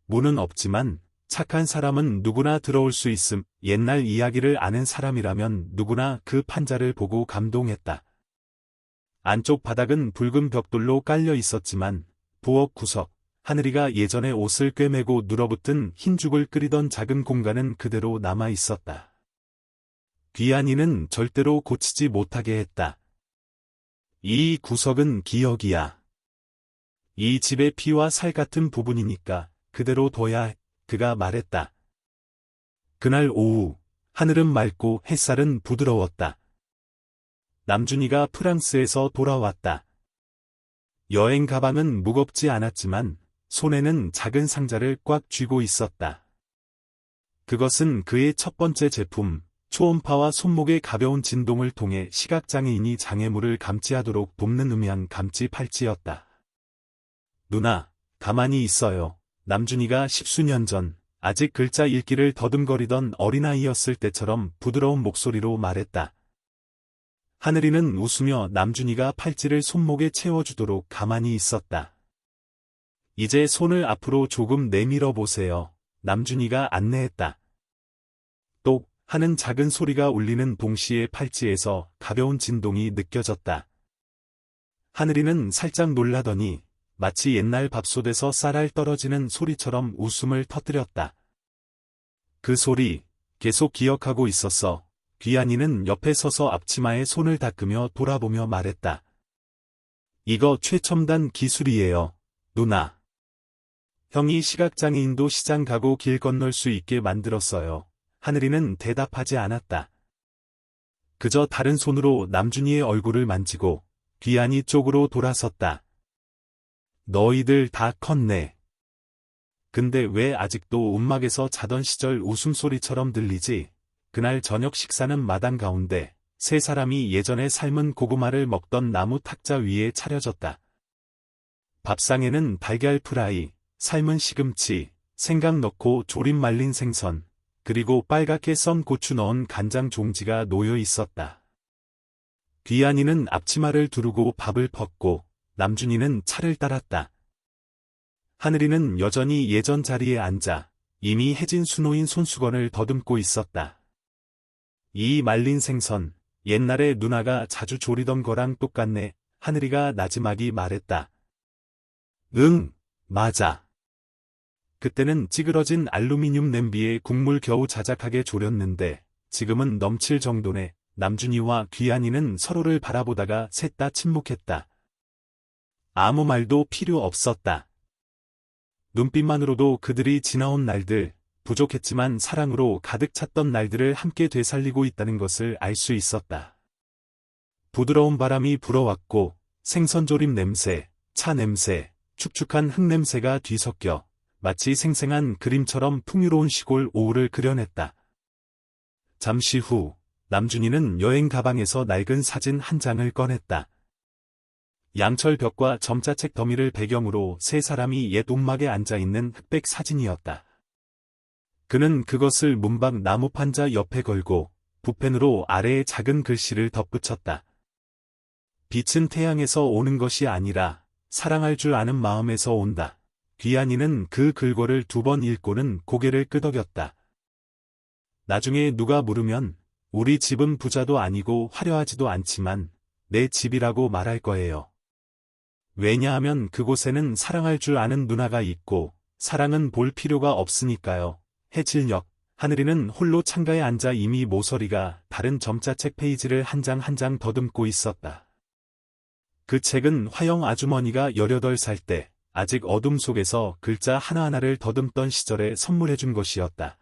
문은 없지만 착한 사람은 누구나 들어올 수 있음. 옛날 이야기를 아는 사람이라면 누구나 그 판자를 보고 감동했다. 안쪽 바닥은 붉은 벽돌로 깔려 있었지만 부엌 구석, 하늘이가 예전에 옷을 꿰매고 눌어붙은 흰죽을 끓이던 작은 공간은 그대로 남아 있었다. 귀한이는 절대로 고치지 못하게 했다. 이 구석은 기억이야. 이 집의 피와 살 같은 부분이니까 그대로 둬야 해. 그가 말했다. 그날 오후, 하늘은 맑고 햇살은 부드러웠다. 남준이가 프랑스에서 돌아왔다. 여행 가방은 무겁지 않았지만 손에는 작은 상자를 꽉 쥐고 있었다. 그것은 그의 첫 번째 제품, 초음파와 손목의 가벼운 진동을 통해 시각장애인이 장애물을 감지하도록 돕는 음향 감지 팔찌였다. 누나, 가만히 있어요. 남준이가 십수년 전, 아직 글자 읽기를 더듬거리던 어린아이였을 때처럼 부드러운 목소리로 말했다. 하늘이는 웃으며 남준이가 팔찌를 손목에 채워주도록 가만히 있었다. 이제 손을 앞으로 조금 내밀어 보세요. 남준이가 안내했다. 똑 하는 작은 소리가 울리는 동시에 팔찌에서 가벼운 진동이 느껴졌다. 하늘이는 살짝 놀라더니 마치 옛날 밥솥에서 쌀알 떨어지는 소리처럼 웃음을 터뜨렸다. 그 소리, 계속 기억하고 있었어. 귀한이는 옆에 서서 앞치마에 손을 닦으며 돌아보며 말했다. 이거 최첨단 기술이에요, 누나. 형이 시각장애인도 시장 가고 길 건널 수 있게 만들었어요. 하늘이는 대답하지 않았다. 그저 다른 손으로 남준이의 얼굴을 만지고 귀한이 쪽으로 돌아섰다. 너희들 다 컸네. 근데 왜 아직도 움막에서 자던 시절 웃음소리처럼 들리지? 그날 저녁 식사는 마당 가운데 세 사람이 예전에 삶은 고구마를 먹던 나무 탁자 위에 차려졌다. 밥상에는 달걀 프라이, 삶은 시금치, 생강 넣고 조림 말린 생선, 그리고 빨갛게 썬 고추 넣은 간장 종지가 놓여 있었다. 귀한이는 앞치마를 두르고 밥을 펐고 남준이는 차를 따랐다. 하늘이는 여전히 예전 자리에 앉아 이미 해진 수노인 손수건을 더듬고 있었다. 이 말린 생선, 옛날에 누나가 자주 조리던 거랑 똑같네. 하늘이가 나지막이 말했다. 응, 맞아. 그때는 찌그러진 알루미늄 냄비에 국물 겨우 자작하게 졸였는데 지금은 넘칠 정도네. 남준이와 귀한이는 서로를 바라보다가 셋 다 침묵했다. 아무 말도 필요 없었다. 눈빛만으로도 그들이 지나온 날들, 부족했지만 사랑으로 가득 찼던 날들을 함께 되살리고 있다는 것을 알 수 있었다. 부드러운 바람이 불어왔고 생선조림 냄새, 차 냄새, 축축한 흙냄새가 뒤섞여 마치 생생한 그림처럼 풍요로운 시골 오후를 그려냈다. 잠시 후 남준이는 여행 가방에서 낡은 사진 한 장을 꺼냈다. 양철 벽과 점자책 더미를 배경으로 세 사람이 옛 움막에 앉아있는 흑백 사진이었다. 그는 그것을 문밖 나무 판자 옆에 걸고 붓펜으로 아래에 작은 글씨를 덧붙였다. 빛은 태양에서 오는 것이 아니라 사랑할 줄 아는 마음에서 온다. 귀한이는 그 글꼴을 2번 읽고는 고개를 끄덕였다. 나중에 누가 물으면 우리 집은 부자도 아니고 화려하지도 않지만 내 집이라고 말할 거예요. 왜냐하면 그곳에는 사랑할 줄 아는 누나가 있고 사랑은 볼 필요가 없으니까요. 해질녘, 하늘이는 홀로 창가에 앉아 이미 모서리가 다른 점자책 페이지를 한 장 한 장 더듬고 있었다. 그 책은 화영 아주머니가 18살 때 아직 어둠 속에서 글자 하나하나를 더듬던 시절에 선물해준 것이었다.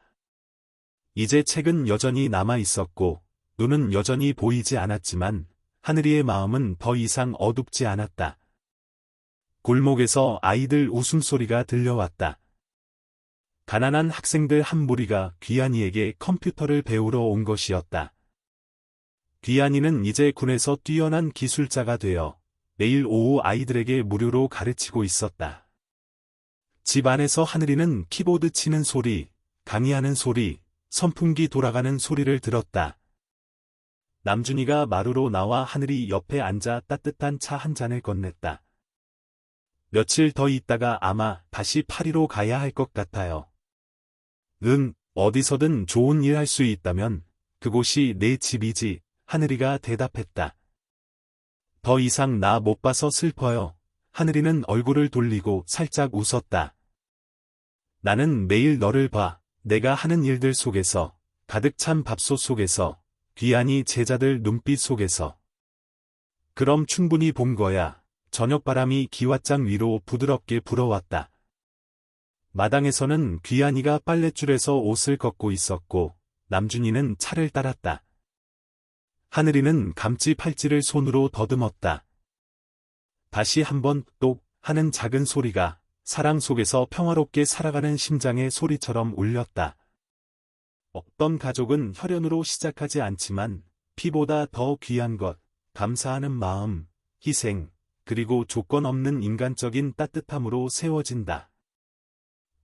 이제 책은 여전히 남아 있었고 눈은 여전히 보이지 않았지만 하늘이의 마음은 더 이상 어둡지 않았다. 골목에서 아이들 웃음소리가 들려왔다. 가난한 학생들 한 무리가 귀한이에게 컴퓨터를 배우러 온 것이었다. 귀한이는 이제 군에서 뛰어난 기술자가 되어 매일 오후 아이들에게 무료로 가르치고 있었다. 집 안에서 하늘이는 키보드 치는 소리, 강의하는 소리, 선풍기 돌아가는 소리를 들었다. 남준이가 마루로 나와 하늘이 옆에 앉아 따뜻한 차 한 잔을 건넸다. 며칠 더 있다가 아마 다시 파리로 가야 할 것 같아요. 응, 어디서든 좋은 일 할 수 있다면 그곳이 내 집이지, 하늘이가 대답했다. 더 이상 나 못 봐서 슬퍼요. 하늘이는 얼굴을 돌리고 살짝 웃었다. 나는 매일 너를 봐. 내가 하는 일들 속에서, 가득 찬 밥솥 속에서, 귀한이 제자들 눈빛 속에서. 그럼 충분히 본 거야. 저녁바람이 기왓장 위로 부드럽게 불어왔다. 마당에서는 귀한이가 빨랫줄에서 옷을 걷고 있었고, 남준이는 차를 따랐다. 하늘이는 감지 팔찌를 손으로 더듬었다. 다시 한번 똑 하는 작은 소리가 사랑 속에서 평화롭게 살아가는 심장의 소리처럼 울렸다. 어떤 가족은 혈연으로 시작하지 않지만 피보다 더 귀한 것, 감사하는 마음, 희생, 그리고 조건 없는 인간적인 따뜻함으로 세워진다.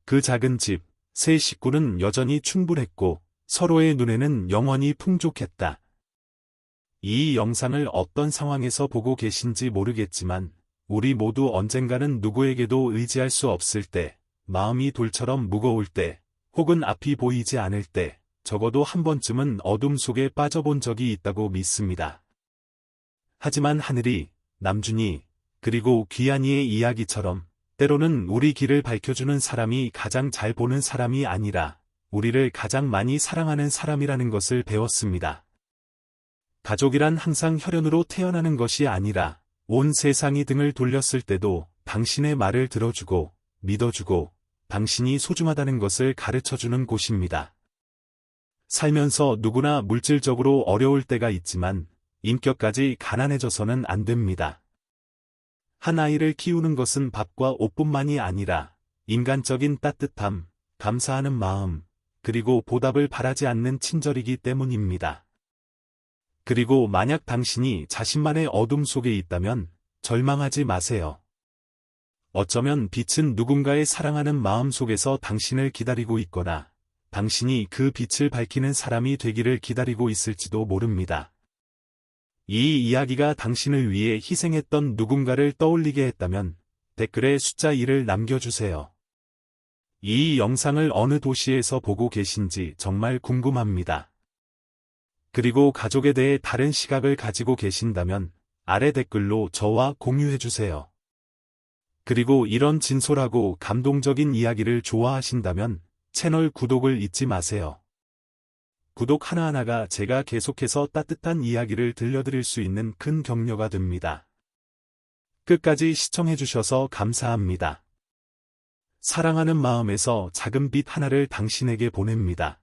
그 작은 집, 세 식구는 여전히 충분했고 서로의 눈에는 영원히 풍족했다. 이 영상을 어떤 상황에서 보고 계신지 모르겠지만 우리 모두 언젠가는 누구에게도 의지할 수 없을 때, 마음이 돌처럼 무거울 때, 혹은 앞이 보이지 않을 때, 적어도 한 번쯤은 어둠 속에 빠져본 적이 있다고 믿습니다. 하지만 하늘이, 남준이, 그리고 귀한이의 이야기처럼 때로는 우리 길을 밝혀주는 사람이 가장 잘 보는 사람이 아니라 우리를 가장 많이 사랑하는 사람이라는 것을 배웠습니다. 가족이란 항상 혈연으로 태어나는 것이 아니라 온 세상이 등을 돌렸을 때도 당신의 말을 들어주고 믿어주고 당신이 소중하다는 것을 가르쳐주는 곳입니다. 살면서 누구나 물질적으로 어려울 때가 있지만 인격까지 가난해져서는 안 됩니다. 한 아이를 키우는 것은 밥과 옷뿐만이 아니라 인간적인 따뜻함, 감사하는 마음, 그리고 보답을 바라지 않는 친절이기 때문입니다. 그리고 만약 당신이 자신만의 어둠 속에 있다면 절망하지 마세요. 어쩌면 빛은 누군가의 사랑하는 마음 속에서 당신을 기다리고 있거나 당신이 그 빛을 밝히는 사람이 되기를 기다리고 있을지도 모릅니다. 이 이야기가 당신을 위해 희생했던 누군가를 떠올리게 했다면 댓글에 숫자 1을 남겨주세요. 이 영상을 어느 도시에서 보고 계신지 정말 궁금합니다. 그리고 가족에 대해 다른 시각을 가지고 계신다면 아래 댓글로 저와 공유해주세요. 그리고 이런 진솔하고 감동적인 이야기를 좋아하신다면 채널 구독을 잊지 마세요. 구독 하나하나가 제가 계속해서 따뜻한 이야기를 들려드릴 수 있는 큰 격려가 됩니다. 끝까지 시청해주셔서 감사합니다. 사랑하는 마음에서 작은 빛 하나를 당신에게 보냅니다.